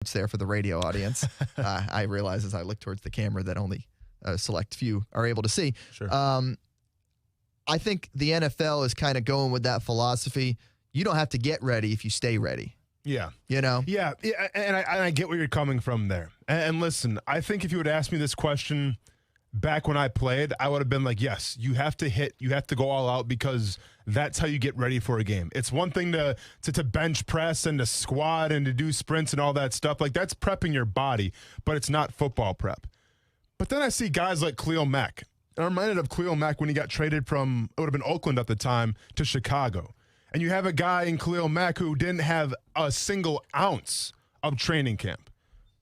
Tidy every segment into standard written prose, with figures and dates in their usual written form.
It's there for the radio audience. I realize as I look towards the camera that only a select few are able to see. Sure. I think the NFL is kind of going with that philosophy. You don't have to get ready if you stay ready. Yeah. You know? Yeah, and I get where you're coming from there. And listen, I think if you would ask me this question back when I played, I would have been like, yes, you have to hit, you have to go all out because that's how you get ready for a game. It's one thing to bench press and to squat and to do sprints and all that stuff. Like, that's prepping your body, but it's not football prep. But then I see guys like Khalil Mack. And I'm reminded of Khalil Mack when he got traded from, it would have been Oakland at the time, to Chicago. And you have a guy in Khalil Mack who didn't have a single ounce of training camp.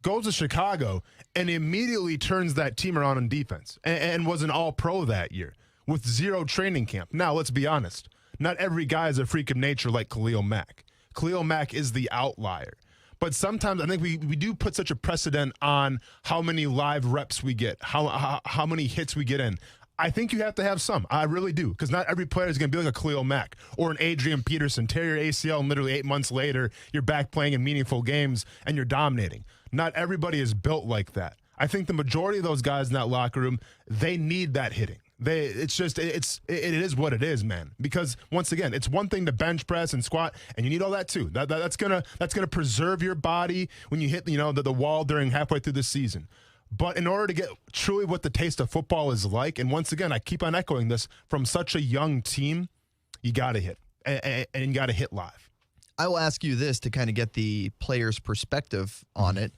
Goes to Chicago and immediately turns that team around on defense and was an all-pro that year with zero training camp. Now, let's be honest. Not every guy is a freak of nature like Khalil Mack. Khalil Mack is the outlier. But sometimes I think we do put such a precedent on how many live reps we get, how many hits we get in. I think you have to have some. I really do, because not every player is going to be like a Khalil Mack or an Adrian Peterson. Tear your ACL, and literally 8 months later, you're back playing in meaningful games and you're dominating. Not everybody is built like that. I think the majority of those guys in that locker room, they need that hitting. It is what it is, man. Because once again, it's one thing to bench press and squat, and you need all that too. That's gonna preserve your body when you hit the wall during halfway through the season. But in order to get truly what the taste of football is like, and once again, I keep on echoing this, from such a young team, you got to hit, and you got to hit live. I will ask you this to kind of get the player's perspective on it.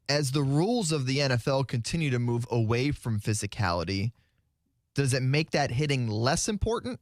As the rules of the NFL continue to move away from physicality, does it make that hitting less important?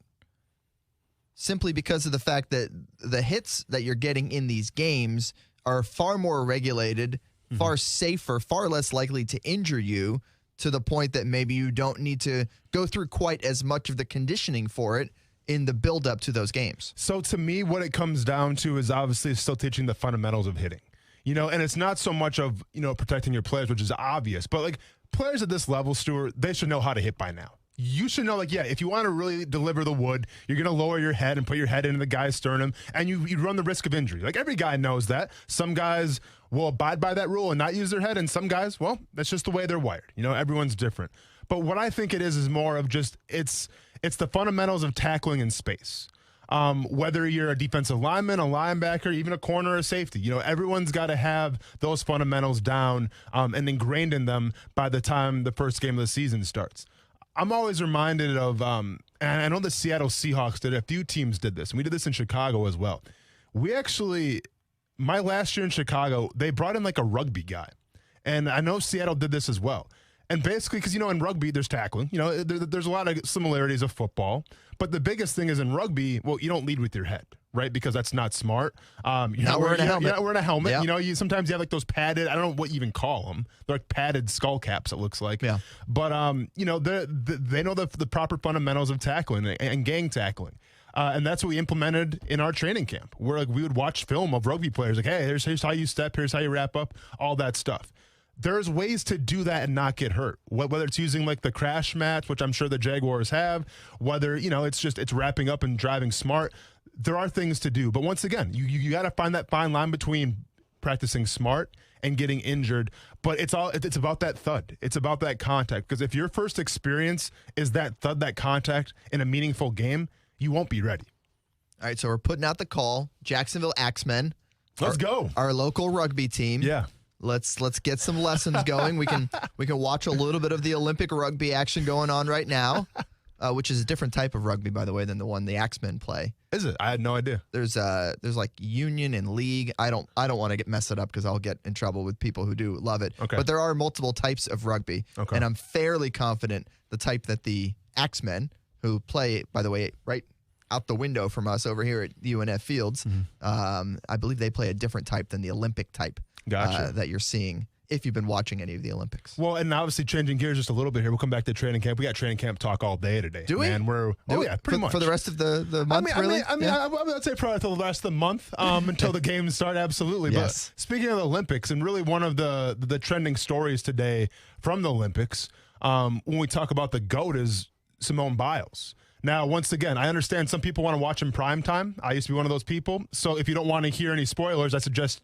Simply because of the fact that the hits that you're getting in these games are far more regulated, far safer, far less likely to injure you, to the point that maybe you don't need to go through quite as much of the conditioning for it in the build-up to those games. So to me, what it comes down to is obviously still teaching the fundamentals of hitting. And it's not so much of, protecting your players, which is obvious, but like players at this level, Stuart, they should know how to hit by now. You should know, if you want to really deliver the wood, you're going to lower your head and put your head into the guy's sternum, and you run the risk of injury. Like, every guy knows that. Some guys will abide by that rule and not use their head, and some guys, well, that's just the way they're wired. Everyone's different. But what I think it is more of just, it's the fundamentals of tackling in space. Whether you're a defensive lineman, a linebacker, even a corner or safety, everyone's got to have those fundamentals down and ingrained in them by the time the first game of the season starts. I'm always reminded of, and I know the Seattle Seahawks did, a few teams did this, and we did this in Chicago as well. We actually, my last year in Chicago, they brought in like a rugby guy. And I know Seattle did this as well. And basically, because, in rugby, there's tackling. There's a lot of similarities of football. But the biggest thing is in rugby, well, you don't lead with your head, right? Because that's not smart. You're not wearing a helmet. You're not wearing a helmet. Yep. Sometimes you have like those padded, I don't know what you even call them. They're like padded skull caps, it looks like. Yeah. But, they know the proper fundamentals of tackling and gang tackling. And that's what we implemented in our training camp, where we would watch film of rugby players. Like, hey, here's how you step, here's how you wrap up, all that stuff. There's ways to do that and not get hurt. Whether it's using like the crash mats, which I'm sure the Jaguars have, whether, it's wrapping up and driving smart. There are things to do. But once again, you got to find that fine line between practicing smart and getting injured. But it's about that thud. It's about that contact. Because if your first experience is that thud, that contact in a meaningful game, you won't be ready. All right, so we're putting out the call. Jacksonville Axemen. Let's go. Our local rugby team. Yeah. Let's get some lessons going. We can watch a little bit of the Olympic rugby action going on right now, which is a different type of rugby, by the way, than the one the Axemen play. Is it? I had no idea. There's like union and league. I don't want to mess it up because I'll get in trouble with people who do love it. Okay. But there are multiple types of rugby, and I'm fairly confident the type that the Axemen, who play, by the way, right out the window from us over here at UNF Fields, I believe they play a different type than the Olympic type. Gotcha. That you're seeing if you've been watching any of the Olympics. Well, and obviously changing gears just a little bit here. We'll come back to training camp. We got training camp talk all day today. Do we? Man, pretty much. For the rest of the month, really? I would say probably till the rest of the month until the games start, absolutely. Yes. But speaking of the Olympics, and really one of the trending stories today from the Olympics, when we talk about the GOAT, is Simone Biles. Now, once again, I understand some people want to watch in prime time. I used to be one of those people. So if you don't want to hear any spoilers, I suggest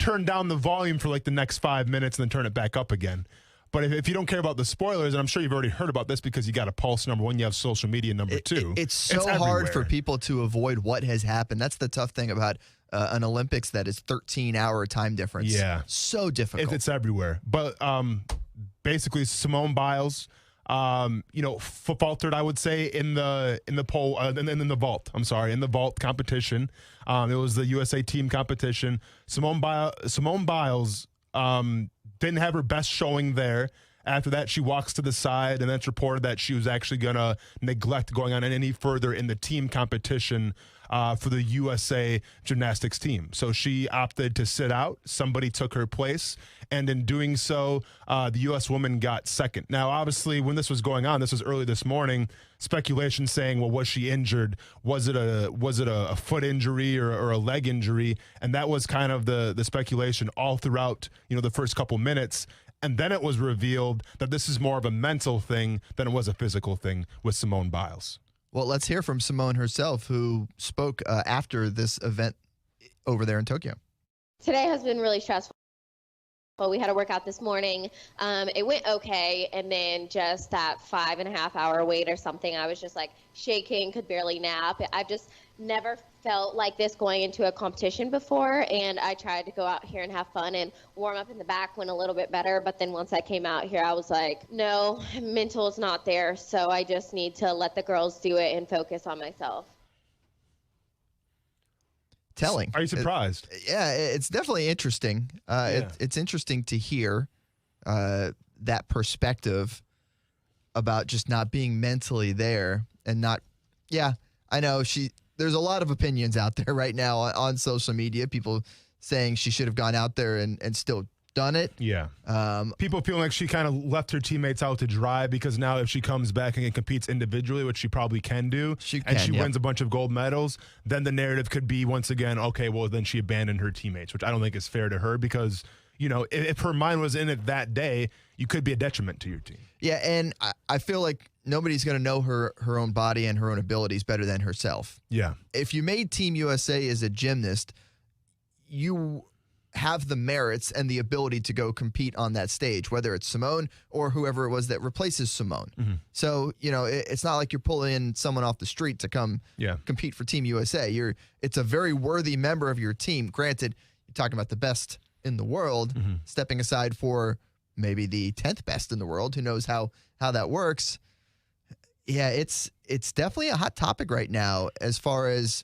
turn down the volume for like the next 5 minutes and then turn it back up again. But if you don't care about the spoilers, and I'm sure you've already heard about this because you got a pulse, number one, you have social media, number two. It's so hard for people to avoid what has happened. That's the tough thing about an Olympics that is 13-hour time difference. Yeah. So difficult. It's everywhere. But basically, Simone Biles, faltered, I would say, in the pole, in the vault. I'm sorry, in the vault competition. It was the USA team competition. Simone Biles didn't have her best showing there. After that, she walks to the side, and then it's reported that she was actually going to neglect going on any further in the team competition for the USA gymnastics team. So she opted to sit out. Somebody took her place, and in doing so, the U.S. woman got second. Now, obviously, when this was going on, this was early this morning, speculation saying, well, was she injured? Was it a foot injury or a leg injury? And that was kind of the speculation all throughout, the first couple minutes. And then it was revealed that this is more of a mental thing than it was a physical thing with Simone Biles. Well, let's hear from Simone herself, who spoke after this event over there in Tokyo. Today has been really stressful. We had a workout this morning. It went okay, and then just that 5.5 hour wait or something, I was just like shaking, could barely nap. I've just never felt like this going into a competition before, and I tried to go out here and have fun and warm up in the back, went a little bit better, but then once I came out here, I was like, no, mental is not there, so I just need to let the girls do it and focus on myself. Telling. Are you surprised? It's definitely interesting. It's interesting to hear that perspective about just not being mentally there and not. Yeah, I know there's a lot of opinions out there right now on social media. People saying she should have gone out there and still done it. Yeah. People feeling like she kind of left her teammates out to dry because now if she comes back and competes individually, which she probably can do, she wins a bunch of gold medals, then the narrative could be once again, okay, well, then she abandoned her teammates, which I don't think is fair to her because, if her mind was in it that day, you could be a detriment to your team. Yeah, and I feel like nobody's going to know her own body and her own abilities better than herself. Yeah. If you made Team USA as a gymnast, you have the merits and the ability to go compete on that stage, whether it's Simone or whoever it was that replaces Simone. Mm-hmm. So, it's not like you're pulling in someone off the street to come compete for Team USA. It's a very worthy member of your team. Granted, you're talking about the best in the world, stepping aside for maybe the 10th best in the world. Who knows how that works? Yeah, it's definitely a hot topic right now as far as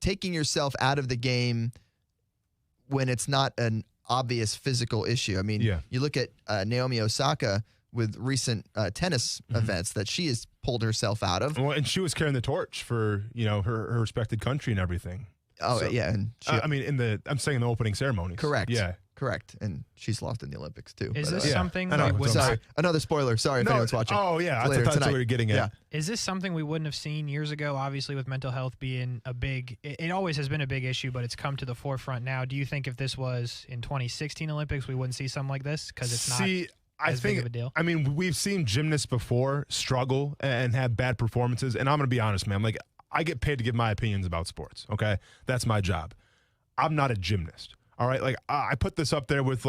taking yourself out of the game when it's not an obvious physical issue. I mean, you look at Naomi Osaka with recent tennis events that she has pulled herself out of. Well, and she was carrying the torch for, her respected country and everything. Oh, so, yeah. And I'm saying in the opening ceremonies. Correct. Yeah. Correct. And she's lost in the Olympics, too. Is this something Sorry. Another spoiler. Sorry if anyone's watching. Oh, yeah. That's what we were getting at. Yeah. Is this something we wouldn't have seen years ago? Obviously, with mental health being it always has been a big issue, but it's come to the forefront now. Do you think if this was in 2016 Olympics, we wouldn't see something like this? Because it's not big of a deal? I mean, we've seen gymnasts before struggle and have bad performances. And I'm going to be honest, man. Like, I get paid to give my opinions about sports, okay? That's my job. I'm not a gymnast. All right, like I put this up there with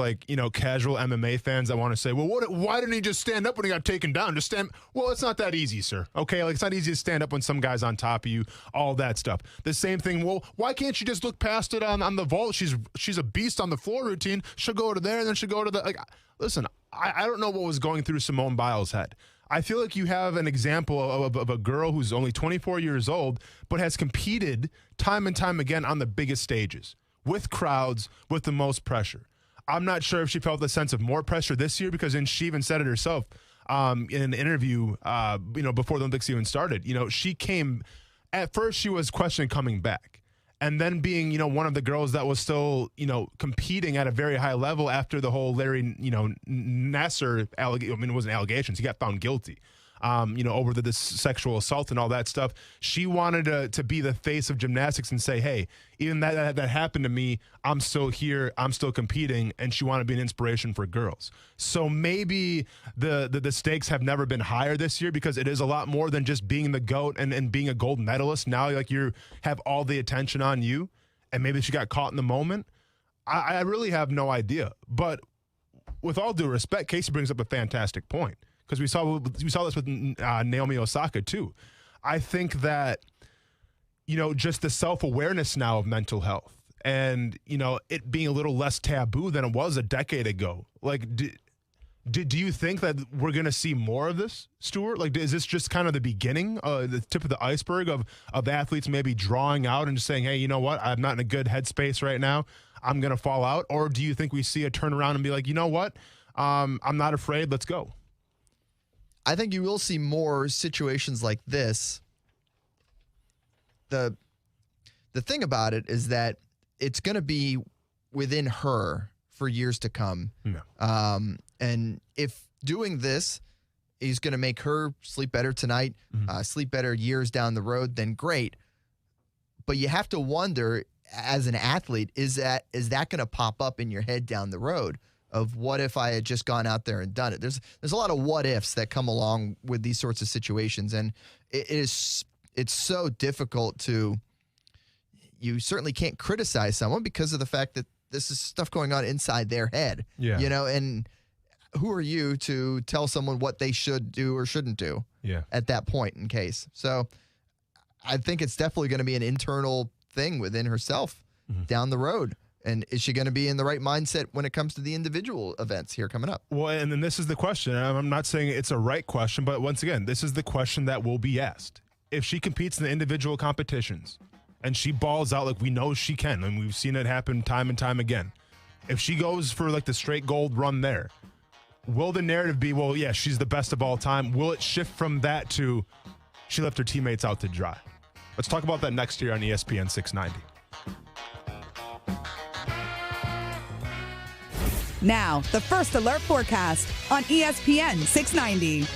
casual MMA fans that want to say, well, why didn't he just stand up when he got taken down? Just stand. Well, it's not that easy, sir. Okay, like it's not easy to stand up when some guy's on top of you. All that stuff. The same thing. Well, why can't you just look past it on the vault? She's a beast on the floor routine. She'll go to there, and then she'll go to the Listen, I don't know what was going through Simone Biles' head. I feel like you have an example of a girl who's only 24 years old, but has competed time and time again on the biggest stages, with crowds, with the most pressure. I'm not sure if she felt the sense of more pressure this year because she even said it herself in an interview, before the Olympics even started. She came, at first she was questioning coming back. And then being, one of the girls that was still, competing at a very high level after the whole Larry, Nassar allegation. It wasn't allegations. He got found guilty. Over this sexual assault and all that stuff. She wanted to be the face of gymnastics and say, hey, even that happened to me, I'm still here, I'm still competing, and she wanted to be an inspiration for girls. So maybe the stakes have never been higher this year because it is a lot more than just being the GOAT and being a gold medalist. Now, you have all the attention on you, and maybe she got caught in the moment. I really have no idea. But with all due respect, Casey brings up a fantastic point, because we saw this with Naomi Osaka too. I think that, just the self-awareness now of mental health and, it being a little less taboo than it was a decade ago. Like, do you think that we're going to see more of this, Stuart? Like, is this just kind of the beginning, the tip of the iceberg of athletes maybe drawing out and just saying, hey, you know what? I'm not in a good headspace right now. I'm going to fall out. Or do you think we see a turnaround and be like, you know what? I'm not afraid. Let's go. I think you will see more situations like this. The thing about it is that it's going to be within her for years to come. Yeah. And if doing this is going to make her sleep better tonight, sleep better years down the road, then great. But you have to wonder, as an athlete, is that going to pop up in your head down the road of what if I had just gone out there and done it? There's a lot of what ifs that come along with these sorts of situations, and it's so difficult to. You certainly can't criticize someone because of the fact that this is stuff going on inside their head. Yeah. And who are you to tell someone what they should do or shouldn't do at that point in case? So I think it's definitely going to be an internal thing within herself down the road. And is she going to be in the right mindset when it comes to the individual events here coming up? Well, and then this is the question. I'm not saying it's a right question, but once again, this is the question that will be asked. If she competes in the individual competitions and she balls out like we know she can, and we've seen it happen time and time again, if she goes for like the straight gold run there, will the narrative be, well, yeah, she's the best of all time? Will it shift from that to she left her teammates out to dry? Let's talk about that next year on ESPN 690. Now, the First Alert forecast on ESPN 690.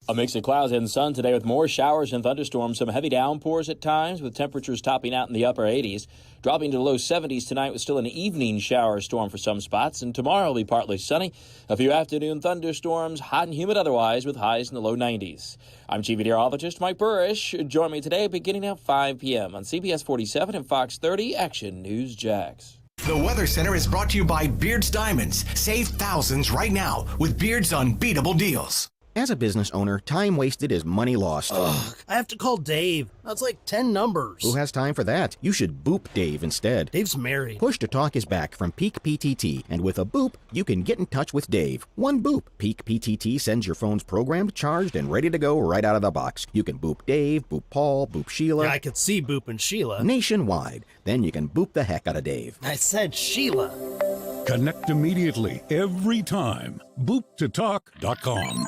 A mix of clouds and sun today with more showers and thunderstorms, some heavy downpours at times with temperatures topping out in the upper 80s, dropping to the low 70s tonight with still an evening shower storm for some spots, and tomorrow will be partly sunny. A few afternoon thunderstorms, hot and humid otherwise with highs in the low 90s. I'm Chief Meteorologist Mike Burrish. Join me today beginning at 5 p.m. on CBS 47 and Fox 30 Action News Jags. The Weather Center is brought to you by Beard's Diamonds. Save thousands right now with Beard's unbeatable deals. As a business owner, time wasted is money lost. Ugh, I have to call Dave. That's like 10 numbers. Who has time for that? You should boop Dave instead. Dave's married. Push to Talk is back from Peak PTT, and with a boop, you can get in touch with Dave. One boop. Peak PTT sends your phones programmed, charged, and ready to go right out of the box. You can boop Dave, boop Paul, boop Sheila. Yeah, I could see Boop and Sheila. Nationwide. Then you can boop the heck out of Dave. I said Sheila. Connect immediately, every time. BoopToTalk.com.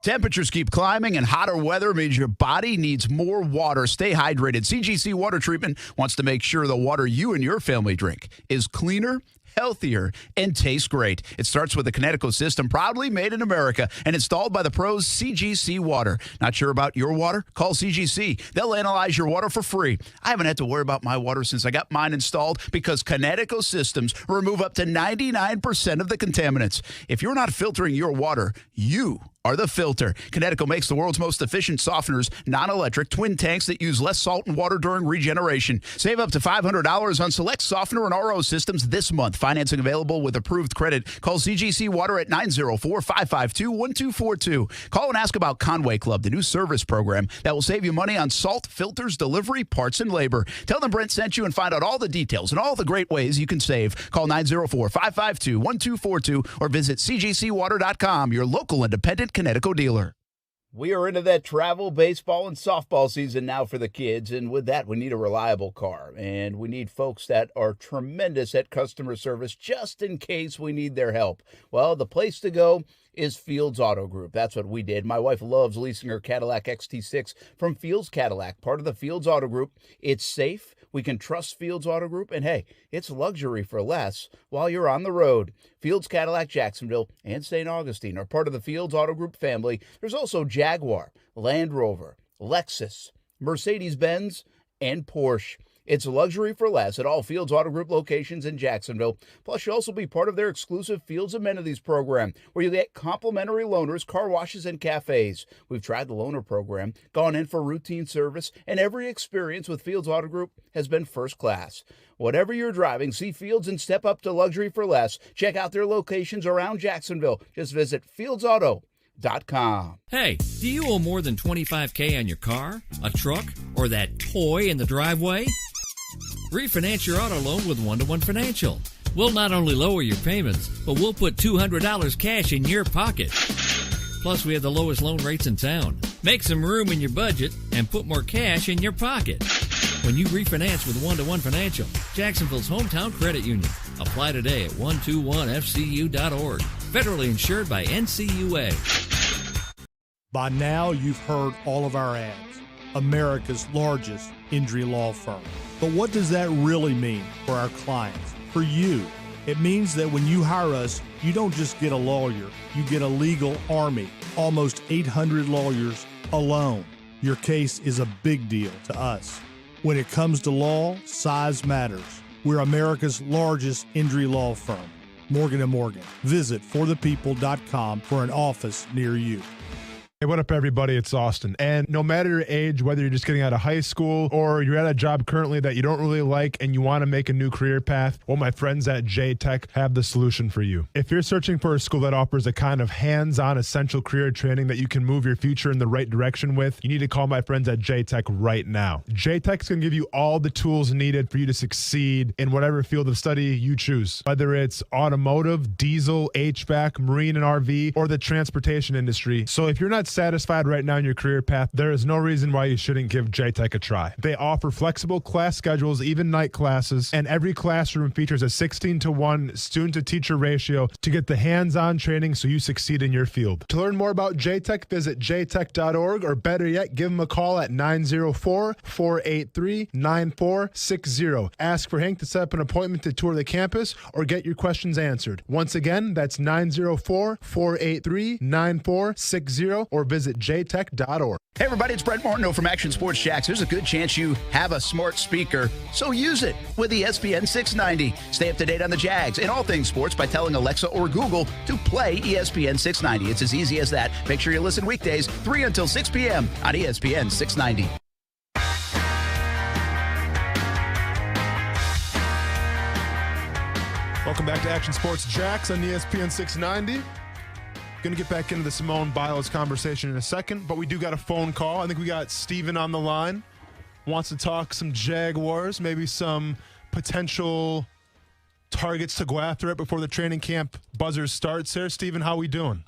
Temperatures keep climbing, and hotter weather means your body needs more water. Stay hydrated. CGC Water Treatment wants to make sure the water you and your family drink is cleaner, healthier, and tastes great. It starts with the Connecticut system, proudly made in America and installed by the pros CGC Water. Not sure about your water? Call CGC. They'll analyze your water for free. I haven't had to worry about my water since I got mine installed because Connecticut systems remove up to 99% of the contaminants. If you're not filtering your water, you are the filter. Connecticut makes the world's most efficient softeners, non-electric, twin tanks that use less salt and water during regeneration. Save up to $500 on select softener and RO systems this month. Financing available with approved credit. Call CGC Water at 904-552-1242. Call and ask about Conway Club, the new service program that will save you money on salt, filters, delivery, parts, and labor. Tell them Brent sent you and find out all the details and all the great ways you can save. Call 904-552-1242 or visit cgcwater.com, your local independent Connecticut dealer. We are into that travel, baseball, and softball season now for the kids, and with that, we need a reliable car, and we need folks that are tremendous at customer service just in case we need their help. Well, the place to go is Fields Auto Group. That's what we did. My wife loves leasing her Cadillac XT6 from Fields Cadillac, part of the Fields Auto Group. It's safe. We can trust Fields Auto Group, and hey, it's luxury for less while you're on the road. Fields Cadillac Jacksonville and St. Augustine are part of the Fields Auto Group family. There's also Jaguar, Land Rover, Lexus, Mercedes-Benz, and Porsche. It's luxury for less at all Fields Auto Group locations in Jacksonville. Plus, you'll also be part of their exclusive Fields Amenities program, where you get complimentary loaners, car washes, and cafes. We've tried the loaner program, gone in for routine service, and every experience with Fields Auto Group has been first class. Whatever you're driving, see Fields and step up to luxury for less. Check out their locations around Jacksonville. Just visit fieldsauto.com. Hey, do you owe more than $25K on your car, a truck, or that toy in the driveway? Refinance your auto loan with One-to-One Financial. We'll not only lower your payments, but we'll put $200 cash in your pocket. Plus, we have the lowest loan rates in town. Make some room in your budget and put more cash in your pocket. When you refinance with One-to-One Financial, Jacksonville's hometown credit union. Apply today at 121fcu.org. Federally insured by NCUA. By now, you've heard all of our ads. America's largest injury law firm. But what does that really mean for our clients, for you? It means that when you hire us, you don't just get a lawyer, you get a legal army, almost 800 lawyers alone. Your case is a big deal to us. When it comes to law, size matters. We're America's largest injury law firm, Morgan & Morgan. Visit forthepeople.com for an office near you. Hey, what up, everybody? It's Austin. And no matter your age, whether you're just getting out of high school or you're at a job currently that you don't really like and you want to make a new career path, well, my friends at J-Tech have the solution for you. If you're searching for a school that offers a kind of hands-on essential career training that you can move your future in the right direction with, you need to call my friends at J-Tech right now. J-Tech's going to give you all the tools needed for you to succeed in whatever field of study you choose, whether it's automotive, diesel, HVAC, marine and RV, or the transportation industry. So if you're not satisfied right now in your career path, there is no reason why you shouldn't give J-Tech a try. They offer flexible class schedules, even night classes, and every classroom features a 16-to-1 student-to-teacher ratio to get the hands-on training so you succeed in your field. To learn more about J-Tech, visit jtech.org, or better yet, give them a call at 904-483-9460. Ask for Hank to set up an appointment to tour the campus or get your questions answered. Once again, that's 904-483-9460, or visit jtech.org. Hey everybody, it's Brett Martineau from Action Sports Jacks. There's a good chance you have a smart speaker, so use it with ESPN 690. Stay up to date on the Jags and all things sports by telling Alexa or Google to play ESPN 690. It's as easy as that. Make sure you listen weekdays 3 until 6 p.m. on ESPN 690. Welcome back to Action Sports Jacks on ESPN 690. Going to get back into the Simone Biles conversation in a second, but we do got a phone call. I think we got Steven on the line. Wants to talk some Jaguars, maybe some potential targets to go after it before the training camp buzzer starts here. Steven, how we doing?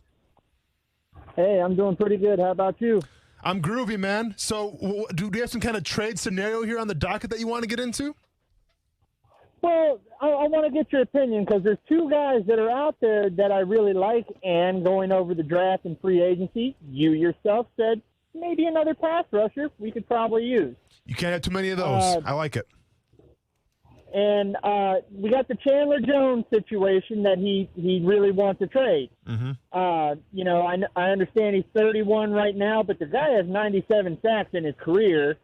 Hey, I'm doing pretty good. How about you? I'm groovy, man. So do we have some kind of trade scenario here on the docket that you want to get into? Well, I want to get your opinion because there's two guys that are out there that I really like, and going over the draft and free agency, you yourself said maybe another pass rusher we could probably use. You can't have too many of those. I like it. And we got the Chandler Jones situation that he really wants to trade. Mm-hmm. I understand he's 31 right now, but the guy has 97 sacks in his career.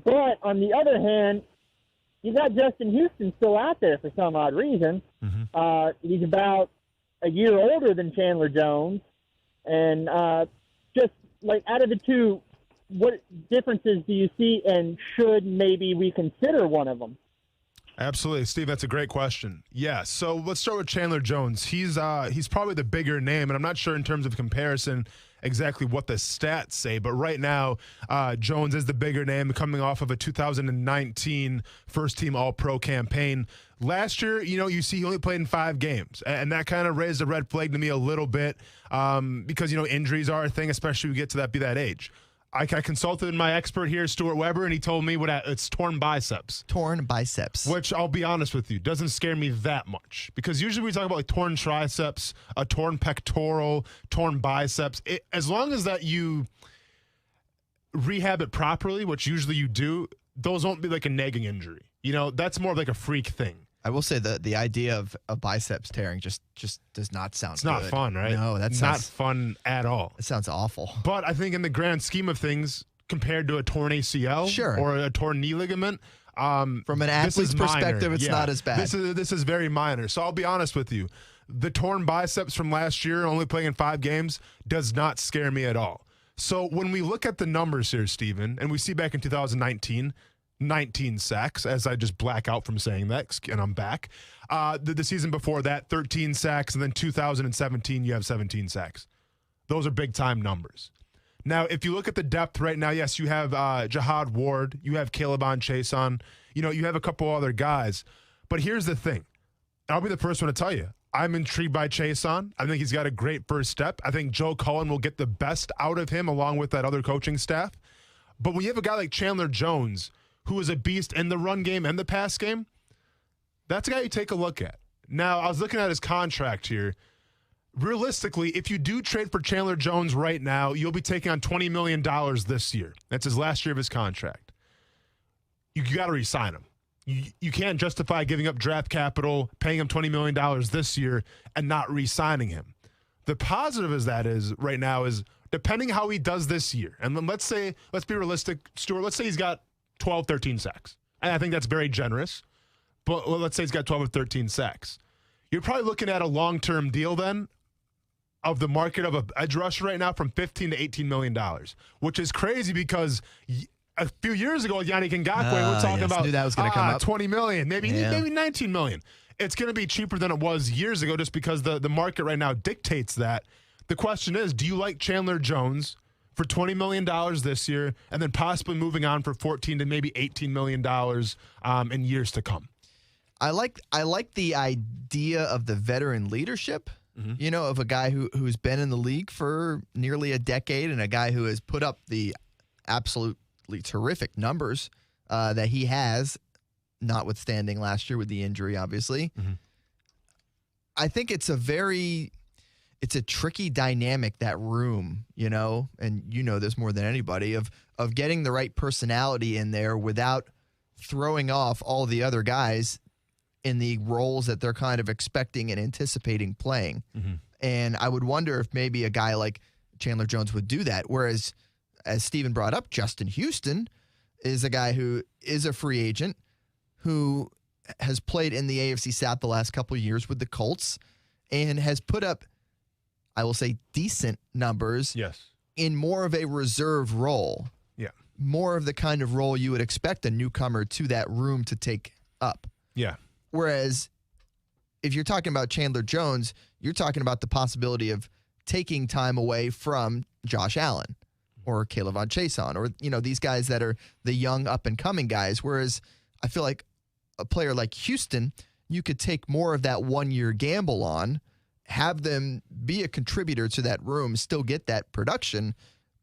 But on the other hand, you got Justin Houston still out there for some odd reason. Mm-hmm. He's about a year older than Chandler Jones. And just like out of the two, what differences do you see, and should maybe we consider one of them? Absolutely, Steve. That's a great question. Yeah. So let's start with Chandler Jones. He's probably the bigger name, and I'm not sure in terms of comparison exactly what the stats say, but right now Jones is the bigger name, coming off of a 2019 first-team All-Pro campaign. Last year, you see he only played in 5 games, and that kind of raised a red flag to me a little bit because injuries are a thing, especially when you get to that age. I consulted my expert here, Stuart Weber, and he told me it's torn biceps. Torn biceps. Which, I'll be honest with you, doesn't scare me that much. Because usually we talk about torn triceps, a torn pectoral, torn biceps. As long as that you rehab it properly, which usually you do, those won't be like a nagging injury. That's more of like a freak thing. I will say that the idea of a biceps tearing just does not sound good. It's not fun, right? No, that's not fun at all. It sounds awful. But I think in the grand scheme of things, compared to a torn ACL sure, or a torn knee ligament, From an athlete's perspective, it's not as bad. This is very minor. So I'll be honest with you. The torn biceps from last year, only playing in 5 games, does not scare me at all. So when we look at the numbers here, Steven, and we see back in 2019, 19 sacks, as I just black out from saying that, and I'm back. The season before that, 13 sacks, and then 2017, you have 17 sacks. Those are big-time numbers. Now, if you look at the depth right now, yes, you have Jahad Ward, you have Calebon Chason, you have a couple other guys. But here's the thing. I'll be the first one to tell you. I'm intrigued by Chason. I think he's got a great first step. I think Joe Cullen will get the best out of him along with that other coaching staff. But when you have a guy like Chandler Jones, who is a beast in the run game and the pass game, that's a guy you take a look at. Now, I was looking at his contract here. Realistically, if you do trade for Chandler Jones right now, you'll be taking on $20 million this year. That's his last year of his contract. You got to re-sign him. You can't justify giving up draft capital, paying him $20 million this year, and not re-signing him. The positive is right now is depending how he does this year, and then let's be realistic, Stuart, let's say he's got 12, 13 sacks. And I think that's very generous, but let's say he's got 12 or 13 sacks. You're probably looking at a long-term deal then of the market of an edge rusher right now from $15 to $18 million, which is crazy because a few years ago, Yannick Ngakoue, we're talking about knew that was gonna come up. $20 million, maybe $19 million. It's going to be cheaper than it was years ago just because the market right now dictates that. The question is, do you like Chandler Jones for $20 million this year and then possibly moving on for $14 to maybe $18 million in years to come? I like the idea of the veteran leadership, of a guy who's been in the league for nearly a decade and a guy who has put up the absolutely terrific numbers that he has, notwithstanding last year with the injury, obviously. I think it's a tricky dynamic, that room, and this more than anybody, of getting the right personality in there without throwing off all the other guys in the roles that they're kind of expecting and anticipating playing. And I would wonder if maybe a guy like Chandler Jones would do that. Whereas, as Steven brought up, Justin Houston is a guy who is a free agent who has played in the AFC South the last couple of years with the Colts and has put up, I will say, decent numbers in more of a reserve role. Yeah. More of the kind of role you would expect a newcomer to that room to take up. Yeah. Whereas if you're talking about Chandler Jones, you're talking about the possibility of taking time away from Josh Allen or Calebon Chason or, these guys that are the young up-and-coming guys. Whereas I feel like a player like Houston, you could take more of that one-year gamble on, have them be a contributor to that room, still get that production,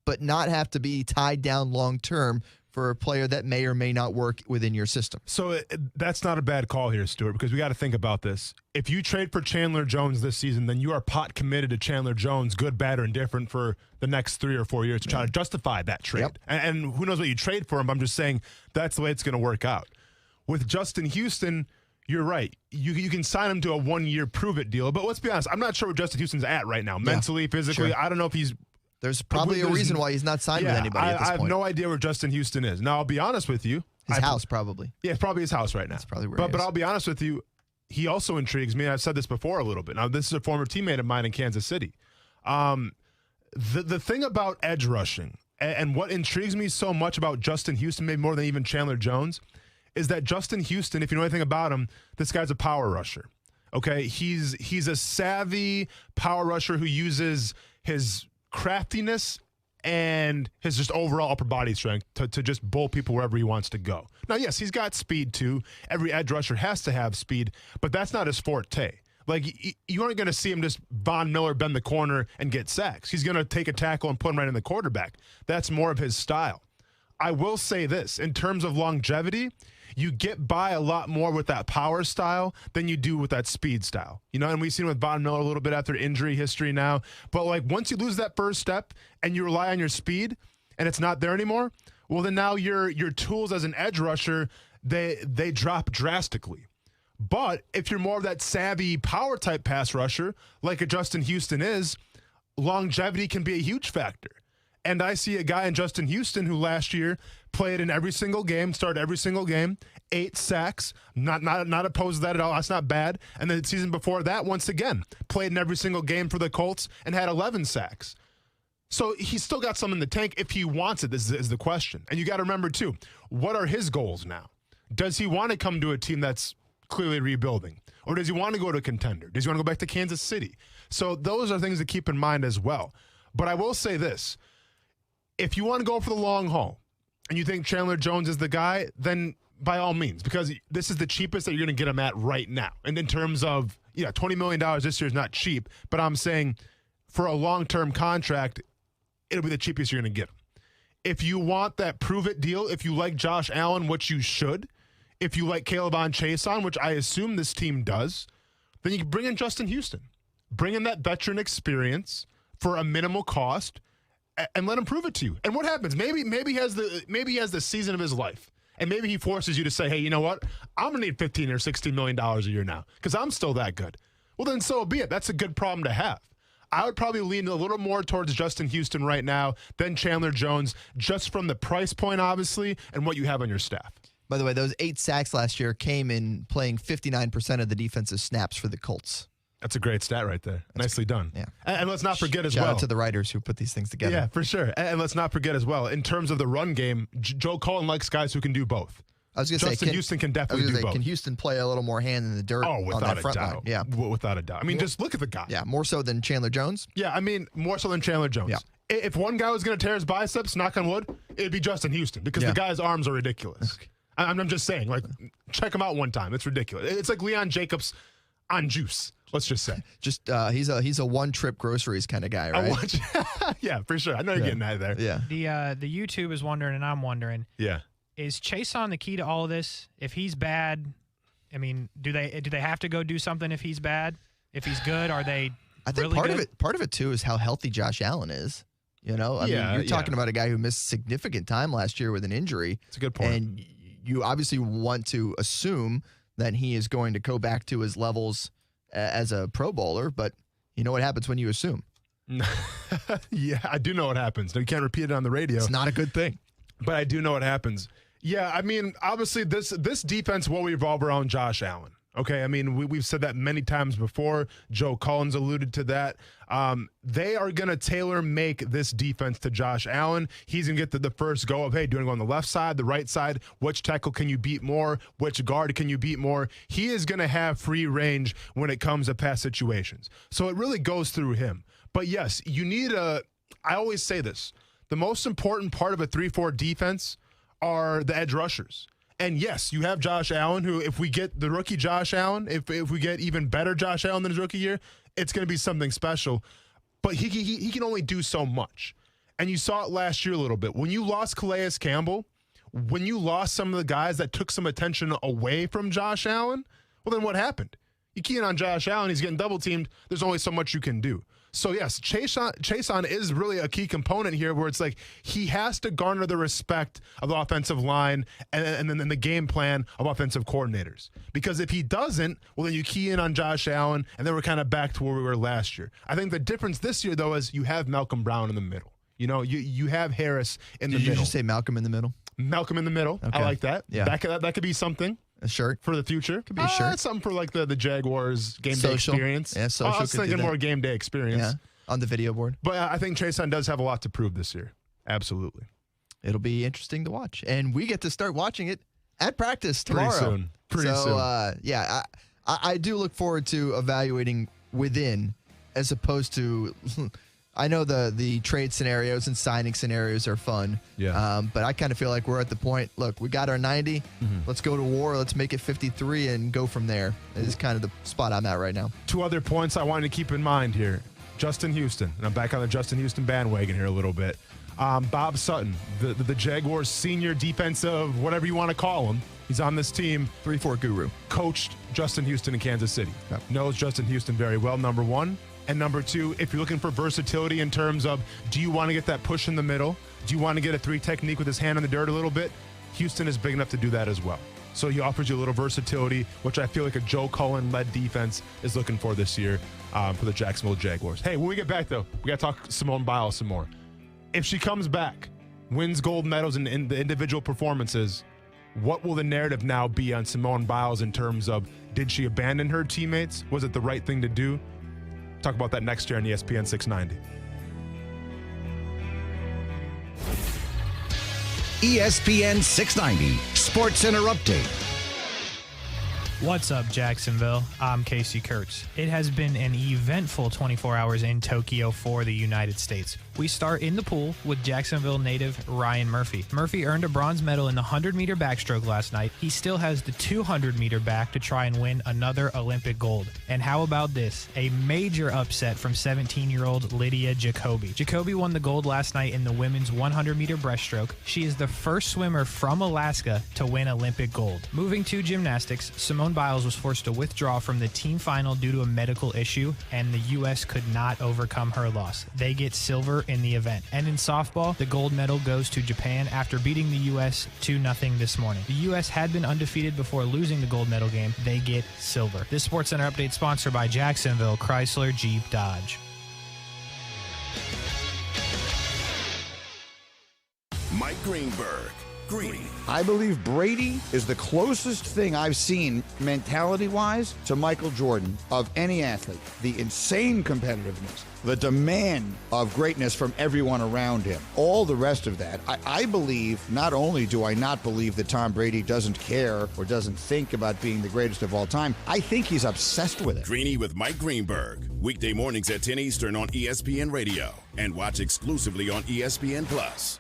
but not have to be tied down long-term for a player that may or may not work within your system. So that's not a bad call here, Stuart, because we got to think about this. If you trade for Chandler Jones this season, then you are pot committed to Chandler Jones, good, bad, or indifferent, for the next 3 or 4 years to try to justify that trade. Yep. And who knows what you trade for him, but I'm just saying that's the way it's going to work out. With Justin Houston, you're right. You can sign him to a 1-year prove-it deal, but let's be honest, I'm not sure where Justin Houston's at right now, mentally, physically. Sure. I don't know if he's... There's probably a reason why he's not signed with anybody at this point. I have no idea where Justin Houston is. Now, I'll be honest with you. His house, probably. Yeah, it's probably his house right now. That's probably where But I'll be honest with you, he also intrigues me. I've said this before a little bit. Now, this is a former teammate of mine in Kansas City. The thing about edge rushing and what intrigues me so much about Justin Houston, maybe more than even Chandler Jones, is that Justin Houston, if you know anything about him, this guy's a power rusher. Okay? He's a savvy power rusher who uses his craftiness and his just overall upper body strength to just bowl people wherever he wants to go. Now, yes, he's got speed too. Every edge rusher has to have speed, but that's not his forte. Like, you aren't going to see him just Von Miller bend the corner and get sacks. He's going to take a tackle and put him right in the quarterback. That's more of his style. I will say this, in terms of longevity, you get by a lot more with that power style than you do with that speed style. And we've seen with Von Miller a little bit after injury history now. But, like, once you lose that first step and you rely on your speed and it's not there anymore, well, then now your tools as an edge rusher, they drop drastically. But if you're more of that savvy power type pass rusher, like a Justin Houston is, longevity can be a huge factor. And I see a guy in Justin Houston who last year played in every single game, started every single game, 8 sacks, not opposed to that at all. That's not bad. And then the season before that, once again, played in every single game for the Colts and had 11 sacks. So he's still got some in the tank if he wants it, is the question. And you got to remember, too, what are his goals now? Does he want to come to a team that's clearly rebuilding? Or does he want to go to a contender? Does he want to go back to Kansas City? So those are things to keep in mind as well. But I will say this. If you want to go for the long haul and you think Chandler Jones is the guy, then by all means, because this is the cheapest that you're going to get him at right now. And in terms of, $20 million this year is not cheap, but I'm saying for a long-term contract, it'll be the cheapest you're going to get him. If you want that prove-it deal, if you like Josh Allen, which you should, if you like Caleb Chason, which I assume this team does, then you can bring in Justin Houston. Bring in that veteran experience for a minimal cost and let him prove it to you. And what happens? Maybe he has the season of his life. And maybe he forces you to say, hey, you know what? I'm going to need $15 or $16 million a year now because I'm still that good. Well, then so be it. That's a good problem to have. I would probably lean a little more towards Justin Houston right now than Chandler Jones, just from the price point, obviously, and what you have on your staff. By the way, those 8 sacks last year came in playing 59% of the defensive snaps for the Colts. That's a great stat right there. Nicely done. Yeah. And let's not forget as Shout well. out to the writers who put these things together. Yeah, for sure. And let's not forget as well, in terms of the run game, Joe Cullen likes guys who can do both. I was going to say, Justin Houston can definitely do both. Can Houston play a little more hand in the dirt on that front line? Yeah. Without a doubt. I mean, just look at the guy. Yeah, more so than Chandler Jones? Yeah, I mean, more so than Chandler Jones. Yeah. If one guy was going to tear his biceps, knock on wood, it'd be Justin Houston because the guy's arms are ridiculous. Okay. I'm just saying, check him out one time. It's ridiculous. It's like Leon Jacobs on juice, let's just say. Just he's a one-trip groceries kind of guy, right? Yeah, for sure. I know you're getting that there. Yeah. The YouTube is wondering, and I'm wondering. Yeah. Is Chason the key to all of this? If he's bad, I mean, do they have to go do something if he's bad? If he's good, are they? I think really part of it too is how healthy Josh Allen is. I mean, you're talking about a guy who missed significant time last year with an injury. That's a good point. And you obviously want to assume that he is going to go back to his levels as a Pro Bowler, but you know what happens when you assume? Yeah, I do know what happens. You can't repeat it on the radio. It's not a good thing. But I do know what happens. Yeah, I mean, obviously this defense will revolve around Josh Allen. Okay, I mean, we've said that many times before. Joe Collins alluded to that. They are going to tailor-make this defense to Josh Allen. He's going to get the first go of, hey, do you want to go on the left side, the right side? Which tackle can you beat more? Which guard can you beat more? He is going to have free range when it comes to pass situations. So it really goes through him. But, yes, you need I always say this. The most important part of a 3-4 defense are the edge rushers. And yes, you have Josh Allen, who if we get the rookie Josh Allen, if we get even better Josh Allen than his rookie year, it's going to be something special. But he can only do so much. And you saw it last year a little bit. When you lost Calais Campbell, when you lost some of the guys that took some attention away from Josh Allen, well, then what happened? You key in on Josh Allen, he's getting double teamed. There's only so much you can do. So, yes, Chason is really a key component here where it's like he has to garner the respect of the offensive line and then the game plan of offensive coordinators. Because if he doesn't, well, then you key in on Josh Allen, and then we're kind of back to where we were last year. I think the difference this year, though, is you have Malcolm Brown in the middle. You have Harris in the middle. Did you just say Malcolm in the middle? Malcolm in the middle. Okay. I like that. Yeah. That could be something. A shirt for the future. Could be a shirt. Something for like the Jaguars game day experience. Yeah, social. I was thinking more game day experience. Yeah, on the video board. But I think Chason does have a lot to prove this year. Absolutely. It'll be interesting to watch. And we get to start watching it at practice tomorrow. Pretty soon. Yeah, I do look forward to evaluating within as opposed to I know the trade scenarios and signing scenarios are fun. Yeah. But I kind of feel like we're at the point, look, we got our 90. Mm-hmm. Let's go to war. Let's make it 53 and go from there. Is kind of the spot I'm at right now. 2 other points I wanted to keep in mind here. Justin Houston. And I'm back on the Justin Houston bandwagon here a little bit. Bob Sutton, the Jaguars senior defensive, whatever you want to call him. He's on this team. 3-4 guru. Coached Justin Houston in Kansas City. Yep. Knows Justin Houston very well, number 1. And number 2, if you're looking for versatility in terms of do you want to get that push in the middle? Do you want to get a 3 technique with his hand in the dirt a little bit? Houston is big enough to do that as well. So he offers you a little versatility, which I feel like a Joe Cullen-led defense is looking for this year for the Jacksonville Jaguars. Hey, when we get back, though, we got to talk Simone Biles some more. If she comes back, wins gold medals in the individual performances, what will the narrative now be on Simone Biles in terms of, did she abandon her teammates? Was it the right thing to do? Talk about that next year on ESPN 690. ESPN 690 SportsCenter Update. What's up, Jacksonville? I'm Casey Kurtz. It has been an eventful 24 hours in Tokyo for the United States. We start in the pool with Jacksonville native Ryan Murphy. Murphy earned a bronze medal in the 100-meter backstroke last night. He still has the 200-meter back to try and win another Olympic gold. And how about this? A major upset from 17-year-old Lydia Jacoby. Jacoby won the gold last night in the women's 100-meter breaststroke. She is the first swimmer from Alaska to win Olympic gold. Moving to gymnastics, Simone Biles was forced to withdraw from the team final due to a medical issue, and the U.S. could not overcome her loss. They get silver in the event. And in softball, the gold medal goes to Japan after beating the U.S. 2-0 this morning. The U.S. had been undefeated before losing the gold medal game. They get silver. This SportsCenter update sponsored by Jacksonville Chrysler Jeep Dodge. Mike Greenberg. Greeny. I believe Brady is the closest thing I've seen mentality-wise to Michael Jordan of any athlete. The insane competitiveness, the demand of greatness from everyone around him, all the rest of that. I believe, not only do I not believe that Tom Brady doesn't care or doesn't think about being the greatest of all time, I think he's obsessed with it. Greeny with Mike Greenberg. Weekday mornings at 10 Eastern on ESPN Radio. And watch exclusively on ESPN Plus.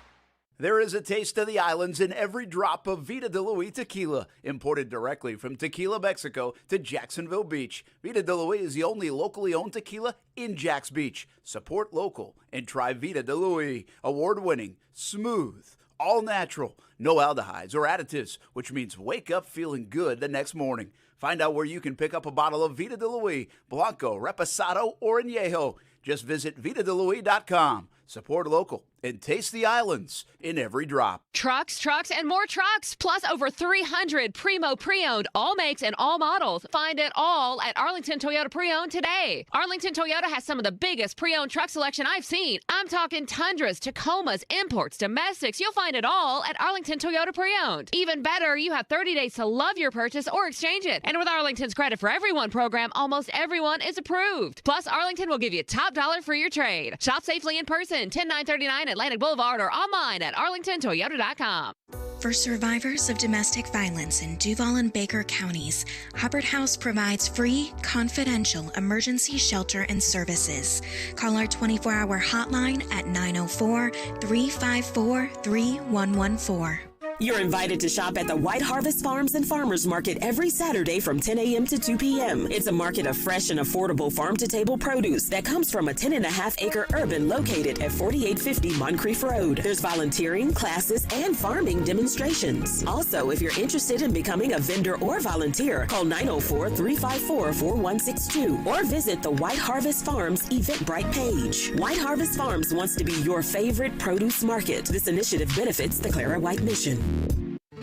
There is a taste of the islands in every drop of Vida de Luis tequila, imported directly from Tequila, Mexico to Jacksonville Beach. Vida de Luis is the only locally owned tequila in Jax Beach. Support local and try Vida de Luis. Award-winning, smooth, all natural, no aldehydes or additives, which means wake up feeling good the next morning. Find out where you can pick up a bottle of Vida de Luis, Blanco, Reposado, or Añejo. Just visit VitaDeLuis.com. Support local and taste the islands in every drop. Trucks, and more trucks, plus over 300 Primo Pre-Owned, all makes and all models. Find it all at Arlington Toyota Pre-Owned today. Arlington Toyota has some of the biggest pre-owned truck selection I've seen. I'm talking Tundras, Tacomas, imports, domestics. You'll find it all at Arlington Toyota Pre-Owned. Even better, you have 30 days to love your purchase or exchange it. And with Arlington's Credit for Everyone program, almost everyone is approved. Plus, Arlington will give you top dollar for your trade. Shop safely in person, 10939 Atlantic Boulevard, or online at arlingtontoyota.com. For survivors of domestic violence in Duval and Baker counties, Hubbard House provides free, confidential emergency shelter and services. Call our 24-hour hotline at 904-354-3114. You're invited to shop at the White Harvest Farms and Farmers Market every Saturday from 10 a.m. to 2 p.m. It's a market of fresh and affordable farm-to-table produce that comes from a 10.5-acre urban located at 4850 Moncrief Road. There's volunteering, classes, and farming demonstrations. Also, if you're interested in becoming a vendor or volunteer, call 904-354-4162 or visit the White Harvest Farms Eventbrite page. White Harvest Farms wants to be your favorite produce market. This initiative benefits the Clara White Mission.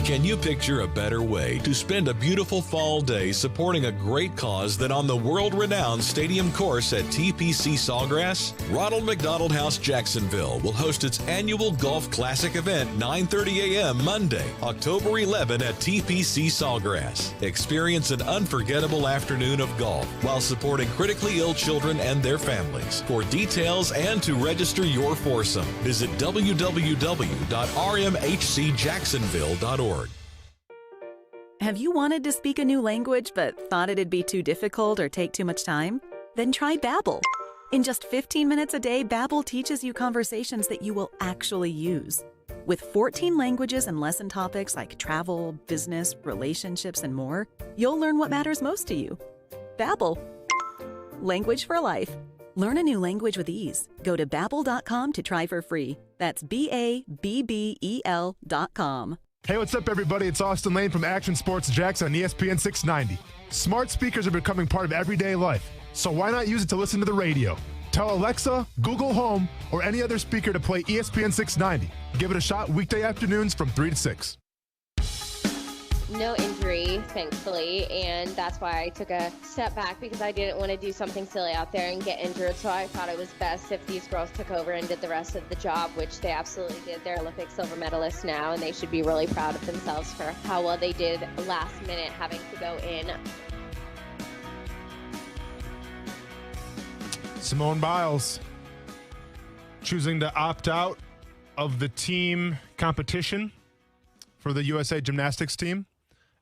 Can you picture a better way to spend a beautiful fall day supporting a great cause than on the world-renowned stadium course at TPC Sawgrass? Ronald McDonald House Jacksonville will host its annual Golf Classic event 9:30 a.m. Monday, October 11 at TPC Sawgrass. Experience an unforgettable afternoon of golf while supporting critically ill children and their families. For details and to register your foursome, visit www.rmhcjacksonville.org. Have you wanted to speak a new language but thought it'd be too difficult or take too much time? Then try Babbel. In just 15 minutes a day, Babbel teaches you conversations that you will actually use. With 14 languages and lesson topics like travel, business, relationships, and more, you'll learn what matters most to you. Babbel. Language for life. Learn a new language with ease. Go to Babbel.com to try for free. That's BABBEL.com. Hey, what's up, everybody? It's Austin Lane from Action Sports Jax on ESPN 690. Smart speakers are becoming part of everyday life, so why not use it to listen to the radio? Tell Alexa, Google Home, or any other speaker to play ESPN 690. Give it a shot weekday afternoons from 3 to 6. no injury, thankfully, and that's why I took a step back because I didn't want to do something silly out there and get injured. So I thought it was best if these girls took over and did the rest of the job, which they absolutely did. They're Olympic silver medalists now, and they should be really proud of themselves for how well they did last minute having to go in. Simone Biles choosing to opt out of the team competition for the USA gymnastics team.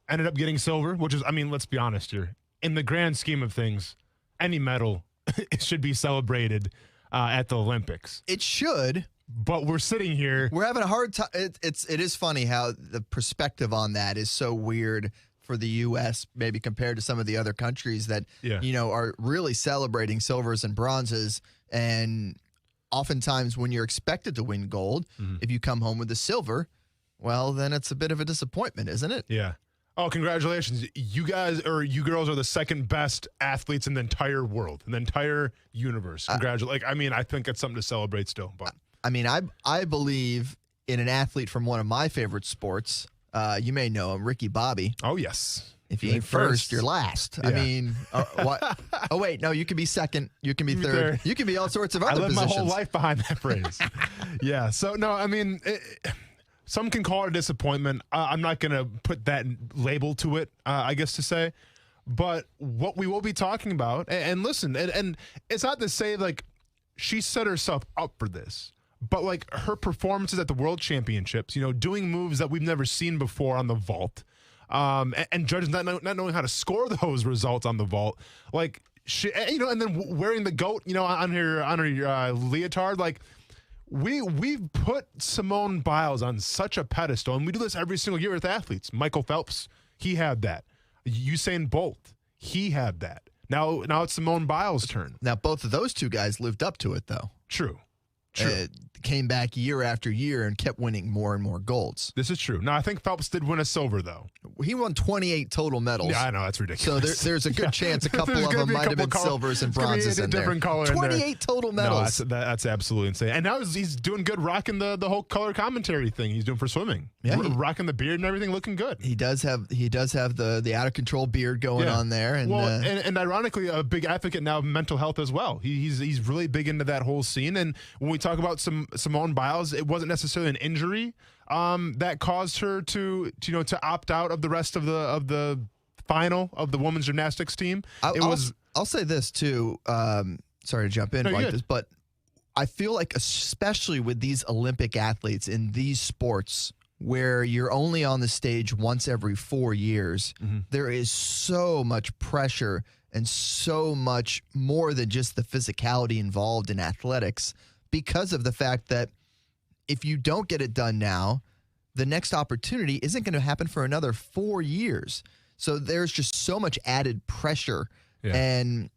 Ended up getting silver, which is, I mean, let's be honest here. In the grand scheme of things, any medal it should be celebrated at the Olympics. It should. But we're sitting here. We're having a hard time. It is funny how the perspective on that is so weird for the U.S. maybe compared to some of the other countries that, are really celebrating silvers and bronzes. And oftentimes when you're expected to win gold, if you come home with the silver, well, then it's a bit of a disappointment, isn't it? Yeah. Oh, congratulations. You guys, or you girls, are the second best athletes in the entire world, in the entire universe. Congratulations. I think it's something to celebrate still. But I mean, I believe in an athlete from one of my favorite sports. You may know him, Ricky Bobby. Oh, yes. If you ain't first, you're last. Yeah. I mean, what? Oh, wait, no, you can be second. You can be third. You can be all sorts of other positions. I lived my whole life behind that phrase. Yeah. So, no, I mean, some can call it a disappointment. I'm not going to put that label to it, I guess to say. But what we will be talking about, and listen, and it's not to say, like, she set herself up for this. But, like, her performances at the World Championships, doing moves that we've never seen before on the vault, and judges not knowing how to score those results on the vault, like, she, and then wearing the goat, on her leotard, like, we've put Simone Biles on such a pedestal, and we do this every single year with athletes. Michael Phelps, he had that. Usain Bolt, he had that. Now it's Simone Biles' turn. Now, both of those two guys lived up to it, though. True. Came back year after year and kept winning more and more golds. This is true. Now, I think Phelps did win a silver, though. He won 28 total medals. Yeah, I know. That's ridiculous. So there's a good chance a couple of them might have been silvers and bronzes in there. 28 total medals. No, that's absolutely insane. And now he's doing good rocking the whole color commentary thing he's doing for swimming. Yeah, rocking the beard and everything, looking good. He does have the out of control beard going on there. And, and ironically, a big advocate now of mental health as well. He's really big into that whole scene. And when we talk about Simone Biles, it wasn't necessarily an injury that caused her to opt out of the rest of the final of the women's gymnastics team. I'll say this too. Sorry to jump in like this, but I feel like especially with these Olympic athletes in these sports where you're only on the stage once every 4 years, there is so much pressure and so much more than just the physicality involved in athletics because of the fact that if you don't get it done now, the next opportunity isn't going to happen for another 4 years. So there's just so much added pressure and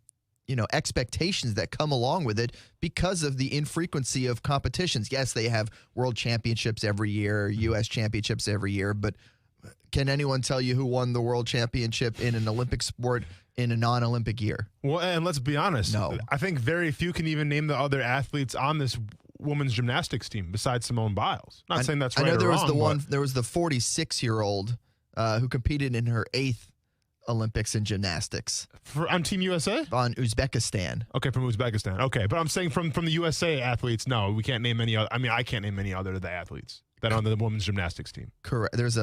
expectations that come along with it because of the infrequency of competitions. Yes, they have world championships every year, U.S. championships every year, but can anyone tell you who won the world championship in an Olympic sport in a non-Olympic year? Well, and let's be honest. No. I think very few can even name the other athletes on this women's gymnastics team besides Simone Biles. Not saying that's right or wrong. I know there was the 46-year-old who competed in her 8th Olympics in gymnastics. On Team USA? On Uzbekistan. Okay, from Uzbekistan. Okay, but I'm saying from the USA athletes, no, we can't name any other. I mean, I can't name any other of the athletes that are on the women's gymnastics team. Correct. There's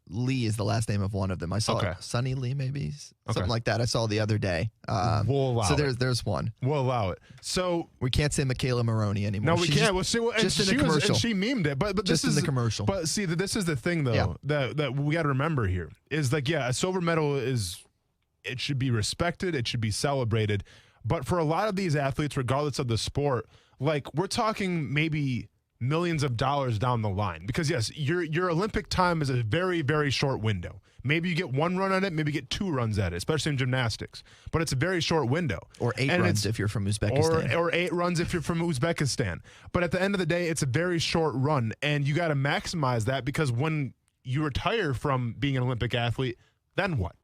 Lee is the last name of one of them. I saw Sunny Lee, maybe something like that. I saw the other day. We'll allow it. There's one. We'll allow it. So we can't say Michaela Maroney anymore. No, we can't. Just in the commercial. And she memed it, but just in the commercial. But see, this is the thing though that we got to remember here is like a silver medal it should be respected, it should be celebrated, but for a lot of these athletes, regardless of the sport, like we're talking maybe millions of dollars down the line. Because yes, your Olympic time is a very, very short window. Maybe you get one run at it, maybe you get 2 runs at it, especially in gymnastics. But it's a very short window. Or 8 runs if you're from Uzbekistan. Or 8 runs if you're from Uzbekistan. But at the end of the day, it's a very short run. And you got to maximize that because when you retire from being an Olympic athlete, then what?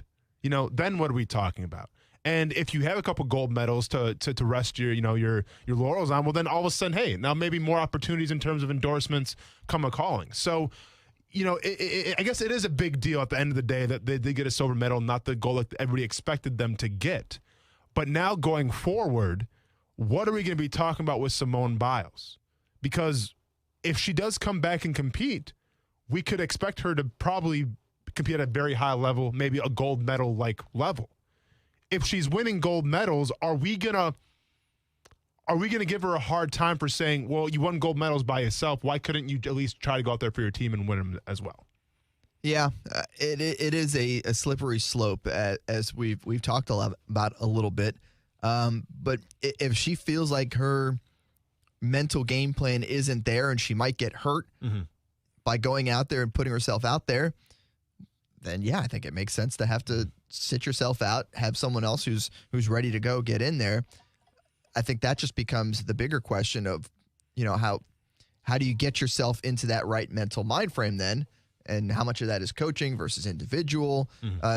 Then what are we talking about? And if you have a couple gold medals to rest your laurels on, well, then all of a sudden, hey, now maybe more opportunities in terms of endorsements come a calling. So I guess it is a big deal at the end of the day that they did get a silver medal, not the goal that everybody expected them to get. But now going forward, what are we going to be talking about with Simone Biles? Because if she does come back and compete, we could expect her to probably compete at a very high level, maybe a gold medal-like level. If she's winning gold medals, are we gonna give her a hard time for saying, well, you won gold medals by yourself, why couldn't you at least try to go out there for your team and win them as well? Yeah, it is a slippery slope, as we've talked about a little bit. But if she feels like her mental game plan isn't there and she might get hurt by going out there and putting herself out there, then yeah, I think it makes sense to have to sit yourself out, have someone else who's ready to go get in there. I think that just becomes the bigger question of, how do you get yourself into that right mental mind frame then? And how much of that is coaching versus individual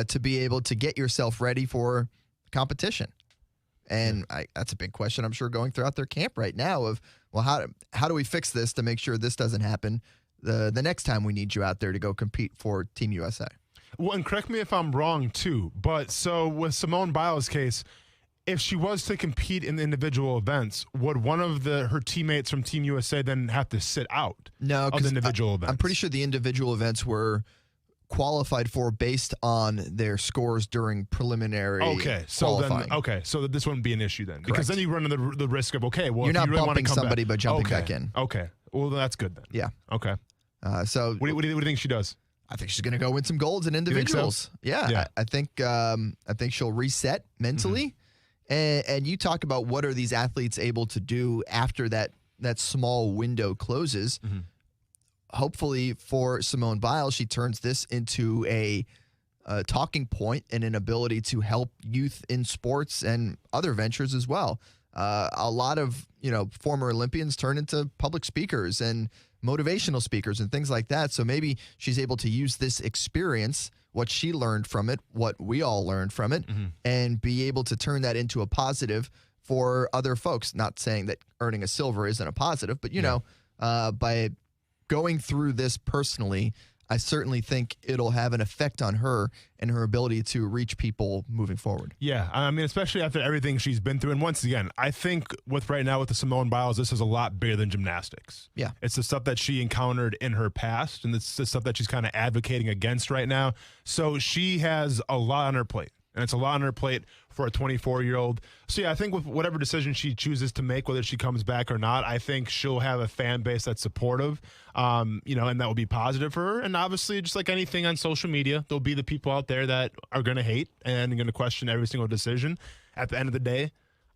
to be able to get yourself ready for competition? And that's a big question, I'm sure, going throughout their camp right now of, well, how do we fix this to make sure this doesn't happen the next time we need you out there to go compete for Team USA? Well, and correct me if I'm wrong, too, but so with Simone Biles' case, if she was to compete in the individual events, would one of her teammates from Team USA then have to sit out of the individual events? I'm pretty sure the individual events were qualified for based on their scores during preliminary qualifying. So this wouldn't be an issue then. Because then you run into the risk of, well, you're not bumping somebody by jumping back in. Okay. Well, that's good then. Yeah. Okay. So what do you think she does? I think she's going to go win some golds in individuals. So? Yeah. I think she'll reset mentally. And you talk about what are these athletes able to do after that small window closes. Hopefully for Simone Biles, she turns this into a talking point and an ability to help youth in sports and other ventures as well. A lot of former Olympians turn into public speakers and motivational speakers and things like that. So maybe she's able to use this experience, what she learned from it, what we all learned from it, and be able to turn that into a positive for other folks. Not saying that earning a silver isn't a positive, but by going through this personally, I certainly think it'll have an effect on her and her ability to reach people moving forward. Yeah, I mean, especially after everything she's been through. And once again, I think with the Simone Biles, this is a lot bigger than gymnastics. Yeah. It's the stuff that she encountered in her past, and it's the stuff that she's kind of advocating against right now. So she has a lot on her plate. And it's a lot on her plate for a 24-year-old. So, yeah, I think with whatever decision she chooses to make, whether she comes back or not, I think she'll have a fan base that's supportive, and that will be positive for her. And obviously, just like anything on social media, there'll be the people out there that are going to hate and going to question every single decision. At the end of the day,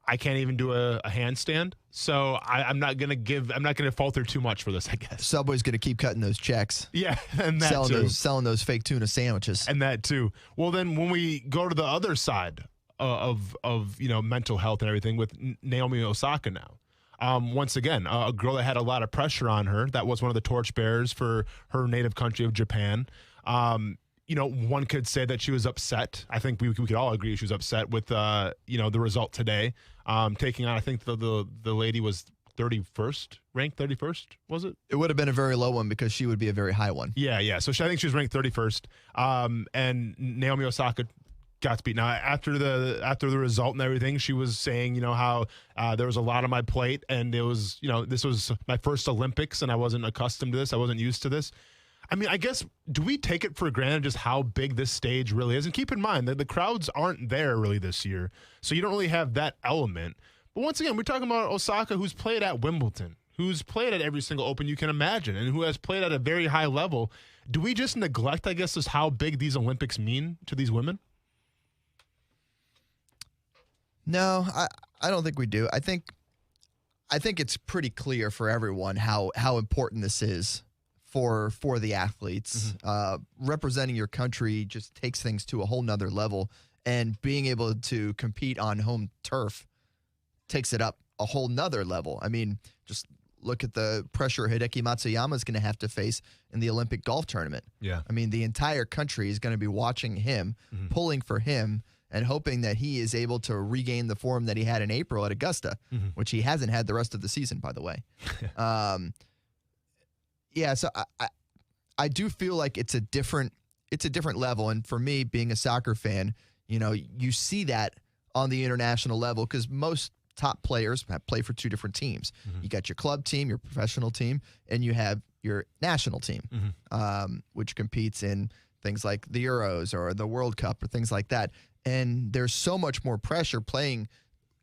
I can't even do a handstand, so I'm not gonna falter too much for this, I guess. Subway's gonna keep cutting those checks. Yeah, and that selling those fake tuna sandwiches. And that too. Well, then when we go to the other side of mental health and everything with Naomi Osaka now. Once again, a girl that had a lot of pressure on her, that was one of the torchbearers for her native country of Japan. One could say that she was upset. I think we could all agree she was upset with the result today. Taking on, I think the lady was ranked 31st, was it? It would have been a very low one because she would be a very high one. Yeah. So I think she was ranked 31st. And Naomi Osaka got to beat. Now after the result and everything, she was saying, how there was a lot on my plate, and it was, this was my first Olympics, and I wasn't accustomed to this. I wasn't used to this. I mean, I guess, do we take it for granted just how big this stage really is? And keep in mind that the crowds aren't there really this year, so you don't really have that element. But once again, we're talking about Osaka, who's played at Wimbledon, who's played at every single Open you can imagine, and who has played at a very high level. Do we just neglect, I guess, just how big these Olympics mean to these women? No, I don't think we do. I think it's pretty clear for everyone how important this is for the athletes. Representing your country just takes things to a whole nother level, and being able to compete on home turf takes it up a whole nother level. I mean, just look at the pressure Hideki Matsuyama is going to have to face in the Olympic golf tournament. Yeah. I mean, the entire country is going to be watching him, pulling for him, and hoping that he is able to regain the form that he had in April at Augusta, which he hasn't had the rest of the season, by the way. Yeah, so I do feel like it's a different level. And for me, being a soccer fan, you see that on the international level because most top players play for two different teams. You got your club team, your professional team, and you have your national team, which competes in things like the Euros or the World Cup or things like that. And there's so much more pressure playing,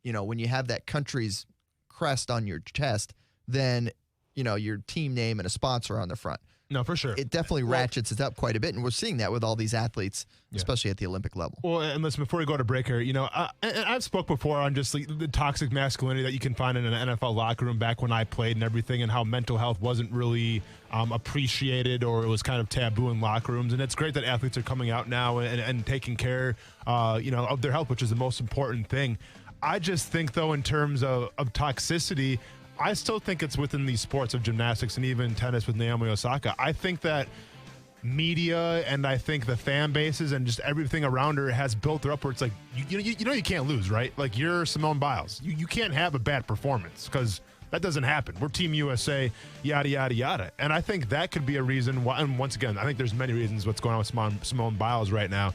when you have that country's crest on your chest than, your team name and a sponsor on the front. No, for sure. It definitely ratchets it up quite a bit, and we're seeing that with all these athletes, especially at the Olympic level. Well, and listen, before we go to break here, and I've spoke before on just the toxic masculinity that you can find in an NFL locker room back when I played and everything, and how mental health wasn't really appreciated, or it was kind of taboo in locker rooms. And it's great that athletes are coming out now and taking care, of their health, which is the most important thing. I just think, though, in terms of toxicity, I still think it's within these sports of gymnastics and even tennis with Naomi Osaka. I think that media and I think the fan bases and just everything around her has built her up where it's like, you can't lose, right? Like, you're Simone Biles. You can't have a bad performance because that doesn't happen. We're Team USA, yada, yada, yada. And I think that could be a reason why, and once again, I think there's many reasons what's going on with Simone Biles right now.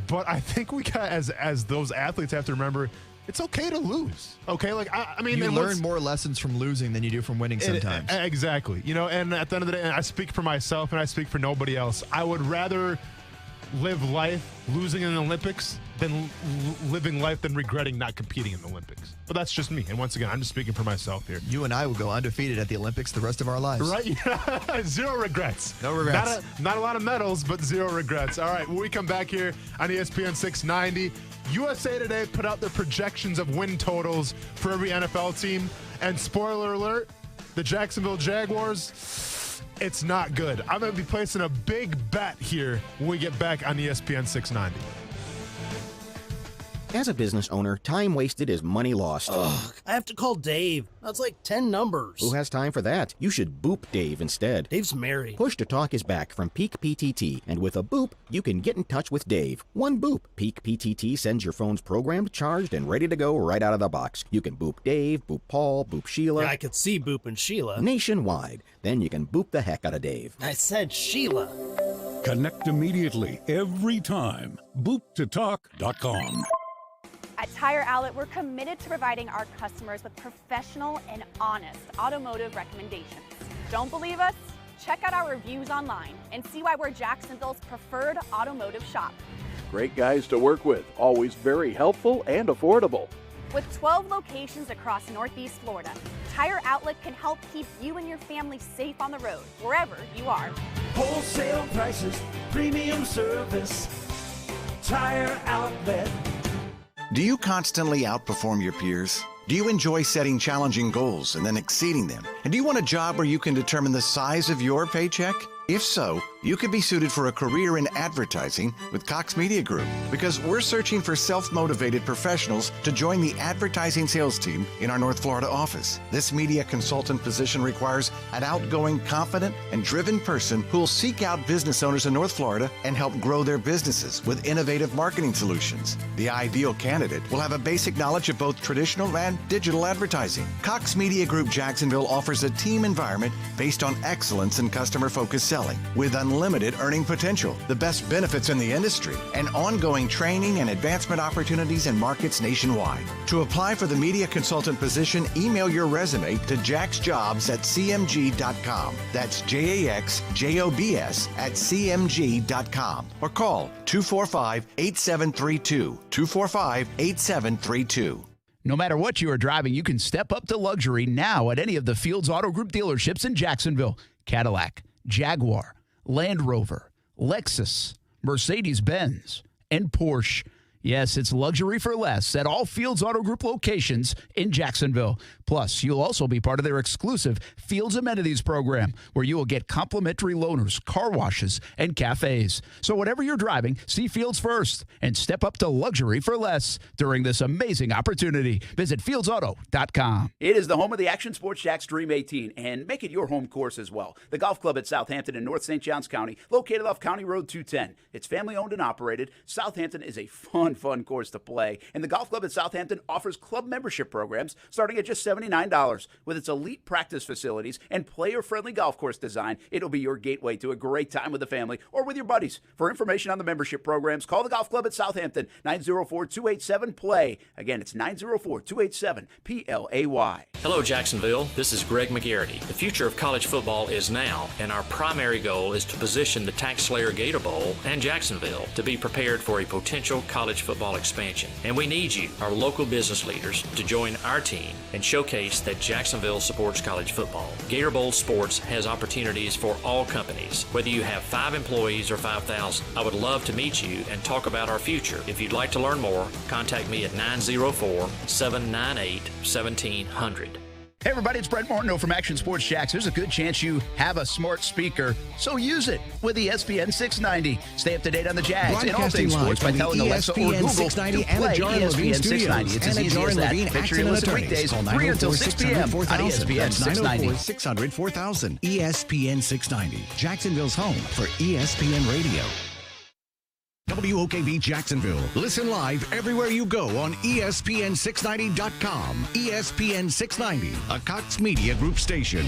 But I think we got, as those athletes have to remember, it's okay to lose. Okay, like I mean, you learn more lessons from losing than you do from winning sometimes. Exactly. And at the end of the day, and I speak for myself and I speak for nobody else. I would rather live life losing in the Olympics than living life than regretting not competing in the Olympics. But that's just me. And once again, I'm just speaking for myself here. You and I will go undefeated at the Olympics the rest of our lives. Right? Zero regrets. No regrets. Not a lot of medals, but zero regrets. All right, when we come back here on ESPN 690, USA Today put out their projections of win totals for every NFL team. And spoiler alert, the Jacksonville Jaguars, it's not good. I'm going to be placing a big bet here when we get back on ESPN 690. As a business owner, time wasted is money lost. Ugh, I have to call Dave. That's like 10 numbers. Who has time for that? You should boop Dave instead. Dave's married. Push to Talk is back from Peak PTT, and with a boop, you can get in touch with Dave. One boop. Peak PTT sends your phones programmed, charged, and ready to go right out of the box. You can boop Dave, boop Paul, boop Sheila. Yeah, I could see booping Sheila. Nationwide. Then you can boop the heck out of Dave. I said Sheila. Connect immediately, every time. BoopToTalk.com. At Tire Outlet, we're committed to providing our customers with professional and honest automotive recommendations. Don't believe us? Check out our reviews online and see why we're Jacksonville's preferred automotive shop. Great guys to work with, always very helpful and affordable. With 12 locations across Northeast Florida, Tire Outlet can help keep you and your family safe on the road, wherever you are. Wholesale prices, premium service, Tire Outlet. Do you constantly outperform your peers? Do you enjoy setting challenging goals and then exceeding them? And do you want a job where you can determine the size of your paycheck? If so, you could be suited for a career in advertising with Cox Media Group, because we're searching for self-motivated professionals to join the advertising sales team in our North Florida office. This media consultant position requires an outgoing, confident, and driven person who will seek out business owners in North Florida and help grow their businesses with innovative marketing solutions. The ideal candidate will have a basic knowledge of both traditional and digital advertising. Cox Media Group Jacksonville offers a team environment based on excellence and customer-focused selling, with unlimited earning potential, the best benefits in the industry, and ongoing training and advancement opportunities in markets nationwide. To apply for the media consultant position, email your resume to jaxjobs@cmg.com. That's JAXJOBS@cmg.com. Or call 245-8732. 245-8732. No matter what you are driving, you can step up to luxury now at any of the Fields Auto Group dealerships in Jacksonville. Cadillac, Jaguar, Land Rover, Lexus, Mercedes-Benz, and Porsche. Yes, it's luxury for less at all Fields Auto Group locations in Jacksonville. Plus, you'll also be part of their exclusive Fields Amenities program, where you will get complimentary loaners, car washes, and cafes. So whatever you're driving, see Fields first and step up to luxury for less during this amazing opportunity. Visit fieldsauto.com. It is the home of the Action Sports Jax Dream 18, and make it your home course as well. The Golf Club at Southampton in North St. Johns County, located off County Road 210. It's family owned and operated. Southampton is a fun course to play, and the Golf Club at Southampton offers club membership programs starting at just $75 $79. With its elite practice facilities and player-friendly golf course design, it'll be your gateway to a great time with the family or with your buddies. For information on the membership programs, call the Golf Club at Southampton, 904-287-PLAY. Again, it's 904-287-PLAY. Hello, Jacksonville. This is Greg McGarity. The future of college football is now, and our primary goal is to position the Tax Slayer Gator Bowl and Jacksonville to be prepared for a potential college football expansion. And we need you, our local business leaders, to join our team and showcase that Jacksonville supports college football. Gator Bowl Sports has opportunities for all companies, whether you have 5 employees or 5,000. I would love to meet you and talk about our future. If you'd like to learn more, contact me at 904-798-1700. Hey everybody, it's Brent Martineau from Action Sports Jax. There's a good chance you have a smart speaker, so use it with ESPN 690. Stay up to date on the Jags and all things sports by telling Alexa or Google to play ESPN 690. It's as easy as that. Make sure you listen weekdays 3 until 6 p.m. on ESPN 690. 600-4000. ESPN 690, Jacksonville's home for ESPN Radio. WOKV Jacksonville. Listen live everywhere you go on ESPN690.com. ESPN 690, a Cox Media Group station.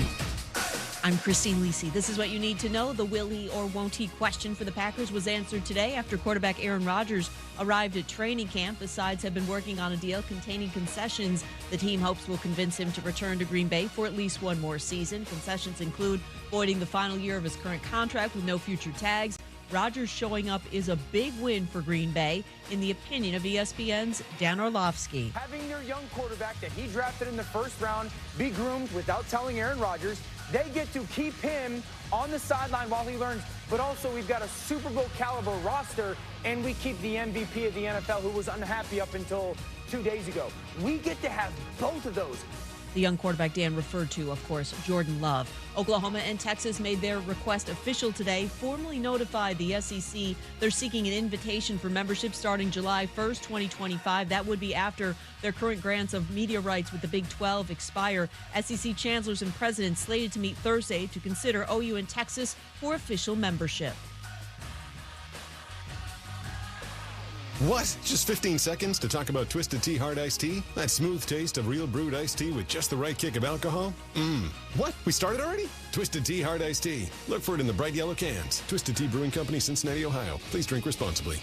I'm Christine Lisi. This is what you need to know. The will he or won't he question for the Packers was answered today after quarterback Aaron Rodgers arrived at training camp. The sides have been working on a deal containing concessions the team hopes will convince him to return to Green Bay for at least one more season. Concessions include voiding the final year of his current contract with no future tags. Rodgers showing up is a big win for Green Bay, in the opinion of ESPN's Dan Orlovsky. Having your young quarterback that he drafted in the first round be groomed without telling Aaron Rodgers, they get to keep him on the sideline while he learns. But also, we've got a Super Bowl caliber roster, and we keep the MVP of the NFL who was unhappy up until 2 days ago. We get to have both of those. The young quarterback Dan referred to, of course, Jordan Love. Oklahoma and Texas made their request official today, formally notified the SEC they're seeking an invitation for membership starting July 1st, 2025. That would be after their current grants of media rights with the Big 12 expire. SEC chancellors and presidents slated to meet Thursday to consider OU and Texas for official membership. What? Just 15 seconds to talk about Twisted Tea Hard Iced Tea? That smooth taste of real brewed iced tea with just the right kick of alcohol? What? We started already? Twisted Tea Hard Iced Tea. Look for it in the bright yellow cans. Twisted Tea Brewing Company, Cincinnati, Ohio. Please drink responsibly.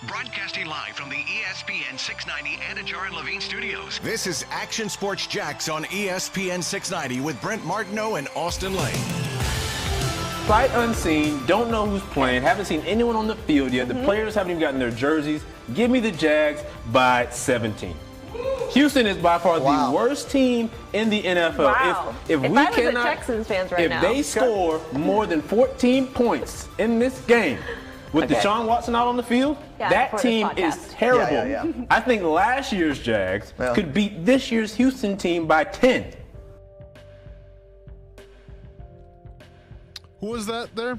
Broadcasting live from the ESPN 690 Anajar and Levine studios. This is Action Sports Jax on ESPN 690 with Brent Martineau and Austin Lane. Sight unseen, don't know who's playing, haven't seen anyone on the field yet. The players haven't even gotten their jerseys. Give me the Jags by 17. Houston is by far the worst team in the NFL. Wow. If we I was cannot, a Texans fans right now. if they score more than 14 points in this game with Deshaun Watson out on the field, that team is terrible. I think last year's Jags could beat this year's Houston team by 10. Who was that there?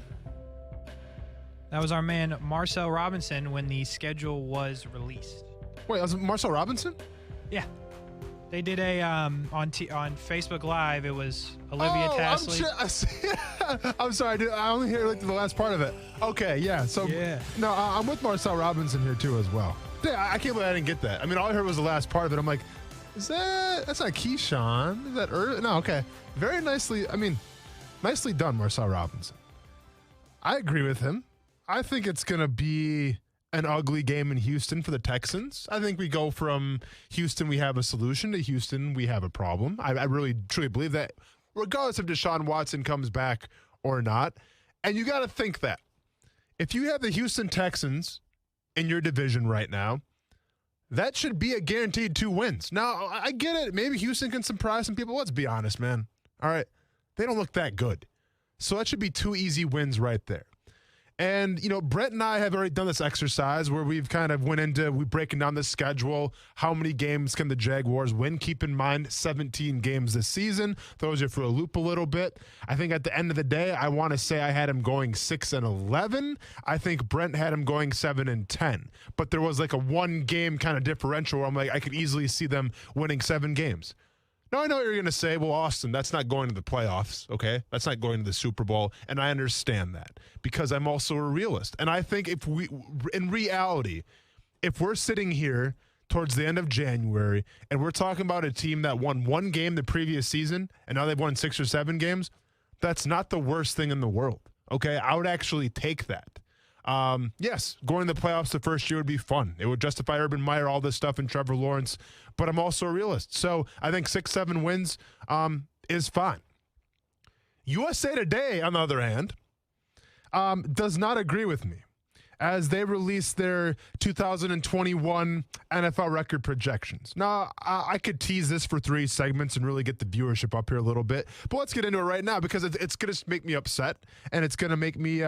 That was our man Marcel Robinson when the schedule was released. Wait, was it Marcel Robinson? Yeah. They did a on Facebook Live. It was Olivia Tasley. I'm sorry, I only hear like the last part of it. Okay, yeah. So no, I'm with Marcel Robinson here too as well. Yeah, I can't believe I didn't get that. I mean, all I heard was the last part of it. I'm like, that's not Keyshawn? Is that No, okay. Very nicely. I mean, nicely done, Marcel Robinson. I agree with him. I think it's going to be an ugly game in Houston for the Texans. I think we go from Houston, we have a solution, to Houston, we have a problem. I really, truly believe that, regardless if Deshaun Watson comes back or not. And you got to think that if you have the Houston Texans in your division right now, that should be a guaranteed 2 wins. Now, I get it. Maybe Houston can surprise some people. Let's be honest, man. All right. They don't look that good. So that should be 2 easy wins right there. And, you know, Brett and I have already done this exercise where we've kind of we're breaking down the schedule. How many games can the Jaguars win? Keep in mind, 17 games this season. Throws you for a loop a little bit. I think at the end of the day, I want to say I had him going 6-11. I think Brent had him going 7-10. But there was like a 1-game kind of differential where I'm like, I could easily see them winning 7 games. Now, I know what you're going to say, well, Austin, that's not going to the playoffs, okay? That's not going to the Super Bowl, and I understand that because I'm also a realist. And I think in reality, if we're sitting here towards the end of January, and we're talking about a team that won one game the previous season, and now they've won 6 or 7 games, that's not the worst thing in the world. Okay, I would actually take that. Yes, going to the playoffs the first year would be fun. It would justify Urban Meyer, all this stuff, and Trevor Lawrence, but I'm also a realist. So I think 6-7 wins is fine. USA Today, on the other hand, does not agree with me as they released their 2021 NFL record projections. Now, I could tease this for 3 segments and really get the viewership up here a little bit, but let's get into it right now because it's going to make me upset, and it's going to make me,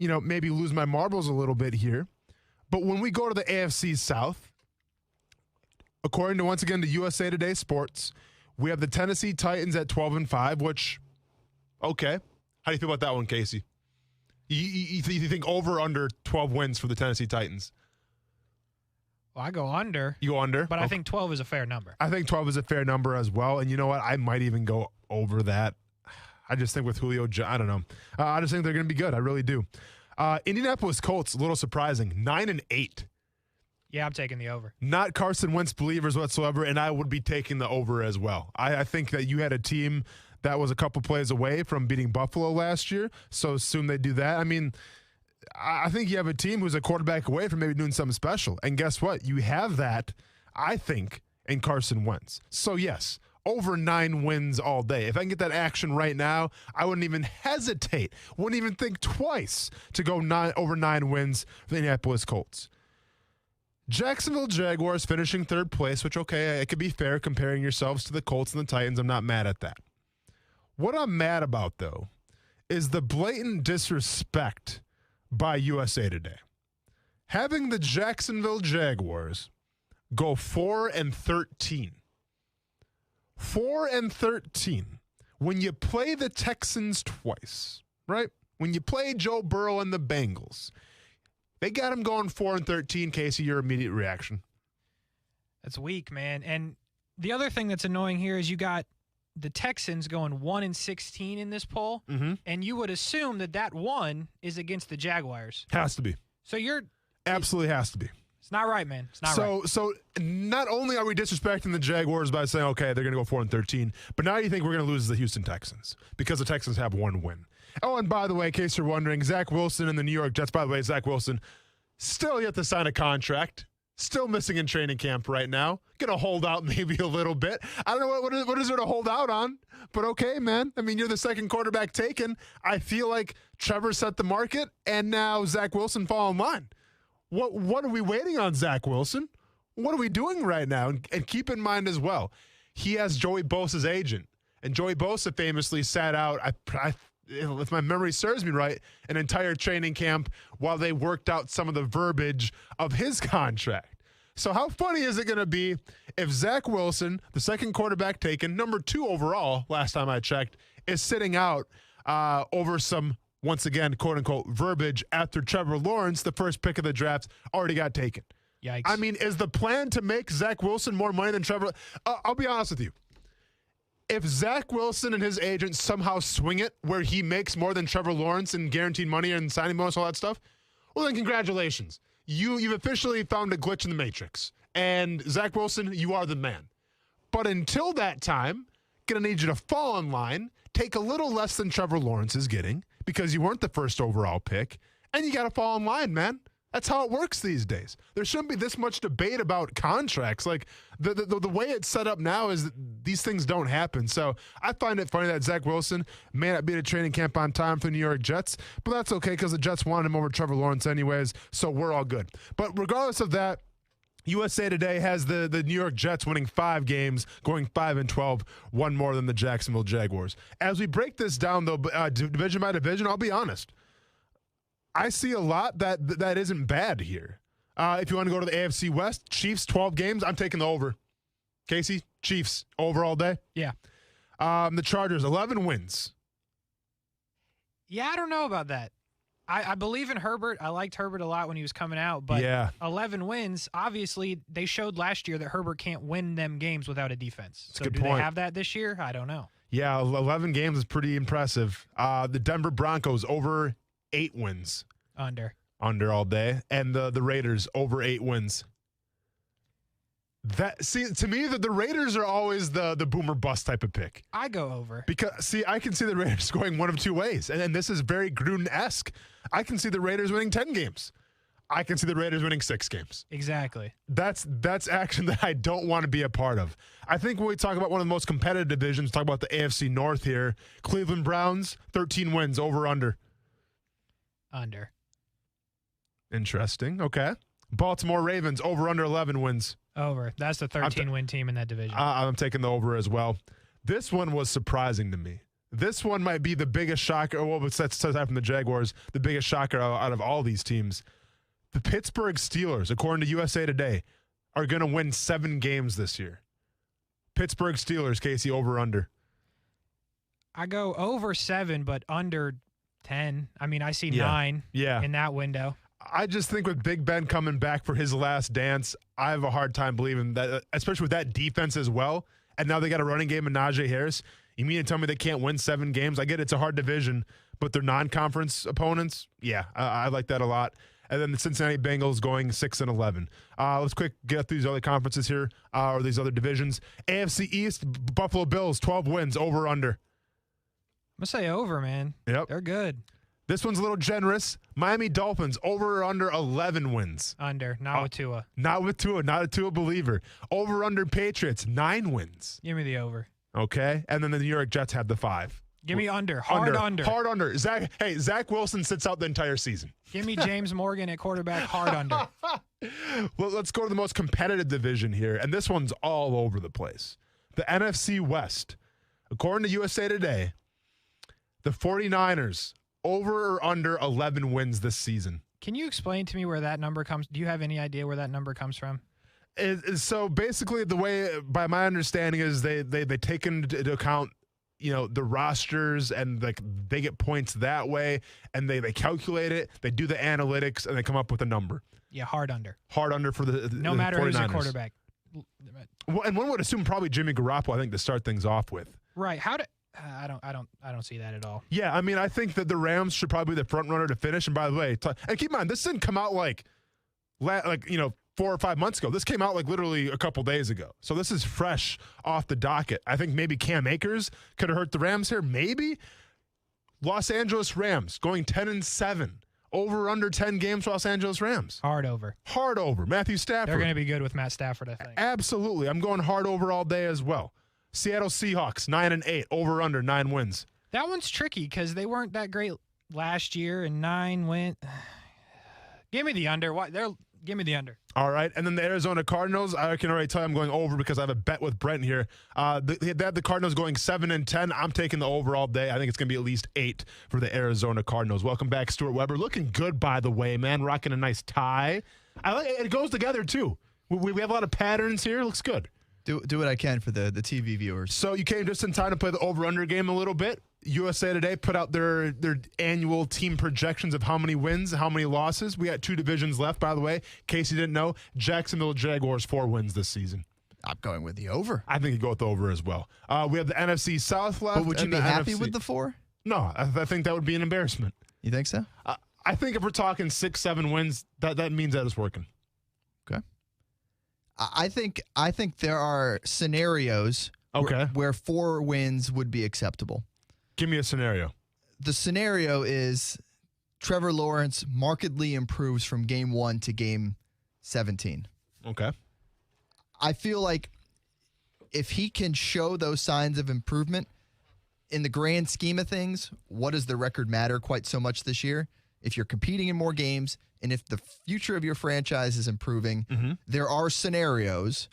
maybe lose my marbles a little bit here. But when we go to the AFC South, according to, once again, to USA Today Sports, we have the Tennessee Titans at 12-5, which, okay. How do you feel about that one, Casey? You think over or under 12 wins for the Tennessee Titans? Well, I go under. You go under? But I think 12 is a fair number. I think 12 is a fair number as well. And you know what? I might even go over that. I just think with Julio, I don't know. I just think they're going to be good. I really do. Indianapolis Colts, a little surprising, 9-8. Yeah, I'm taking the over. Not Carson Wentz believers whatsoever, and I would be taking the over as well. I think that you had a team that was a couple plays away from beating Buffalo last year, so assume they do that. I mean, I think you have a team who's a quarterback away from maybe doing something special. And guess what? You have that, I think, in Carson Wentz. So, yes, over 9 wins all day. If I can get that action right now, I wouldn't even hesitate, wouldn't even think twice to go over 9 wins for the Indianapolis Colts. Jacksonville Jaguars finishing 3rd place, which, okay, it could be fair comparing yourselves to the Colts and the Titans. I'm not mad at that. What I'm mad about, though, is the blatant disrespect by USA Today. Having the Jacksonville Jaguars go 4-13. 4-13. When you play the Texans twice, right? When you play Joe Burrow and the Bengals, they got them going 4-13. Casey, your immediate reaction? That's weak, man. And the other thing that's annoying here is you got the Texans going 1-16 in this poll, and you would assume that 1 is against the Jaguars. Has to be. So absolutely has to be. It's not right, man. It's not right. So not only are we disrespecting the Jaguars by saying, okay, they're going to go 4-13, but now you think we're going to lose the Houston Texans because the Texans have 1 win. Oh, and by the way, in case you're wondering, Zach Wilson and the New York Jets, by the way, Zach Wilson still yet to sign a contract. Still missing in training camp right now. Going to hold out maybe a little bit. I don't know what is there to hold out on, but okay, man. I mean, you're the second quarterback taken. I feel like Trevor set the market, and now Zach Wilson fall in line. What are we waiting on, Zach Wilson? What are we doing right now? And keep in mind as well, he has Joey Bosa's agent, and Joey Bosa famously sat out, if my memory serves me right, an entire training camp while they worked out some of the verbiage of his contract. So how funny is it going to be if Zach Wilson, the second quarterback taken, number 2 overall, last time I checked, is sitting out over some, once again, quote-unquote, verbiage after Trevor Lawrence, the first pick of the draft, already got taken. Yikes. I mean, is the plan to make Zach Wilson more money than Trevor? I'll be honest with you. If Zach Wilson and his agent somehow swing it where he makes more than Trevor Lawrence in guaranteed money and signing bonus, all that stuff, well, then congratulations. You've officially found a glitch in the matrix. And Zach Wilson, you are the man. But until that time, going to need you to fall in line, take a little less than Trevor Lawrence is getting because you weren't the first overall pick, and you got to fall in line, man. That's how it works these days. There shouldn't be this much debate about contracts. Like the way it's set up now is that these things don't happen. So I find it funny that Zach Wilson may not be at a training camp on time for the New York Jets, but that's okay because the Jets wanted him over Trevor Lawrence anyways, so we're all good. But regardless of that, USA Today has the New York Jets winning 5 games, going 5-12, 1 more than the Jacksonville Jaguars. As we break this down, though, division by division, I'll be honest. I see a lot that isn't bad here. If you want to go to the AFC West, Chiefs, 12 games, I'm taking the over. Casey, Chiefs, over all day? Yeah. The Chargers, 11 wins. Yeah, I don't know about that. I believe in Herbert. I liked Herbert a lot when he was coming out, but 11 wins, obviously, they showed last year that Herbert can't win them games without a defense. That's a so good do point. They have that this year? I don't know. Yeah, 11 games is pretty impressive. The Denver Broncos, over 8 wins. Under all day. And the Raiders, over 8 wins. To me, the Raiders are always the boomer bust type of pick. I go over. Because, I can see the Raiders going one of two ways. And this is very Gruden-esque. I can see the Raiders winning 10 games. I can see the Raiders winning 6 games. Exactly. That's action that I don't want to be a part of. I think when we talk about one of the most competitive divisions, talk about the AFC North here, Cleveland Browns, 13 wins, over, under. Under. Interesting. Okay. Baltimore Ravens, over, under 11 wins. Over. That's the 13-win team in that division. I'm taking the over as well. This one was surprising to me. This one might be the biggest shocker. Well, aside from the Jaguars, the biggest shocker out of all these teams. The Pittsburgh Steelers, according to USA Today, are going to win 7 games this year. Pittsburgh Steelers, Casey, over, under. I go over 7, but under 10. I mean, I see 9 in that window. I just think with Big Ben coming back for his last dance, I have a hard time believing that, especially with that defense as well. And now they got a running game in Najee Harris. You mean to tell me they can't win 7 games? I get it's a hard division, but they're non-conference opponents. Yeah, I like that a lot. And then the Cincinnati Bengals going 6-11. Let's get through these other conferences here, or these other divisions. AFC East, Buffalo Bills, 12 wins, over, under. I'm going to say over, man. Yep. They're good. This one's a little generous. Miami Dolphins, over or under 11 wins. Under, not with Tua. Not with Tua, not a Tua believer. Over, under Patriots, 9 wins. Give me the over. Okay, and then the New York Jets have the 5. Give me under. Hard under. Hard under. Zach Wilson sits out the entire season. Give me James Morgan at quarterback, hard under. Well, let's go to the most competitive division here, and this one's all over the place. The NFC West. According to USA Today, the 49ers, over or under 11 wins this season. Can you explain to me where that number comes? Do you have any idea where that number comes from? So basically, the way, by my understanding, is they take into account, the rosters, and they get points that way, and they calculate it, they do the analytics, and they come up with a number. Yeah, hard under. Hard under for the no matter 49ers. Who's a quarterback. Well, and one would assume probably Jimmy Garoppolo, I think, to start things off with. Right. I don't see that at all. Yeah, I mean, I think that the Rams should probably be the front runner to finish. And by the way, and keep in mind, this didn't come out like 4 or 5 months ago. This came out literally a couple days ago. So this is fresh off the docket. I think maybe Cam Akers could have hurt the Rams here. Maybe. Los Angeles Rams going 10-7. Over under 10 games for Los Angeles Rams. Hard over. Hard over. Matthew Stafford. They're going to be good with Matt Stafford, I think. Absolutely. I'm going hard over all day as well. Seattle Seahawks, 9-8. Over under 9 wins. That one's tricky because they weren't that great last year, and 9 went. Give me the under. Give me the under. All right. And then the Arizona Cardinals, I can already tell you I'm going over because I have a bet with Brent here. They have the Cardinals going 7-10. I'm taking the over all day. I think it's going to be at least 8 for the Arizona Cardinals. Welcome back, Stuart Weber. Looking good, by the way, man. Rocking a nice tie. I like it. It goes together, too. We have a lot of patterns here. Looks good. Do what I can for the TV viewers. So you came just in time to play the over-under game a little bit. USA Today put out their annual team projections of how many wins, how many losses. We got 2 divisions left, by the way. In case you didn't know, Jacksonville Jaguars 4 wins this season. I'm going with the over. I think you go with the over as well. We have the NFC South left. But would you be happy with the 4? No, I think that would be an embarrassment. You think so? I think if we're talking 6-7 wins, that means that it's working. Okay. I think there are scenarios where 4 wins would be acceptable. Give me a scenario. The scenario is Trevor Lawrence markedly improves from game 1 to game 17. Okay. I feel like if he can show those signs of improvement, in the grand scheme of things, what does the record matter quite so much this year? If you're competing in more games and if the future of your franchise is improving, there are scenarios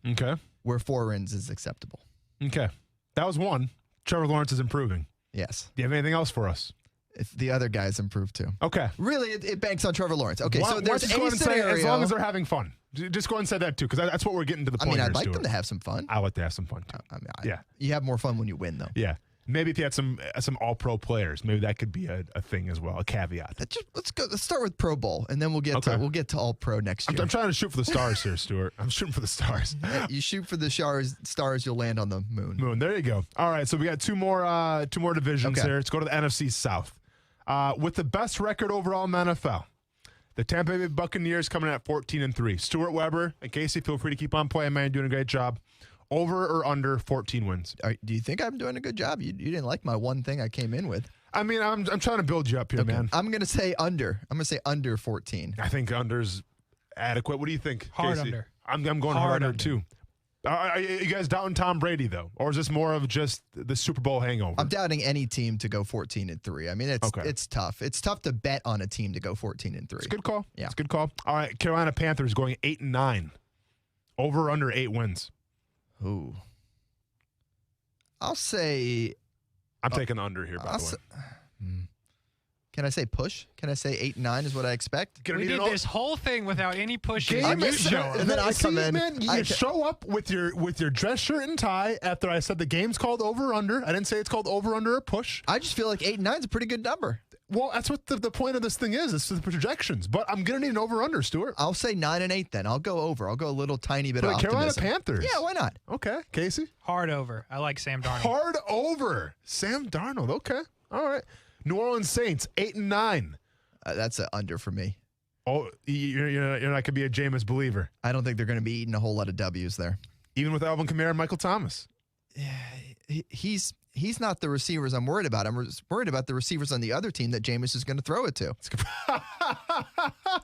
where 4 wins is acceptable. Okay. That was one. Trevor Lawrence is improving. Yes. Do you have anything else for us? If the other guys improve too. Okay. Really, it banks on Trevor Lawrence. Okay, so there's a scenario. Say, as long as they're having fun. Just go ahead and say that too, because that's what we're getting to the point. I mean, I'd like them to have some fun. I like to have some fun too. Yeah. You have more fun when you win, though. Yeah. Maybe if you had some All-Pro players, maybe that could be a thing as well, a caveat. Let's start with Pro Bowl, and then we'll get to All-Pro next year. I'm trying to shoot for the stars here, Stuart. I'm shooting for the stars. You shoot for the stars, you'll land on the moon. There you go. All right, so we got two more divisions here. Let's go to the NFC South. With the best record overall in the NFL, The Tampa Bay Buccaneers coming in at 14-3. Stuart Weber and Casey, feel free to keep on playing, man. You're doing a great job. Over or under 14 wins? Do you think I'm doing a good job? You didn't like my one thing I came in with. I mean, I'm trying to build you up here, man. I'm going to say under. I'm going to say under 14. I think under's adequate. What do you think, Hard Casey? under. I'm going hard under too. Are you guys doubting Tom Brady, though? Or is this more of just the Super Bowl hangover? I'm doubting any team to go 14-3. I mean, it's tough. It's tough to bet on a team to go 14-3. It's a good call. Yeah. It's a good call. All right, Carolina Panthers going 8-9. Over or under 8 wins? Ooh. I'll say... I'm taking the under here, by the way. Can I say push? Can I say 8-9 is what I expect? We did this whole thing without any pushes. And then I come in. Man, you show up with your dress shirt and tie after I said the game's called over under. I didn't say it's called over under or push. I just feel like 8-9 is a pretty good number. Well, that's what the point of this thing is. It's the projections. But I'm going to need an over under, Stuart. I'll say 9 and 8 then. I'll go over. I'll go a little tiny bit of optimism. Carolina Panthers. Yeah, why not? Okay. Casey? Hard over. I like Sam Darnold. Hard over. Sam Darnold. Okay. All right. New Orleans Saints, 8-9. That's an under for me. Oh, you're not going to be a Jameis believer. I don't think they're going to be eating a whole lot of W's there. Even with Alvin Kamara and Michael Thomas. He's not the receivers I'm worried about. I'm worried about the receivers on the other team that Jameis is going to throw it to.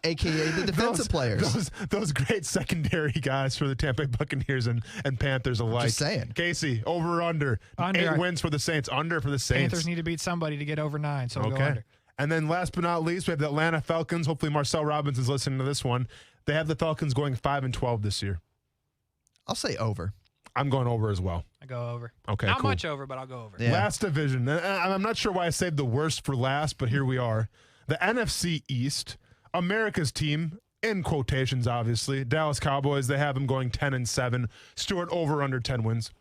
AKA the defensive players. Those great secondary guys for the Tampa Bay Buccaneers and Panthers alike. Just saying. Casey, over or under? 8 wins for the Saints. Under for the Saints. Panthers need to beat somebody to get over 9, so we'll go under. And then last but not least, we have the Atlanta Falcons. Hopefully Marcel Robinson's listening to this one. They have the Falcons going 5-12 this year. I'll say over. I'm going over as well. I go over. Okay, Not cool. much over, but I'll go over. Yeah. Last division. I'm not sure why I saved the worst for last, but here we are. The NFC East, America's team, in quotations, obviously. Dallas Cowboys, they have them going 10-7. Stuart, over under 10 wins.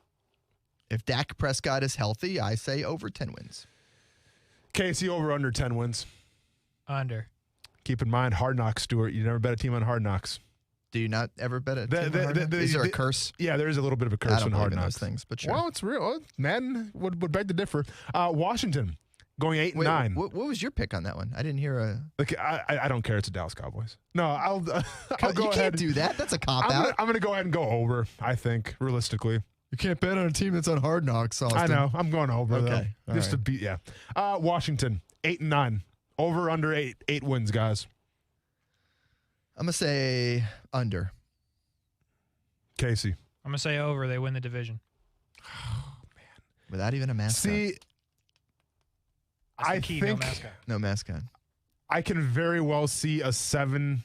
If Dak Prescott is healthy, I say over 10 wins. Casey, over under 10 wins. Under. Keep in mind, Hard Knocks, Stuart. You never bet a team on Hard Knocks. Do you not ever bet a team on Hard Knocks? Is there a curse? Yeah, there is a little bit of a curse on Hard Knocks. Those things, but sure. Well, it's real. Madden would beg to differ. Washington going 8-9. What was your pick on that one? I didn't hear a. Look, I don't care. It's the Dallas Cowboys. No, I'll go ahead. You can't do that. That's a cop out. I'm going to go ahead and go over. I think realistically. You can't bet on a team that's on Hard Knocks, Austin. I know. I'm going over though. All Just right. to beat. Yeah. Washington 8-9. Over under 8 wins, guys. I'm gonna say under. Casey. I'm going to say over. They win the division. Without even a mascot. See, That's the key, no think mascot. No mascot. I can very well see a 7-10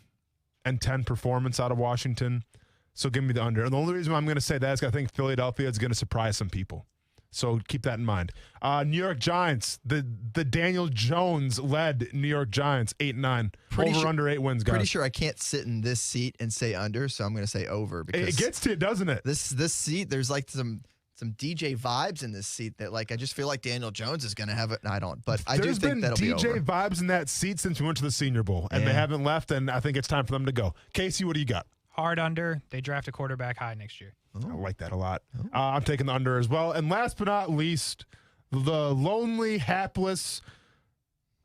performance out of Washington. So give me the under. And the only reason why I'm going to say that is I think Philadelphia is going to surprise some people. So keep that in mind. New York Giants, the Daniel Jones-led New York Giants, 8-9. Over under 8 wins, guys. Pretty sure I can't sit in this seat and say under, so I'm going to say over. Because it gets to you, doesn't it? This seat, there's like some DJ vibes in this seat that like I just feel like Daniel Jones is going to have it. And I don't, but I do think that'll be over. There's been DJ vibes in that seat since we went to the Senior Bowl, and they haven't left, and I think it's time for them to go. Casey, what do you got? Hard under. They draft a quarterback high next year. I like that a lot. I'm taking the under as well. And last but not least, the lonely, hapless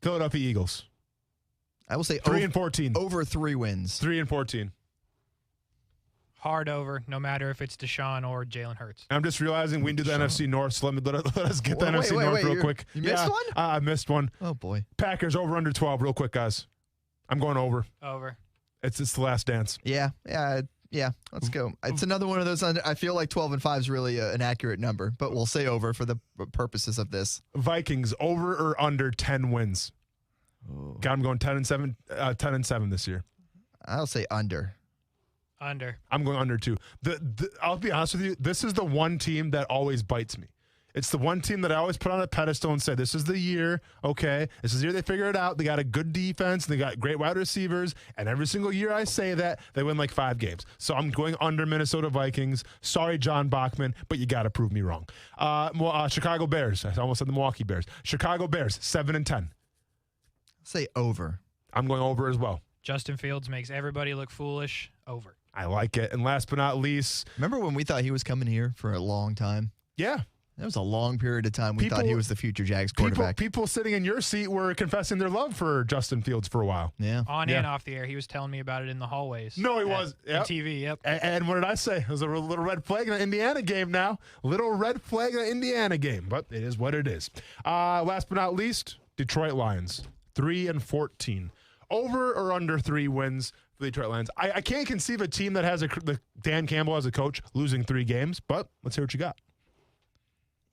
Philadelphia Eagles. I will say 3-14. Over 3 wins. 3-14. Hard over, no matter if it's Deshaun or Jalen Hurts. I'm just realizing we can do the NFC North, so let us get the NFC North real quick. You missed one? I missed one. Oh, boy. Packers over under 12 real quick, guys. I'm going over. Over. It's the last dance. Yeah. Let's go. It's another one of those. I feel like 12-5 is really an accurate number, but we'll say over for the purposes of this. Vikings over or under 10 wins. Got them going 10-7 this year. I'll say under. Under. I'm going under too. I'll be honest with you. This is the one team that always bites me. It's the one team that I always put on a pedestal and say, this is the year, okay? This is the year they figure it out. They got a good defense. And they got great wide receivers. And every single year I say that, they win like 5 games. So I'm going under Minnesota Vikings. Sorry, John Bachman, but you got to prove me wrong. Chicago Bears. I almost said the Milwaukee Bears. Chicago Bears, 7-10. I'll say over. I'm going over as well. Justin Fields makes everybody look foolish. Over. I like it. And last but not least. Remember when we thought he was coming here for a long time? Yeah. That was a long period of time we thought he was the future Jags quarterback. People sitting in your seat were confessing their love for Justin Fields for a while. Yeah. On and off the air. He was telling me about it in the hallways. No, he was. On TV, yep. And what did I say? It was a little red flag in the Indiana game now. Little red flag in the Indiana game. But it is what it is. Last but not least, Detroit Lions. 3-14. Over or under 3 wins for the Detroit Lions. I can't conceive a team that has Dan Campbell as a coach losing 3 games, but let's hear what you got.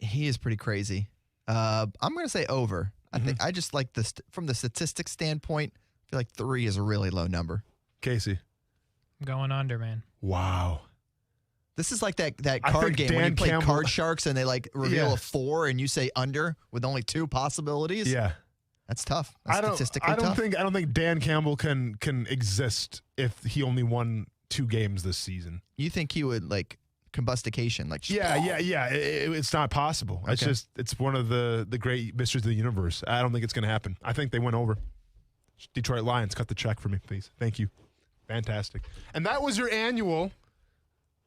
He is pretty crazy. I'm going to say over. I think I just like this from the statistics standpoint. I feel like 3 is a really low number. Casey. I'm going under, man. Wow. This is like that card game when you play Card Sharks and they like reveal a 4 and you say under with only 2 possibilities. Yeah. That's tough. That's statistically tough. I don't think Dan Campbell can exist if he only won 2 games this season. You think he would like combustication? Like it's not possible. Okay. It's one of the great mysteries of the universe. I don't think it's going to happen. I think they went over. Detroit Lions, cut the check for me, please. Thank you. Fantastic. And that was your annual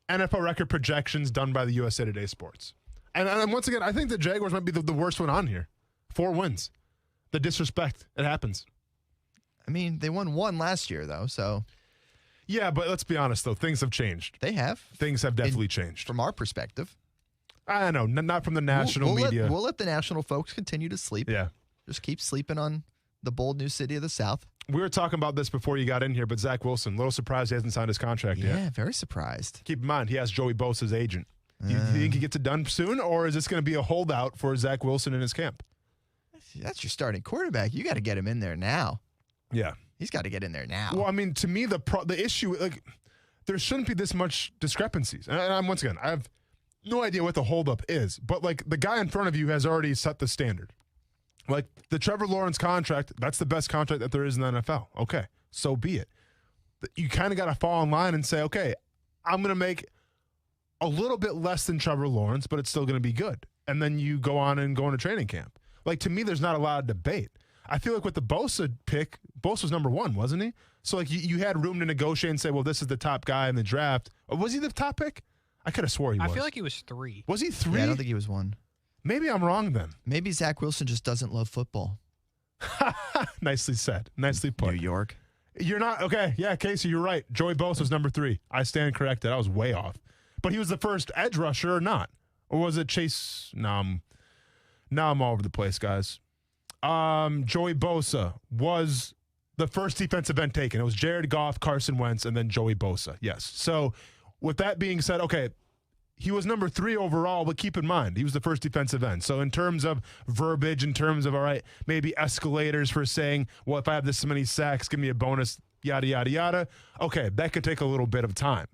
NFL record projections done by the USA Today Sports. And once again, I think the Jaguars might be the worst one on here. 4 wins. The disrespect. It happens. I mean, they won 1 last year, though, so. Yeah, but let's be honest, though. Things have changed. They have. Things have definitely changed. From our perspective. I know. Not from the national media. We'll let the national folks continue to sleep. Yeah. Just keep sleeping on the bold new city of the South. We were talking about this before you got in here, but Zach Wilson, a little surprised he hasn't signed his contract yet. Yeah, very surprised. Keep in mind, he has Joey Bosa's agent. Do you think he gets it done soon, or is this going to be a holdout for Zach Wilson in his camp? That's your starting quarterback. You got to get him in there now. Yeah. He's got to get in there now. Well, I mean, to me, the issue, like, there shouldn't be this much discrepancies. And once again, I have no idea what the holdup is, but, like, the guy in front of you has already set the standard. Like, the Trevor Lawrence contract, that's the best contract that there is in the NFL. Okay, so be it. You kind of got to fall in line and say, okay, I'm going to make a little bit less than Trevor Lawrence, but it's still going to be good. And then you go on and go into training camp. Like, to me, there's not a lot of debate. I feel like with the Bosa pick, Bosa was number 1, wasn't he? So, like, you had room to negotiate and say, well, this is the top guy in the draft. Or was he the top pick? I could have swore he was. I feel like he was 3. Was he 3? Yeah, I don't think he was 1. Maybe I'm wrong then. Maybe Zach Wilson just doesn't love football. Nicely said. Nicely put. New York. You're not. Okay, yeah, Casey, you're right. Joey Bosa was number 3. I stand corrected. I was way off. But he was the first edge rusher or not? Or was it Chase? Now I'm all over the place, guys. Joey Bosa was the first defensive end taken. It was Jared Goff, Carson Wentz, and then Joey Bosa. Yes. So with that being said, okay, he was number 3 overall, but keep in mind, he was the first defensive end. So in terms of verbiage, in terms of, all right, maybe escalators for saying, well, if I have this many sacks, give me a bonus, yada, yada, yada. Okay, that could take a little bit of time.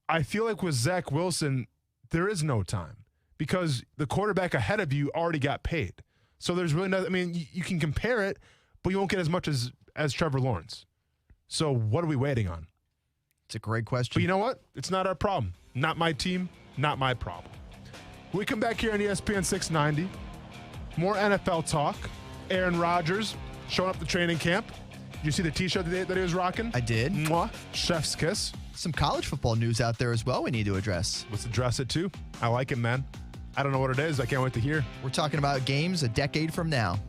I feel like with Zach Wilson, there is no time because the quarterback ahead of you already got paid. So there's really nothing. I mean, you can compare it, but you won't get as much as Trevor Lawrence. So what are we waiting on? It's a great question. But you know what? It's not our problem. Not my team. Not my problem. We come back here on ESPN 690. More NFL talk. Aaron Rodgers showing up to training camp. Did you see the T-shirt that he was rocking? I did. Mwah. Chef's kiss. Some college football news out there as well we need to address. Let's address it too. I like it, man. I don't know what it is. I can't wait to hear. We're talking about games a decade from now.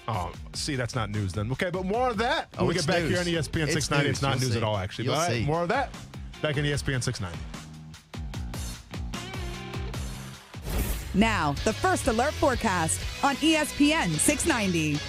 Oh, see, that's not news then. Okay, but more of that when we get back here on ESPN 690. It's not news at all, actually. But all right, more of that back in ESPN 690. Now, the First Alert Forecast on ESPN 690.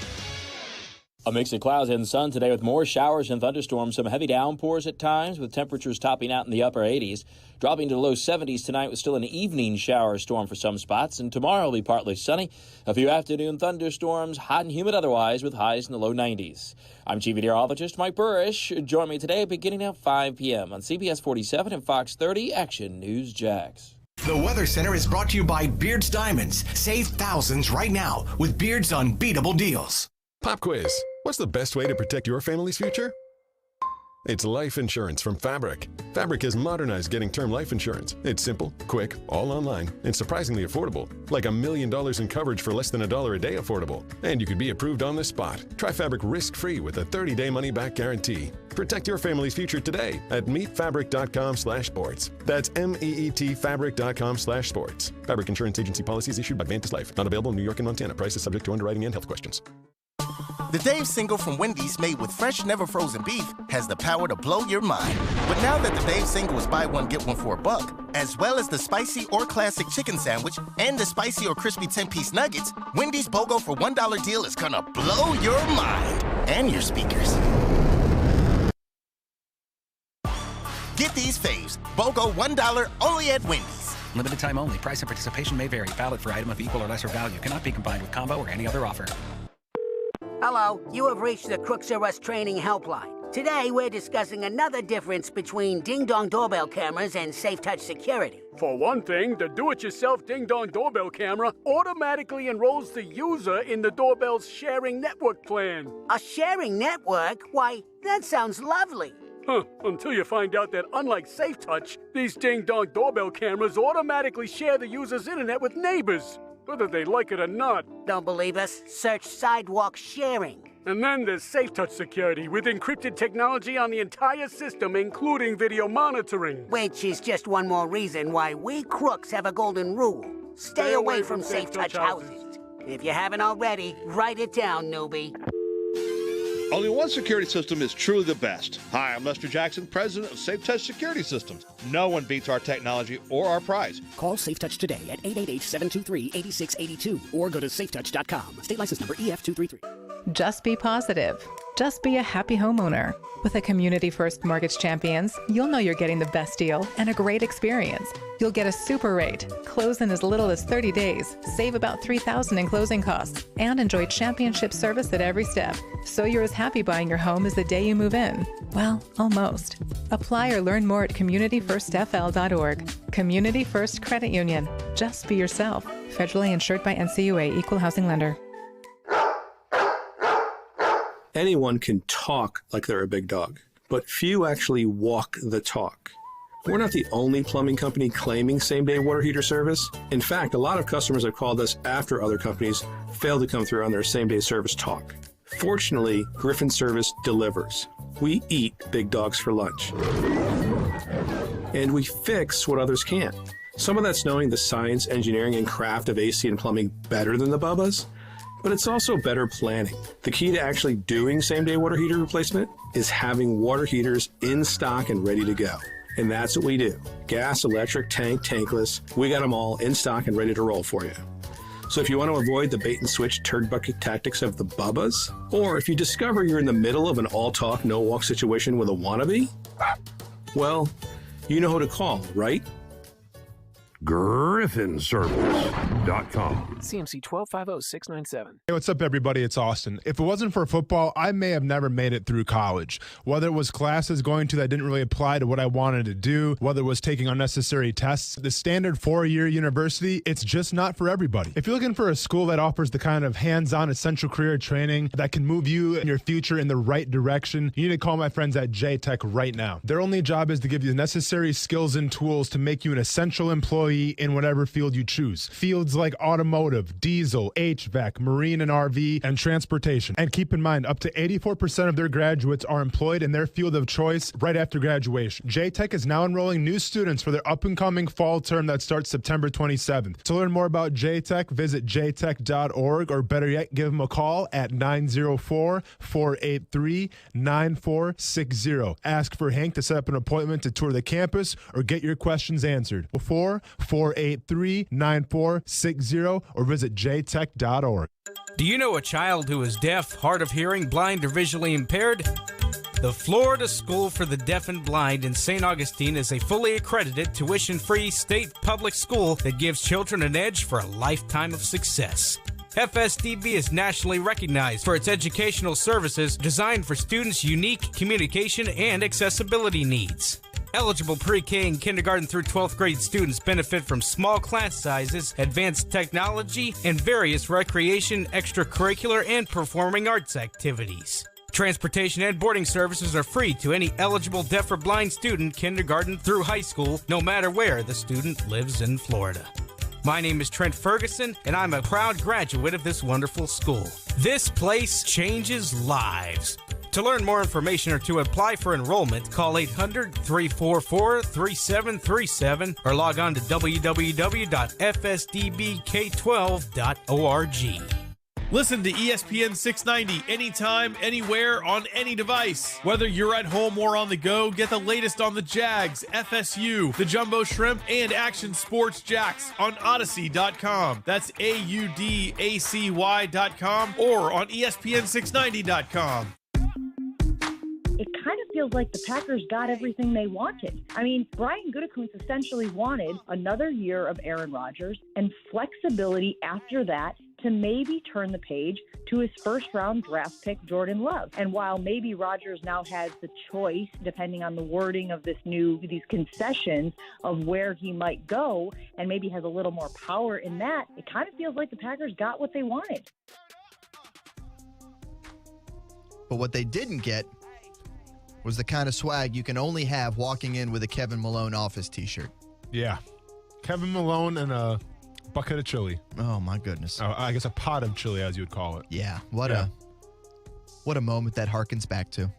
A mix of clouds and sun today with more showers and thunderstorms, some heavy downpours at times with temperatures topping out in the upper 80s, dropping to the low 70s tonight with still an evening shower storm for some spots, and tomorrow will be partly sunny. A few afternoon thunderstorms, hot and humid otherwise with highs in the low 90s. I'm Chief Meteorologist Mike Burrish. Join me today beginning at 5 p.m. on CBS 47 and Fox 30 Action News Jags. The Weather Center is brought to you by Beard's Diamonds. Save thousands right now with Beard's unbeatable deals. Pop quiz. What's the best way to protect your family's future? It's life insurance from Fabric. Fabric has modernized getting term life insurance. It's simple, quick, all online, and surprisingly affordable. Like $1 million in coverage for less than $1 a day affordable. And you could be approved on the spot. Try Fabric risk-free with a 30-day money-back guarantee. Protect your family's future today at meetfabric.com/sports. That's meetfabric.com/sports. Fabric Insurance Agency policies issued by Vantis Life. Not available in New York and Montana. Prices subject to underwriting and health questions. The Dave single from Wendy's made with fresh, never frozen beef has the power to blow your mind. But now that the Dave single is buy one, get one for $1, as well as the spicy or classic chicken sandwich and the spicy or crispy 10-piece nuggets, Wendy's BOGO for $1 deal is gonna blow your mind and your speakers. Get these faves, BOGO $1 only at Wendy's. Limited time only. Price and participation may vary. Valid for item of equal or lesser value. Cannot be combined with combo or any other offer. Hello, you have reached the Crooks R Us training helpline. Today, we're discussing another difference between ding-dong doorbell cameras and safe touch security. For one thing, the do-it-yourself ding-dong doorbell camera automatically enrolls the user in the doorbell's sharing network plan. A sharing network? Why, that sounds lovely. Huh, until you find out that unlike Safe Touch, these ding-dong doorbell cameras automatically share the user's internet with neighbors, whether they like it or not. Don't believe us? Search sidewalk sharing. And then there's Safe Touch security with encrypted technology on the entire system, including video monitoring. Which is just one more reason why we crooks have a golden rule. Stay away from Safe Touch houses. If you haven't already, write it down, newbie. Only one security system is truly the best. Hi, I'm Lester Jackson, president of Safe Touch Security Systems. No one beats our technology or our price. Call Safe Touch today at 888-723-8682 or go to safetouch.com. State license number EF233. Just be positive. Just be a happy homeowner. With a Community First Mortgage Champions, you'll know you're getting the best deal and a great experience. You'll get a super rate, close in as little as 30 days, save about $3,000 in closing costs, and enjoy championship service at every step. So you're as happy buying your home as the day you move in. Well, almost. Apply or learn more at communityfirstfl.org. Community First Credit Union. Just be yourself. Federally insured by NCUA, Equal Housing Lender. Anyone can talk like they're a big dog, but few actually walk the talk. We're not the only plumbing company claiming same-day water heater service. In fact, a lot of customers have called us after other companies failed to come through on their same-day service talk. Fortunately, Griffin Service delivers. We eat big dogs for lunch. And we fix what others can't. Some of that's knowing the science, engineering, and craft of AC and plumbing better than the Bubbas. But it's also better planning. The key to actually doing same-day water heater replacement is having water heaters in stock and ready to go. And that's what we do. Gas, electric, tank, tankless, we got them all in stock and ready to roll for you. So if you want to avoid the bait-and-switch turd bucket tactics of the Bubbas, or if you discover you're in the middle of an all-talk, no-walk situation with a wannabe, well, you know who to call, right? GriffinService.com. CMC 1250697. Hey, what's up, everybody? It's Austin. If it wasn't for football, I may have never made it through college. Whether it was classes going to that didn't really apply to what I wanted to do, whether it was taking unnecessary tests, the standard 4-year university, it's just not for everybody. If you're looking for a school that offers the kind of hands-on essential career training that can move you and your future in the right direction, you need to call my friends at J-Tech right now. Their only job is to give you the necessary skills and tools to make you an essential employee in whatever field you choose. Fields like automotive, diesel, HVAC, marine and RV, and transportation. And keep in mind, up to 84% of their graduates are employed in their field of choice right after graduation. J-Tech is now enrolling new students for their up-and-coming fall term that starts September 27th. To learn more about J-Tech, visit jtech.org, or better yet, give them a call at 904-483-9460. Ask for Hank to set up an appointment to tour the campus or get your questions answered. Before 483-9460 or visit jtech.org. Do you know a child who is deaf, hard of hearing, blind, or visually impaired? The Florida School for the Deaf and Blind in St. Augustine is a fully accredited, tuition-free state public school that gives children an edge for a lifetime of success. FSDB is nationally recognized for its educational services designed for students' unique communication and accessibility needs. Eligible pre-K and kindergarten through 12th grade students benefit from small class sizes, advanced technology, and various recreation, extracurricular, and performing arts activities. Transportation and boarding services are free to any eligible deaf or blind student, kindergarten through high school, no matter where the student lives in Florida. My name is Trent Ferguson, and I'm a proud graduate of this wonderful school. This place changes lives. To learn more information or to apply for enrollment, call 800-344-3737 or log on to www.fsdbk12.org. Listen to ESPN 690 anytime, anywhere, on any device. Whether you're at home or on the go, get the latest on the Jags, FSU, the Jumbo Shrimp, and Action Sports Jacks on Odyssey.com. That's AUDACY.com or on ESPN690.com. It kind of feels like the Packers got everything they wanted. I mean, Brian Gutekunst essentially wanted another year of Aaron Rodgers and flexibility after that to maybe turn the page to his first-round draft pick, Jordan Love. And while maybe Rodgers now has the choice, depending on the wording of these concessions, of where he might go, and maybe has a little more power in that, it kind of feels like the Packers got what they wanted. But what they didn't get was the kind of swag you can only have walking in with a Kevin Malone office t-shirt. Yeah. Kevin Malone and a bucket of chili. Oh, my goodness. I guess a pot of chili, as you would call it. Yeah. What a moment that harkens back to.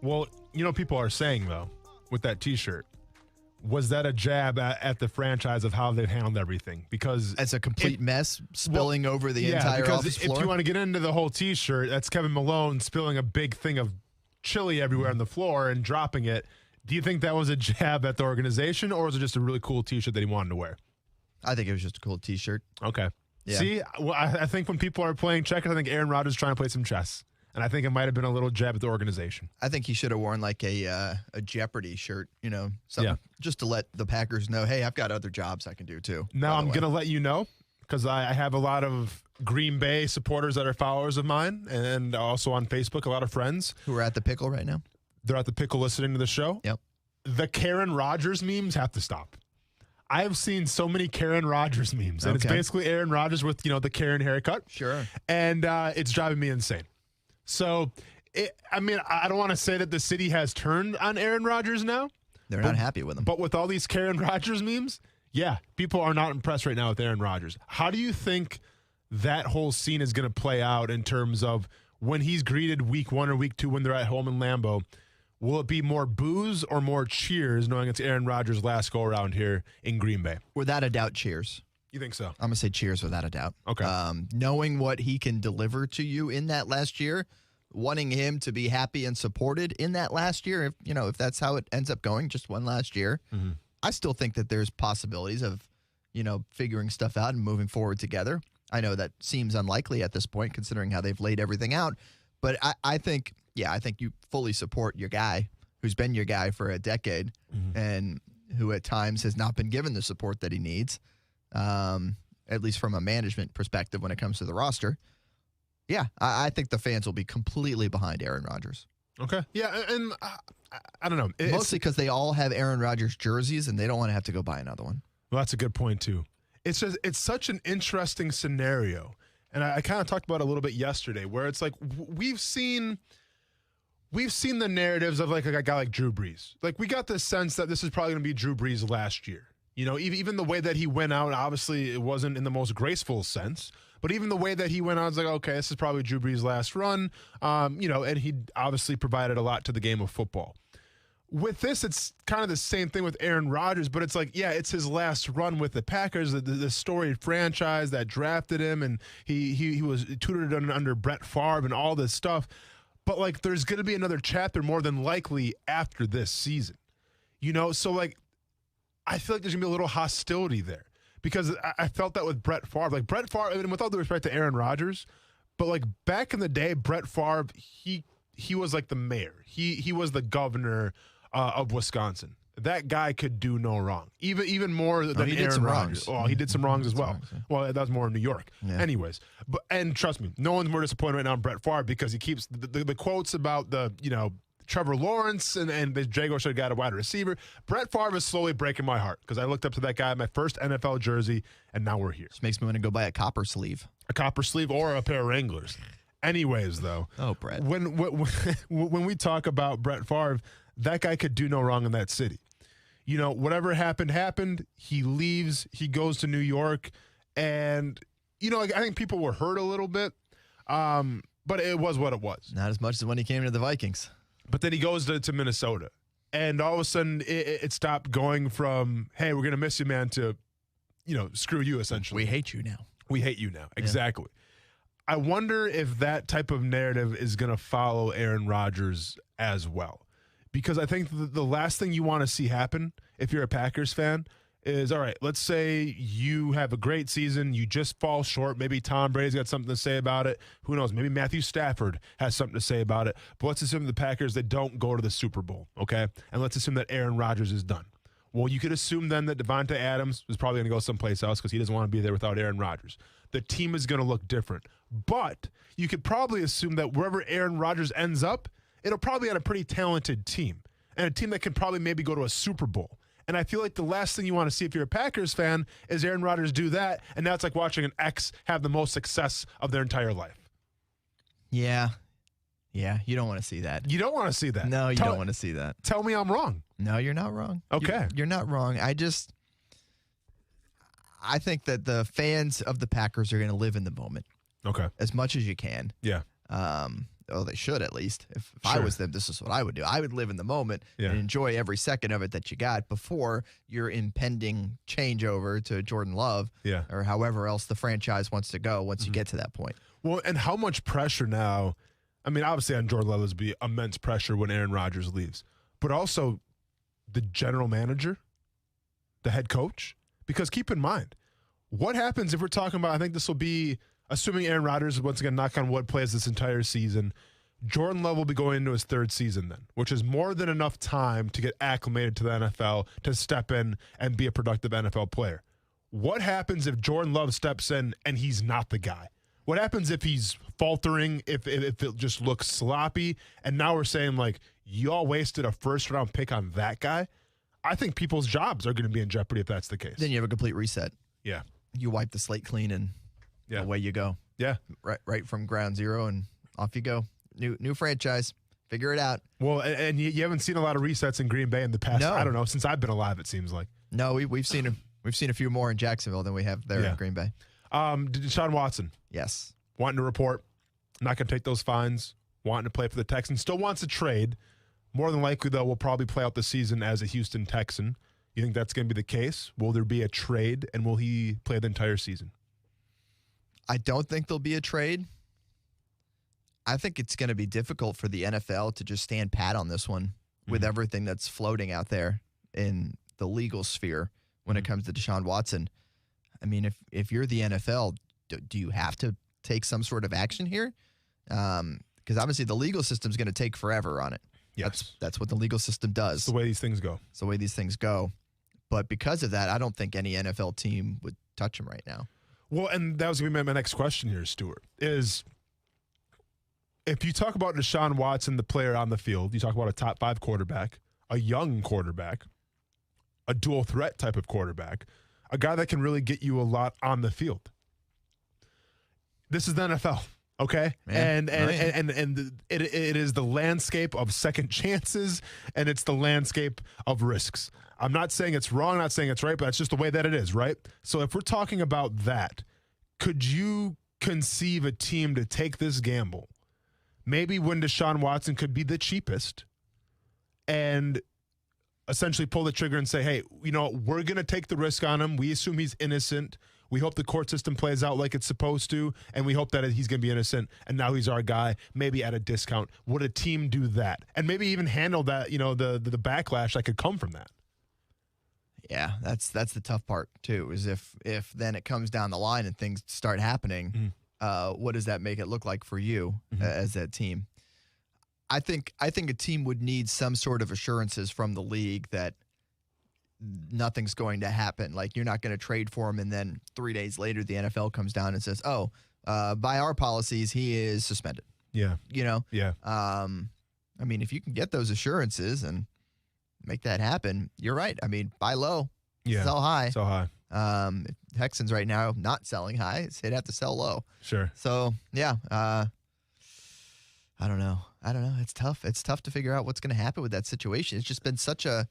Well, you know, people are saying, though, with that t-shirt, was that a jab at the franchise of how they've handled everything? Because it's a complete mess spilling over the entire office floor. If you want to get into the whole t-shirt, that's Kevin Malone spilling a big thing of chili everywhere on the floor and dropping it. Do you think that was a jab at the organization, or was it just a really cool t-shirt that he wanted to wear? I think it was just a cool t-shirt. Okay. Yeah. See, well, I think when people are playing checkers, I think Aaron Rodgers is trying to play some chess. And I think it might have been a little jab at the organization. I think he should have worn like a Jeopardy shirt, you know, something, just to let the Packers know, hey, I've got other jobs I can do too. Now I'm going to let you know, because I have a lot of Green Bay supporters that are followers of mine, and also on Facebook, a lot of friends. Who are at the Pickle right now? They're at the Pickle listening to the show. Yep. The Karen Rodgers memes have to stop. I have seen so many Karen Rodgers memes, and it's basically Aaron Rodgers with, you know, the Karen haircut. Sure. And it's driving me insane. So, I don't want to say that the city has turned on Aaron Rodgers now. They're not happy with him. But with all these Karen Rodgers memes, yeah, people are not impressed right now with Aaron Rodgers. How do you think that whole scene is going to play out in terms of when he's greeted week 1 or week 2 when they're at home in Lambeau? Will it be more boos or more cheers knowing it's Aaron Rodgers' last go-around here in Green Bay? Without a doubt, cheers. You think so? I'm going to say cheers without a doubt. Okay. Knowing what he can deliver to you in that last year, wanting him to be happy and supported in that last year, if that's how it ends up going, just one last year, I still think that there's possibilities of, figuring stuff out and moving forward together. I know that seems unlikely at this point, considering how they've laid everything out. But I think you fully support your guy who's been your guy for a decade and who at times has not been given the support that he needs, at least from a management perspective when it comes to the roster. Yeah, I think the fans will be completely behind Aaron Rodgers. Okay. Yeah, and I don't know. Mostly because they all have Aaron Rodgers jerseys and they don't want to have to go buy another one. Well, that's a good point, too. It's such an interesting scenario. And I kind of talked about it a little bit yesterday, where it's like we've seen the narratives of like a guy like Drew Brees. Like, we got the sense that this is probably going to be Drew Brees last year. Even the way that he went out, obviously it wasn't in the most graceful sense, but even the way that he went out, I was like, okay, this is probably Drew Brees' last run. And he obviously provided a lot to the game of football. With this, it's kind of the same thing with Aaron Rodgers, but it's like, yeah, it's his last run with the Packers, the storied franchise that drafted him, and he was tutored under Brett Favre and all this stuff. But, like, there's going to be another chapter more than likely after this season. So, like, I feel like there's going to be a little hostility there because I felt that with Brett Favre. Like, Brett Favre, with all due respect to Aaron Rodgers, but, like, back in the day, Brett Favre, he was like the mayor. He was the governor of Wisconsin. That guy could do no wrong. Even more than Aaron Rodgers. Oh, he did some wrongs as well. Well, that was more in New York. Yeah. Anyways, and trust me, no one's more disappointed right now in Brett Favre because he keeps the quotes about Trevor Lawrence and the Jaguars should have got a wide receiver. Brett Favre is slowly breaking my heart because I looked up to that guy, my first NFL jersey, and now we're here. This makes me want to go buy a copper sleeve. A copper sleeve or a pair of Wranglers. Anyways, though. Oh, Brett. When we talk about Brett Favre, that guy could do no wrong in that city. You know, whatever happened. He leaves. He goes to New York. And, you know, I think people were hurt a little bit. But it was what it was. Not as much as when he came to the Vikings. But then he goes to Minnesota. And all of a sudden, it stopped going from, hey, we're going to miss you, man, to, you know, screw you, essentially. We hate you now. We hate you now. Exactly. I wonder if that type of narrative is going to follow Aaron Rodgers as well. Because I think the last thing you want to see happen, if you're a Packers fan, is, all right, let's say you have a great season, you just fall short. Maybe Tom Brady's got something to say about it. Who knows? Maybe Matthew Stafford has something to say about it. But let's assume the Packers, they don't go to the Super Bowl, okay? And let's assume that Aaron Rodgers is done. Well, you could assume then that Devontae Adams is probably going to go someplace else because he doesn't want to be there without Aaron Rodgers. The team is going to look different. But you could probably assume that wherever Aaron Rodgers ends up, it'll probably be on a pretty talented team and a team that can probably maybe go to a Super Bowl. And I feel like the last thing you want to see if you're a Packers fan is Aaron Rodgers do that, and now it's like watching an ex have the most success of their entire life. Yeah. Yeah, you don't want to see that. You don't want to see that. No, you don't want to see that. Tell me I'm wrong. No, you're not wrong. Okay. You're not wrong. I think that the fans of the Packers are going to live in the moment. Okay. As much as you can. Yeah. Well, they should at least. If I was them, this is what I would do. I would live in the moment and enjoy every second of it that you got before your impending changeover to Jordan Love or however else the franchise wants to go once you get to that point. Well, and how much pressure now? I mean, obviously on Jordan Love, there's be immense pressure when Aaron Rodgers leaves, but also the general manager, the head coach. Because keep in mind, what happens if we're talking about, I think this will be, assuming Aaron Rodgers, once again, knock on wood, plays this entire season, Jordan Love will be going into his third season then, which is more than enough time to get acclimated to the NFL, to step in and be a productive NFL player. What happens if Jordan Love steps in and he's not the guy? What happens if he's faltering, if it just looks sloppy, and now we're saying, like, y'all wasted a first-round pick on that guy? I think people's jobs are going to be in jeopardy if that's the case. Then you have a complete reset. Yeah. You wipe the slate clean and away you go. Yeah. Right from ground zero and off you go. New franchise. Figure it out. Well, and you haven't seen a lot of resets in Green Bay in the past, No. I don't know, since I've been alive, it seems like. No, we've seen a few more in Jacksonville than we have there in Green Bay. Deshaun Watson. Yes. Wanting to report. Not going to take those fines. Wanting to play for the Texans. Still wants to trade. More than likely, though, will probably play out the season as a Houston Texan. You think that's going to be the case? Will there be a trade, and will he play the entire season? I don't think there'll be a trade. I think it's going to be difficult for the NFL to just stand pat on this one with everything that's floating out there in the legal sphere when it comes to Deshaun Watson. I mean, if you're the NFL, do you have to take some sort of action here? Because obviously the legal system's going to take forever on it. Yes. That's what the legal system does. It's the way these things go. It's the way these things go. But because of that, I don't think any NFL team would touch him right now. Well, and that was going to be my next question here, Stuart, is if you talk about Deshaun Watson, the player on the field, you talk about a top 5 quarterback, a young quarterback, a dual threat type of quarterback, a guy that can really get you a lot on the field. This is the NFL. Okay, and it is the landscape of second chances, and it's the landscape of risks. I'm not saying it's wrong, not saying it's right, but that's just the way that it is, right? So if we're talking about that, could you conceive a team to take this gamble? Maybe when Deshaun Watson could be the cheapest and essentially pull the trigger and say, hey, you know, we're going to take the risk on him. We assume he's innocent. We hope the court system plays out like it's supposed to, and we hope that he's going to be innocent, and now he's our guy, maybe at a discount. Would a team do that? And maybe even handle that, you know, the backlash that could come from that. Yeah, that's the tough part, too, is if then it comes down the line and things start happening, what does that make it look like for you as that team? I think a team would need some sort of assurances from the league that nothing's going to happen. Like, you're not going to trade for him, and then 3 days later the NFL comes down and says, by our policies, he is suspended. Yeah. You know? Yeah. I mean, if you can get those assurances and make that happen, you're right. I mean, buy low, sell high. Sell high. Texans right now not selling high. They'd have to sell low. Sure. So, yeah. I don't know. It's tough. It's tough to figure out what's going to happen with that situation. It's just been such a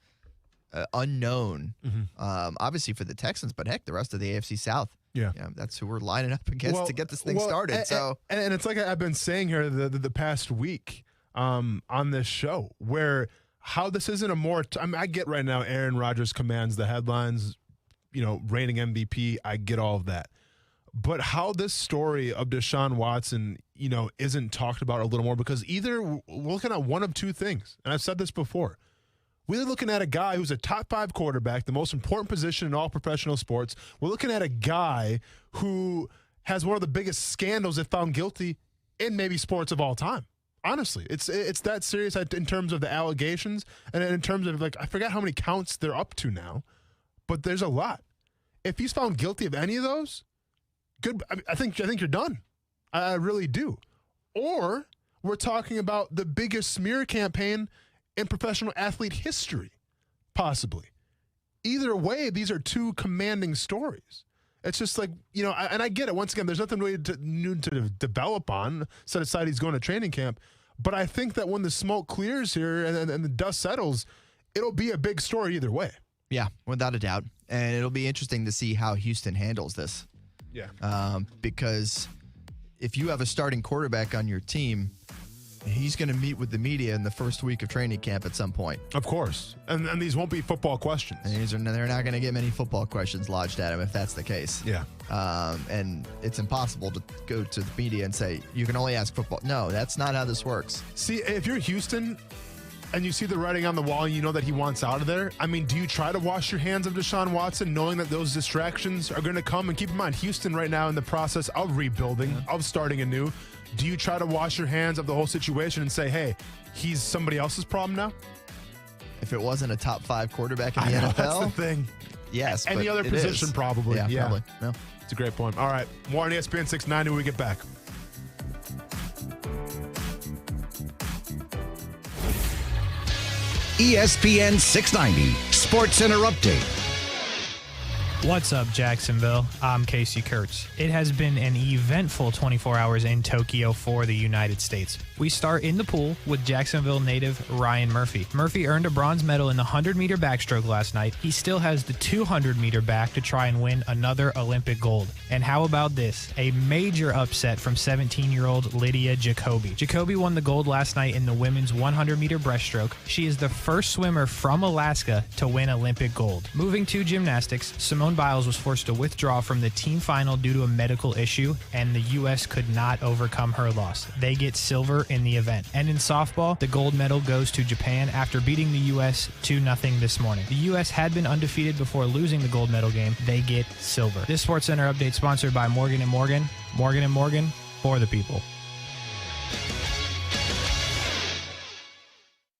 unknown, obviously for the Texans, but heck, the rest of the AFC South. Yeah. That's who we're lining up against to get this thing started. And it's like I've been saying here the past week on this show, where how this isn't a more. I get right now Aaron Rodgers commands the headlines, reigning MVP. I get all of that. But how this story of Deshaun Watson, isn't talked about a little more, because either we're looking at one of two things, and I've said this before. We're looking at a guy who's a top 5 quarterback, the most important position in all professional sports. We're looking at a guy who has one of the biggest scandals if found guilty in maybe sports of all time. Honestly, it's that serious in terms of the allegations, and in terms of, I forgot how many counts they're up to now, but there's a lot. If he's found guilty of any of those, good. I think you're done. I really do. Or we're talking about the biggest smear campaign in professional athlete history, possibly. Either way, these are two commanding stories. It's just and I get it. Once again, there's nothing really new to develop on, set aside he's going to training camp. But I think that when the smoke clears here and the dust settles, it'll be a big story either way. Yeah, without a doubt. And it'll be interesting to see how Houston handles this. Yeah. Because if you have a starting quarterback on your team, he's going to meet with the media in the first week of training camp at some point. Of course. And these won't be football questions. And they're not going to get many football questions lodged at him if that's the case. Yeah. And it's impossible to go to the media and say, you can only ask football. No, that's not how this works. See, if you're Houston and you see the writing on the wall and you know that he wants out of there, do you try to wash your hands of Deshaun Watson knowing that those distractions are going to come? And keep in mind, Houston right now in the process of rebuilding, of starting anew. Do you try to wash your hands of the whole situation and say, hey, he's somebody else's problem now? If it wasn't a top 5 quarterback in the NFL? That's the thing. Yes, Any other position, probably. Yeah, probably. No. It's a great point. All right. More on ESPN 690 when we get back. ESPN 690 Sports Center Update. What's up, Jacksonville? I'm Casey Kurtz. It has been an eventful 24 hours in Tokyo for the United States. We start in the pool with Jacksonville native Ryan Murphy. Murphy earned a bronze medal in the 100-meter backstroke last night. He still has the 200-meter back to try and win another Olympic gold. And how about this? A major upset from 17-year-old Lydia Jacoby. Jacoby won the gold last night in the women's 100-meter breaststroke. She is the first swimmer from Alaska to win Olympic gold. Moving to gymnastics, Simone Biles was forced to withdraw from the team final due to a medical issue, and the U.S. could not overcome her loss. They get silver in the event. And in softball, the gold medal goes to Japan after beating the U.S. 2-0 this morning. The U.S. had been undefeated before losing the gold medal game. They get silver. This Sports Center update sponsored by Morgan & Morgan. Morgan & Morgan, for the people.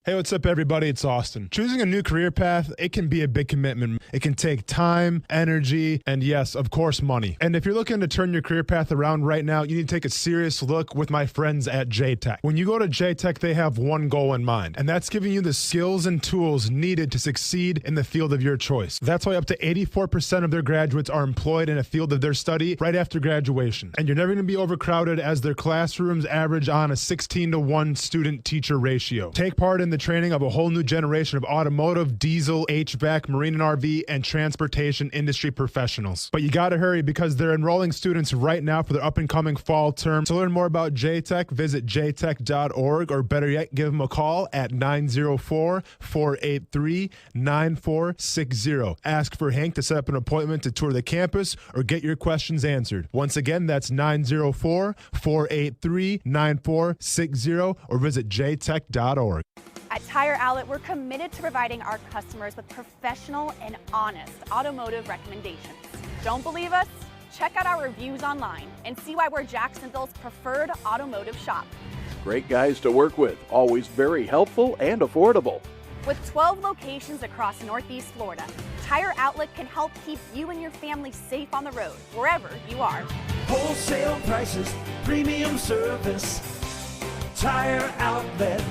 Hey, what's up, everybody? It's Austin. Choosing a new career path, it can be a big commitment. It can take time, energy, and yes, of course, money. And if you're looking to turn your career path around right now, you need to take a serious look with my friends at JTech. When you go to JTech, they have one goal in mind, and that's giving you the skills and tools needed to succeed in the field of your choice. That's why up to 84% of their graduates are employed in a field of their study right after graduation. And you're never going to be overcrowded, as their classrooms average on a 16-to-1 student-teacher ratio. Take part in the training of a whole new generation of automotive, diesel, HVAC, marine and RV, and transportation industry professionals. But you got to hurry, because they're enrolling students right now for their up-and-coming fall term. To learn more about JTech, visit jtech.org, or better yet, give them a call at 904-483-9460. Ask for Hank to set up an appointment to tour the campus or get your questions answered. Once again, that's 904-483-9460, or visit jtech.org. At Tire Outlet, we're committed to providing our customers with professional and honest automotive recommendations. Don't believe us? Check out our reviews online and see why we're Jacksonville's preferred automotive shop. Great guys to work with, always very helpful and affordable. With 12 locations across Northeast Florida, Tire Outlet can help keep you and your family safe on the road, wherever you are. Wholesale prices, premium service, Tire Outlet.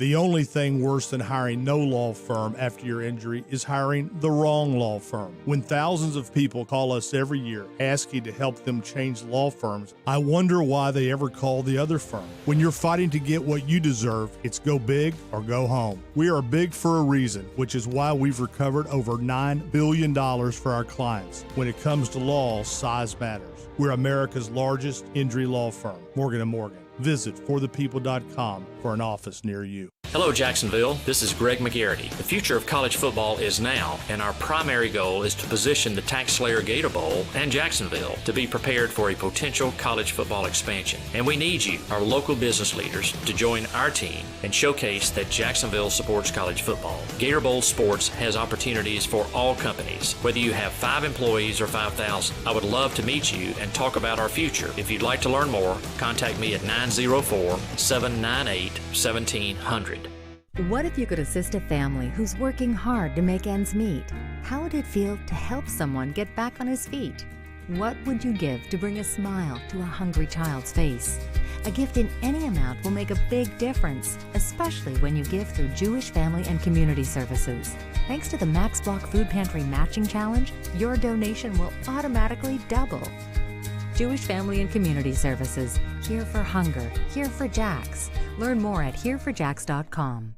The only thing worse than hiring no law firm after your injury is hiring the wrong law firm. When thousands of people call us every year asking to help them change law firms, I wonder why they ever call the other firm. When you're fighting to get what you deserve, it's go big or go home. We are big for a reason, which is why we've recovered over $9 billion for our clients. When it comes to law, size matters. We're America's largest injury law firm, Morgan & Morgan. Visit forthepeople.com for an office near you. Hello, Jacksonville. This is Greg McGarity. The future of college football is now, and our primary goal is to position the Tax Slayer Gator Bowl and Jacksonville to be prepared for a potential college football expansion. And we need you, our local business leaders, to join our team and showcase that Jacksonville supports college football. Gator Bowl Sports has opportunities for all companies, whether you have 5 employees or 5,000. I would love to meet you and talk about our future. If you'd like to learn more, contact me at 904-798-1700. What if you could assist a family who's working hard to make ends meet? How would it feel to help someone get back on his feet? What would you give to bring a smile to a hungry child's face? A gift in any amount will make a big difference, especially when you give through Jewish Family and Community Services. Thanks to the Max Block Food Pantry Matching Challenge, your donation will automatically double. Jewish Family and Community Services, here for hunger, here for Jags. Learn more at hereforjags.com.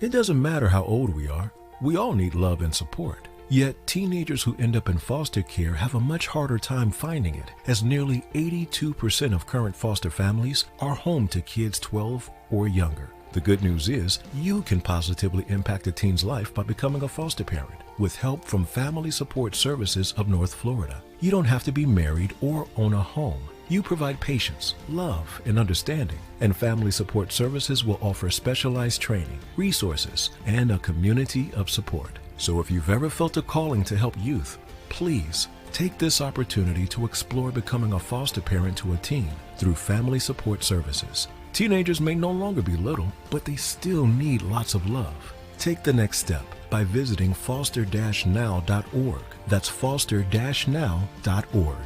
It doesn't matter how old we are, we all need love and support. Yet teenagers who end up in foster care have a much harder time finding it, as nearly 82% of current foster families are home to kids 12 or younger. The good news is you can positively impact a teen's life by becoming a foster parent with help from Family Support Services of North Florida. You don't have to be married or own a home. You provide patience, love, and understanding, and Family Support Services will offer specialized training, resources, and a community of support. So if you've ever felt a calling to help youth, please take this opportunity to explore becoming a foster parent to a teen through Family Support Services. Teenagers may no longer be little, but they still need lots of love. Take the next step by visiting foster-now.org. That's foster-now.org.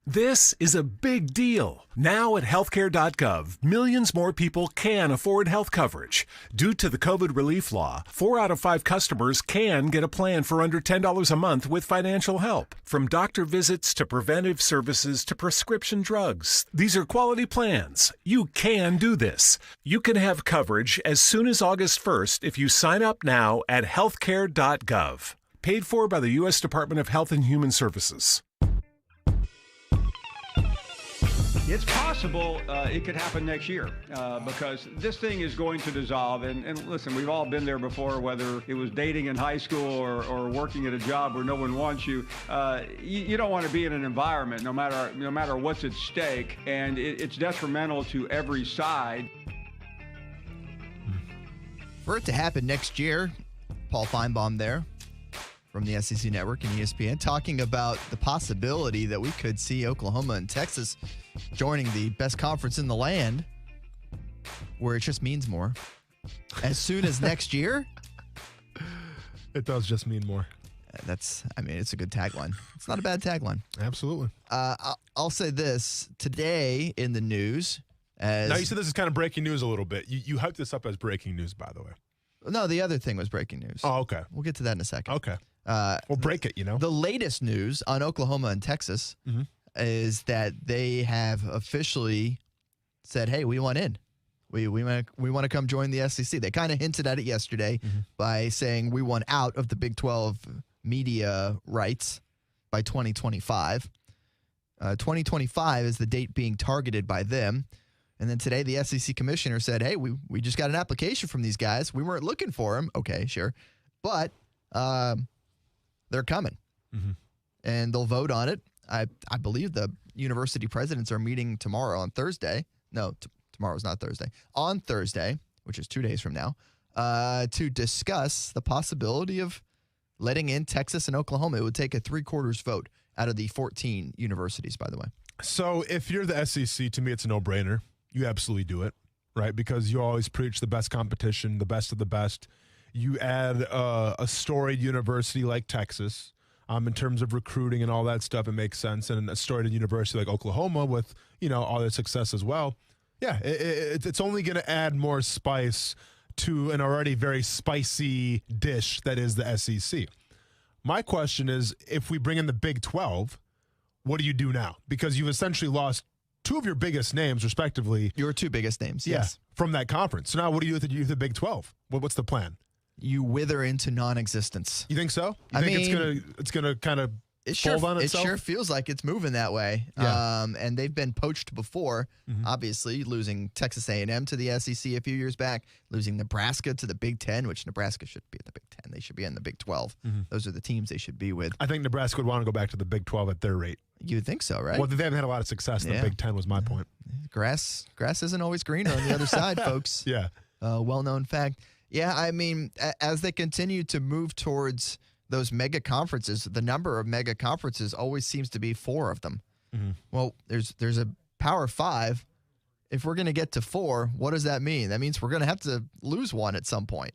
This is a big deal. Now at healthcare.gov, millions more people can afford health coverage. Due to the COVID relief law, 4 out of 5 customers can get a plan for under $10 a month with financial help. From doctor visits to preventive services to prescription drugs, these are quality plans. You can do this. You can have coverage as soon as August 1st if you sign up now at healthcare.gov. Paid for by the U.S. Department of Health and Human Services. It's possible it could happen next year because this thing is going to dissolve. And listen, we've all been there before, whether it was dating in high school or working at a job where no one wants you. You don't want to be in an environment, no matter what's at stake, and it's detrimental to every side. For it to happen next year, Paul Feinbaum there from the SEC Network and ESPN talking about the possibility that we could see Oklahoma and Texas joining the best conference in the land, where it just means more. As soon as next year? It does just mean more. It's a good tagline. It's not a bad tagline. Absolutely. I'll say this. Today in the news, now you said this is kind of breaking news a little bit. You hyped this up as breaking news, by the way. No, the other thing was breaking news. Oh, okay. We'll get to that in a second. Okay. We'll break it, The latest news on Oklahoma and Texas is that they have officially said, hey, we want in. We want to come join the SEC. They kind of hinted at it yesterday by saying we want out of the Big 12 media rights by 2025. 2025 is the date being targeted by them. And then today the SEC commissioner said, hey, we just got an application from these guys. We weren't looking for them. Okay, sure. But they're coming. And they'll vote on it. I believe the university presidents are meeting tomorrow on Thursday. No, tomorrow's not Thursday. On Thursday, which is 2 days from now, to discuss the possibility of letting in Texas and Oklahoma. It would take a 3/4 vote out of the 14 universities, by the way. So if you're the SEC, to me, it's a no-brainer. You absolutely do it, right? Because you always preach the best competition, the best of the best. You add a storied university like Texas, in terms of recruiting and all that stuff. It makes sense. And a storied university like Oklahoma with, all their success as well. Yeah, it's only going to add more spice to an already very spicy dish that is the SEC. My question is, if we bring in the Big 12, what do you do now? Because you've essentially lost two of your biggest names, respectively. Your two biggest names, yes. From that conference. So now what do you do with the Big 12? What's the plan? You wither into non-existence. You think so? You think it's gonna kind of fold on itself? It sure feels like it's moving that way. Yeah. And they've been poached before, obviously, losing Texas A&M to the SEC a few years back, losing Nebraska to the Big Ten, which Nebraska should be in the Big Ten. They should be in the Big 12. Those are the teams they should be with. I think Nebraska would want to go back to the Big 12 at their rate. You would think so, right? Well, they haven't had a lot of success in the Big Ten was my point. Grass isn't always greener on the other side, folks. Yeah. Well-known fact. Yeah, I mean, as they continue to move towards those mega conferences, the number of mega conferences always seems to be 4 of them. Well, there's a Power 5. If we're going to get to 4, what does that mean? That means we're going to have to lose one at some point.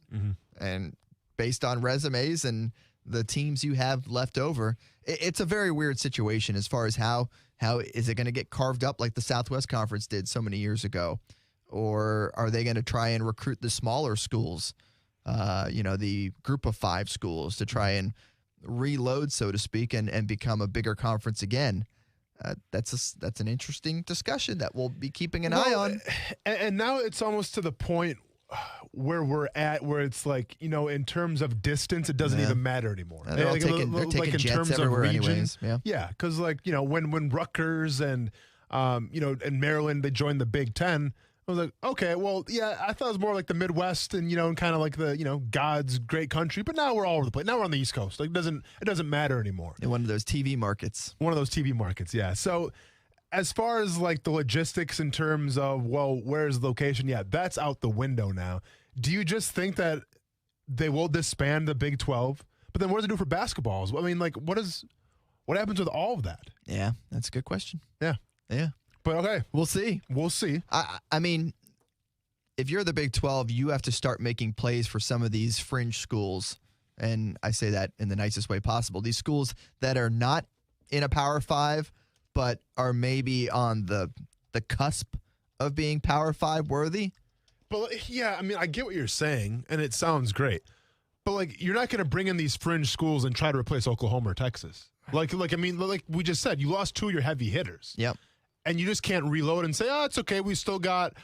And based on resumes and the teams you have left over, it's a very weird situation as far as how is it going to get carved up like the Southwest Conference did so many years ago? Or are they going to try and recruit the smaller schools, the group of 5 schools to try and reload, so to speak, and become a bigger conference again? That's an interesting discussion that we'll be keeping an eye on. And now it's almost to the point where we're at, where it's like, in terms of distance, it doesn't even matter anymore. They're taking jets everywhere anyways. Yeah, because when Rutgers and Maryland, they joined the Big Ten, I was like, okay, well, yeah, I thought it was more like the Midwest and kind of like the God's great country, but now we're all over the place. Now we're on the East Coast. Like it doesn't matter anymore. In one of those TV markets. Yeah. So as far as like the logistics in terms of, well, where's the location? Yeah, that's out the window now. Do you just think that they will disband the Big 12? But then what does it do for basketballs? I mean, like, what happens with all of that? Yeah, that's a good question. Yeah. But okay, we'll see. I mean, if you're the Big 12, you have to start making plays for some of these fringe schools, and I say that in the nicest way possible. These schools that are not in a Power 5, but are maybe on the cusp of being Power 5 worthy. But yeah, I mean, I get what you're saying, and it sounds great. But like, you're not going to bring in these fringe schools and try to replace Oklahoma or Texas. Like we just said, you lost 2 of your heavy hitters. Yep. And you just can't reload and say, oh, it's okay. We still got,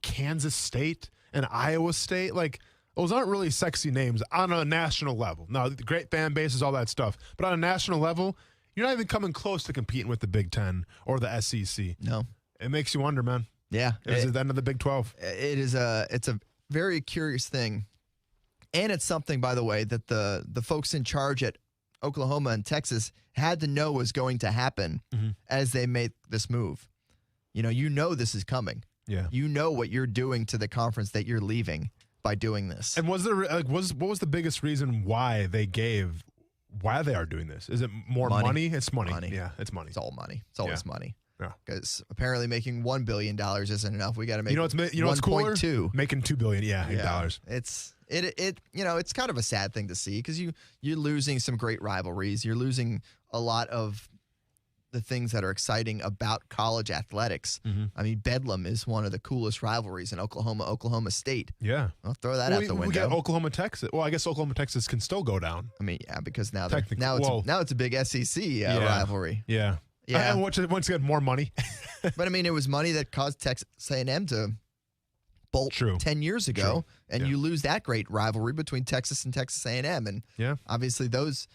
Kansas State and Iowa State. Like, those aren't really sexy names on a national level. Now, the great fan bases, all that stuff. But on a national level, you're not even coming close to competing with the Big Ten or the SEC. No. It makes you wonder, man. Yeah. Is it the end of the Big 12? It's a very curious thing. And it's something, by the way, that the folks in charge at Oklahoma and Texas had to know was going to happen as they made this move. You know this is coming. Yeah. You know what you're doing to the conference that you're leaving by doing this. And what was the biggest reason why they are doing this? Is it more money? It's money. Yeah, it's money. It's all money. It's always money. Yeah. Because apparently making $1 billion isn't enough. We got to make what's cooler? 1.2. Making $2 billion. Dollars. It's kind of a sad thing to see because you're losing some great rivalries. You're losing a lot of the things that are exciting about college athletics. I mean, Bedlam is one of the coolest rivalries in Oklahoma State. Yeah. I'll throw that out the window. We got Oklahoma, Texas. Well, I guess Oklahoma, Texas can still go down. I mean, yeah, because now it's a big SEC rivalry. Yeah. Yeah. And once again, more money. But I mean, it was money that caused Texas A&M to bolt 10 years ago, and you lose that great rivalry between Texas and Texas A&M. And obviously those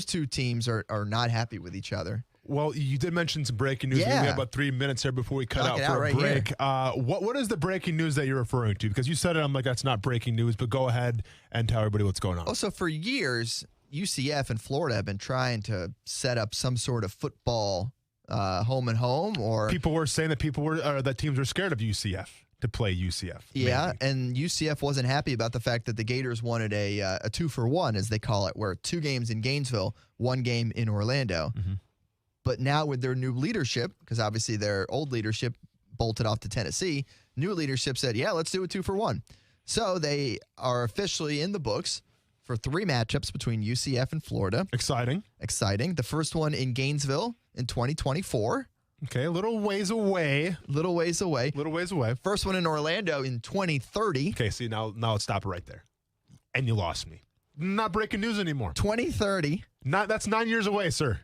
two teams are not happy with each other. Well, you did mention some breaking news. Yeah. We have about 3 minutes here before we cut out for a break. What is the breaking news that you're referring to? Because you said it, I'm like, that's not breaking news, but go ahead and tell everybody what's going on. Also, for years, UCF and Florida have been trying to set up some sort of football home and home, or people were saying that that teams were scared of UCF to play UCF. Yeah, maybe. And UCF wasn't happy about the fact that the Gators wanted a 2-for-1, as they call it, where 2 games in Gainesville, 1 game in Orlando. But now with their new leadership, because obviously their old leadership bolted off to Tennessee, new leadership said, yeah, let's do a 2-for-1. So they are officially in the books for 3 matchups between UCF and Florida. Exciting. The first one in Gainesville in 2024. Okay, a little ways away. First one in Orlando in 2030. Okay, see, now let's stop it right there. And you lost me. Not breaking news anymore. 2030. That's 9 years away, sir.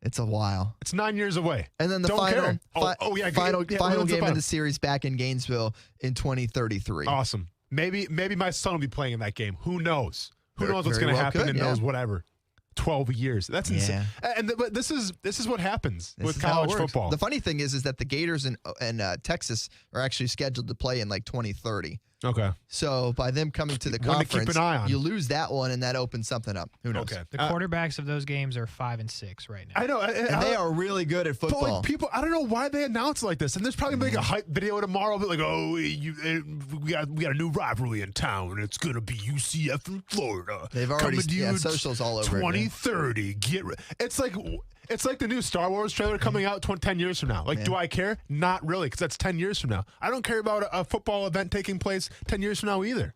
It's a while. It's 9 years away. And then the final game of the series back in Gainesville in 2033. Awesome. Maybe my son will be playing in that game. Who knows? Who knows what's going to happen in those whatever 12 years? That's insane. But this is what happens with college football. The funny thing is that the Gators in Texas are actually scheduled to play in like 2030. Okay. So by them coming to the One to conference, keep an eye on. you lose that one, and that opens something up. Who knows? Okay. The quarterbacks of those games are 5 and 6 right now. I know. And they are really good at football. But like people, I don't know why they announce it like this. And there's probably like a hype video tomorrow, but like, we got a new rivalry in town, and it's gonna be UCF and Florida. They've already socials all over 2030. It's like the new Star Wars trailer coming out 10 years from now. Like, do I care? Not really, because that's 10 years from now. I don't care about a football event taking place 10 years from now either.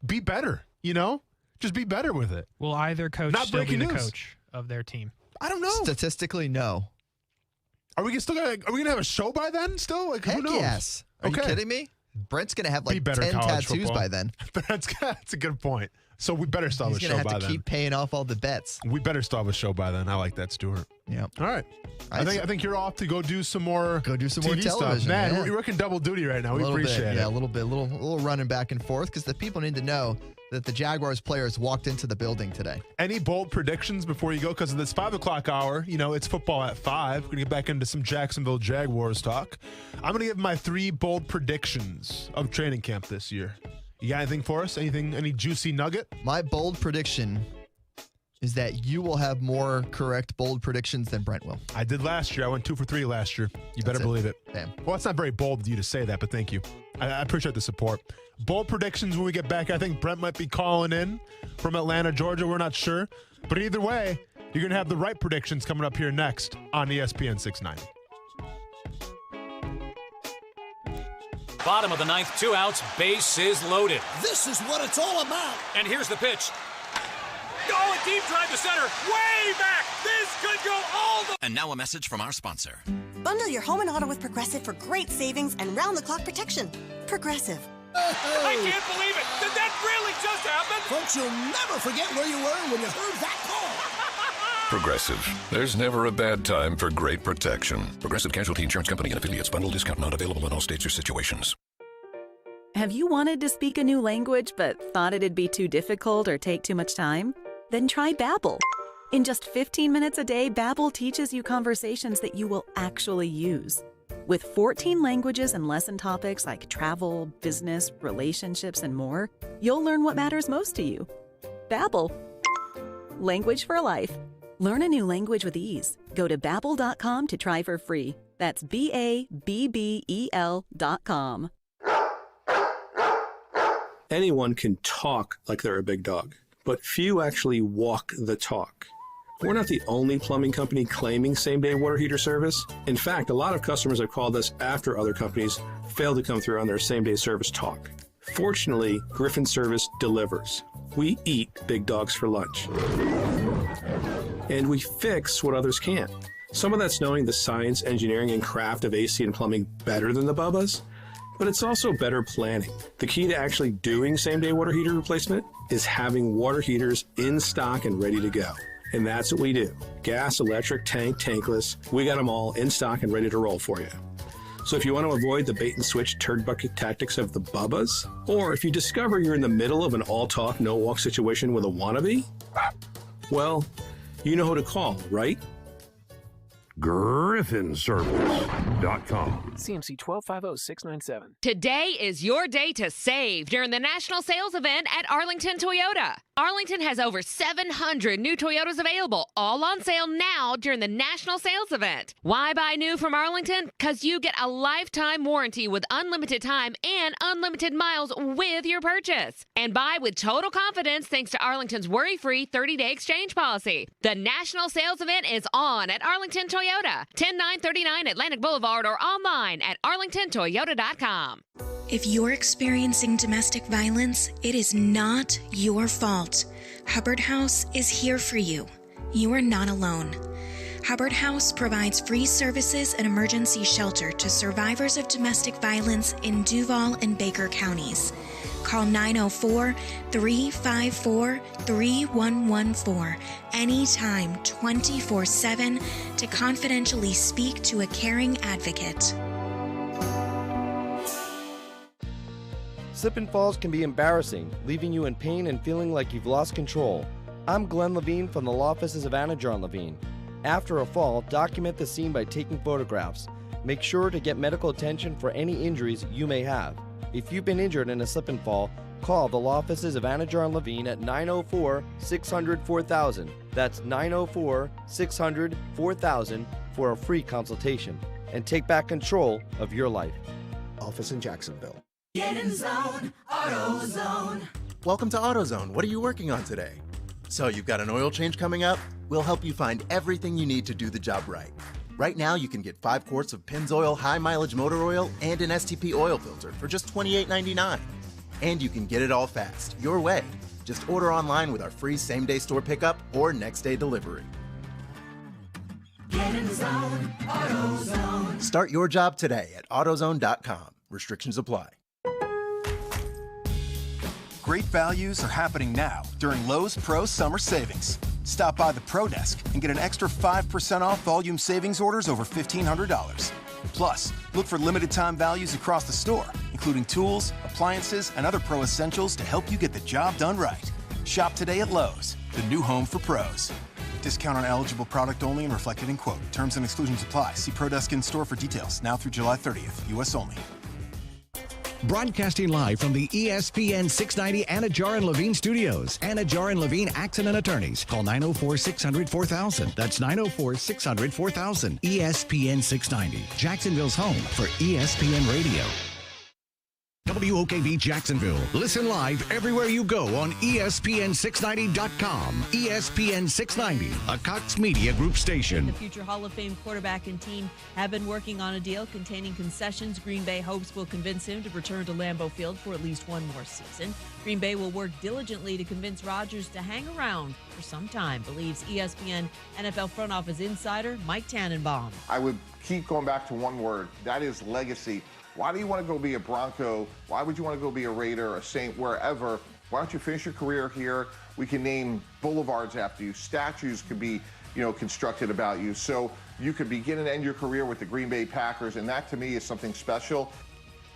Be better, Just be better with it. Will either coach Not still be the breaking news. coach of their team? I don't know. Statistically, no. Are we gonna have a show by then? Still, like, Heck who knows? yes. Are you kidding me? Brent's gonna have like 10 tattoos football. by then. That's a good point. So we better still have a show by then. He's gonna have to keep paying off all the bets. We better still have a show by then. I like that, Stuart. Yeah. All right. I think you're off to go do some more. TV more television. stuff. Man, yeah. you're working double duty right now. We appreciate it. Yeah, a little bit, a little running back and forth because the people need to know that the Jaguars players walked into the building today. Any bold predictions before you go? Because of this 5 o'clock hour, it's football at 5. We're going to get back into some Jacksonville Jaguars talk. I'm going to give my 3 bold predictions of training camp this year. You got anything for us? Any juicy nugget? My bold prediction is that you will have more correct bold predictions than Brent will. I did last year. I went 2 for 3 last year. You better believe it. Damn. Well, it's not very bold of you to say that, but thank you. I appreciate the support. Bold predictions when we get back. I think Brent might be calling in from Atlanta, Georgia. We're not sure. But either way, you're going to have the right predictions coming up here next on ESPN 690. Bottom of the 9th, 2 outs, base is loaded. This is what it's all about. And here's the pitch. Oh, a deep drive to center, way back. This could go all the... And now a message from our sponsor. Bundle your home and auto with Progressive for great savings and round-the-clock protection. Progressive. I can't believe it. Did that really just happen? Folks, you'll never forget where you were when you heard that call. Progressive. There's never a bad time for great protection. Progressive Casualty Insurance Company and affiliates. Bundle discount not available in all states or situations. Have you wanted to speak a new language but thought it'd be too difficult or take too much time? Then try Babbel. In just 15 minutes a day, Babbel teaches you conversations that you will actually use. With 14 languages and lesson topics like travel, business, relationships, and more, you'll learn what matters most to you. Babbel. Language for life. Learn a new language with ease. Go to Babbel.com to try for free. That's BABBEL.com. Anyone can talk like they're a big dog, but few actually walk the talk. We're not the only plumbing company claiming same-day water heater service. In fact, a lot of customers have called us after other companies failed to come through on their same-day service talk. Fortunately, Griffin Service delivers. We eat big dogs for lunch. And we fix what others can't. Some of that's knowing the science, engineering, and craft of AC and plumbing better than the Bubbas, but it's also better planning. The key to actually doing same-day water heater replacement is having water heaters in stock and ready to go. And that's what we do. Gas, electric, tank, tankless, we got them all in stock and ready to roll for you. So if you want to avoid the bait and switch turd bucket tactics of the Bubbas, or if you discover you're in the middle of an all talk, no walk situation with a wannabe, well, you know who to call, right? GriffinService.com. CMC 1250-697. Today is your day to save during the national sales event at Arlington Toyota. Arlington has over 700 new Toyotas available, all on sale now during the national sales event. Why buy new from Arlington? Because you get a lifetime warranty with unlimited time and unlimited miles with your purchase. And buy with total confidence thanks to Arlington's worry-free 30-day exchange policy. The national sales event is on at Arlington Toyota, 10939 Atlantic Boulevard, or online at arlingtontoyota.com. If you're experiencing domestic violence, it is not your fault. Hubbard House is here for you. You are not alone. Hubbard House provides free services and emergency shelter to survivors of domestic violence in Duval and Baker counties. Call 904-354-3114 anytime, 24/7 to confidentially speak to a caring advocate. Slip and falls can be embarrassing, leaving you in pain and feeling like you've lost control. I'm Glenn Levine from the law offices of Anna John Levine. After a fall, document the scene by taking photographs. Make sure to get medical attention for any injuries you may have. If you've been injured in a slip and fall, call the law offices of Anna John Levine at 904-600-4000. That's 904-600-4000 for a free consultation. And take back control of your life. Office in Jacksonville. Get in zone, AutoZone. Welcome to AutoZone. What are you working on today? So you've got an oil change coming up? We'll help you find everything you need to do the job right. Right now, you can get 5 quarts of Pennzoil high mileage motor oil and an STP oil filter for just $28.99. And you can get it all fast, your way. Just order online with our free same-day store pickup or next-day delivery. Get in zone, AutoZone. Start your job today at AutoZone.com. Restrictions apply. Great values are happening now during Lowe's Pro Summer Savings. Stop by the Pro Desk and get an extra 5% off volume savings orders over $1,500. Plus, look for limited time values across the store, including tools, appliances, and other pro essentials to help you get the job done right. Shop today at Lowe's, the new home for pros. Discount on eligible product only and reflected in quote. Terms and exclusions apply. See Pro Desk in store for details. Now through July 30th. U.S. only. Broadcasting live from the ESPN 690 Anajar and Levine studios. Anajar and Levine Accident Attorneys. Call 904-600-4000. That's 904-600-4000. ESPN 690, Jacksonville's home for ESPN Radio. WOKV Jacksonville. Listen live everywhere you go on ESPN690.com. ESPN 690, a Cox Media Group station. The future Hall of Fame quarterback and team have been working on a deal containing concessions Green Bay hopes will convince him to return to Lambeau Field for at least one more season. Green Bay will work diligently to convince Rodgers to hang around for some time, believes ESPN NFL front office insider Mike Tannenbaum. I would keep going back to one word. That is legacy. Why do you want to go be a Bronco? Why would you want to go be a Raider, a Saint, wherever? Why don't you finish your career here? We can name boulevards after you. Statues could be, constructed about you. So you could begin and end your career with the Green Bay Packers, and that to me is something special.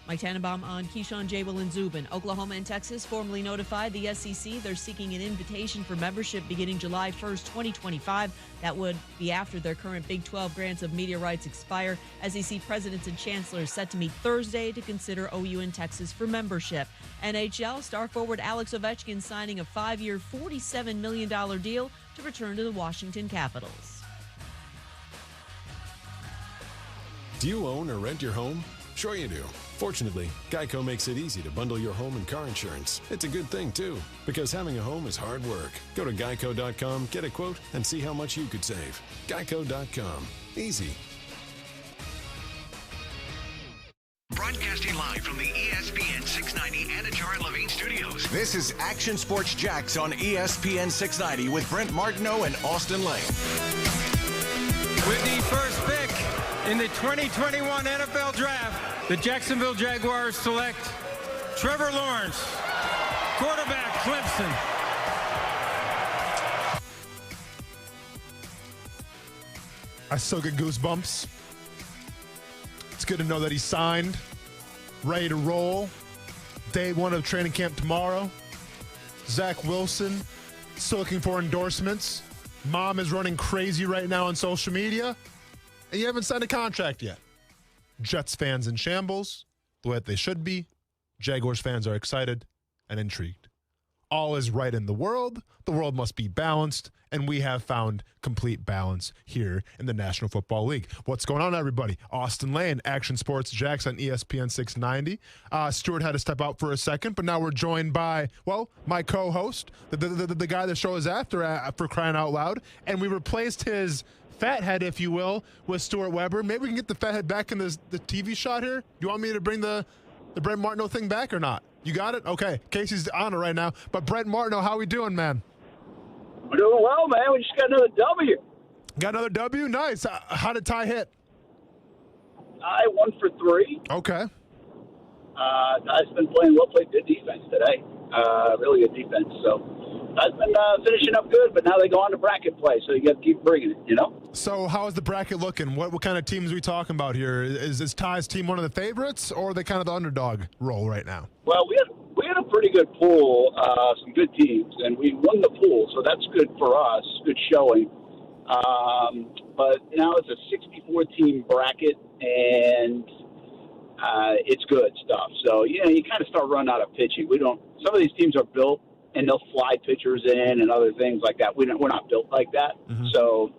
Mike Tannenbaum on Keyshawn, J. Will, and Zubin. Oklahoma and Texas formally notified the SEC they're seeking an invitation for membership beginning July 1st, 2025. That would be after their current Big 12 grants of media rights expire. SEC presidents and chancellors set to meet Thursday to consider OU and Texas for membership. NHL star forward Alex Ovechkin signing a 5-year, $47 million deal to return to the Washington Capitals. Do you own or rent your home? Sure you do. Fortunately, Geico makes it easy to bundle your home and car insurance. It's a good thing, too, because having a home is hard work. Go to geico.com, get a quote, and see how much you could save. Geico.com. Easy. Broadcasting live from the ESPN 690 Anajar and Levine studios. This is Action Sports Jax on ESPN 690 with Brent Martineau and Austin Lane. With the first pick in the 2021 NFL Draft, the Jacksonville Jaguars select Trevor Lawrence, quarterback, Clemson. I still get goosebumps. It's good to know that he's signed, ready to roll. Day one of training camp tomorrow. Zach Wilson still looking for endorsements. Mom is running crazy right now on social media. And you haven't signed a contract yet. Jets fans in shambles, the way that they should be. Jaguars fans are excited and intrigued. All is right in the world. The world must be balanced, and we have found complete balance here in the National Football League. What's going on, everybody? Austin Lane, Action Sports Jax on ESPN 690. Stuart had to step out for a second, but now we're joined by, my co-host, the guy the show is after for crying out loud, and we replaced his fat head, if you will, with Stuart Weber. Maybe we can get the fat head back in the TV shot here. You want me to bring the the Brent Martineau thing back or not? You got it? Okay. Casey's on it right now. But Brent Martineau, how we doing, man? We're doing well, man. We just got another W. Got another W? Nice. How did Ty hit? I 1 for 3. Okay. Ty's been playing well, played good defense today. Really good defense. So Ty's been finishing up good, but now they go on to bracket play, so you got to keep bringing it, you know? So how is the bracket looking? What kind of teams are we talking about here? Is Ty's team one of the favorites, or are they kind of the underdog role right now? Well, we had a pretty good pool, some good teams, and we won the pool, so that's good for us, good showing. But now it's a 64-team bracket, and it's good stuff. So, you kind of start running out of pitching. Some of these teams are built, and they'll fly pitchers in and other things like that. We're not built like that. Mm-hmm. So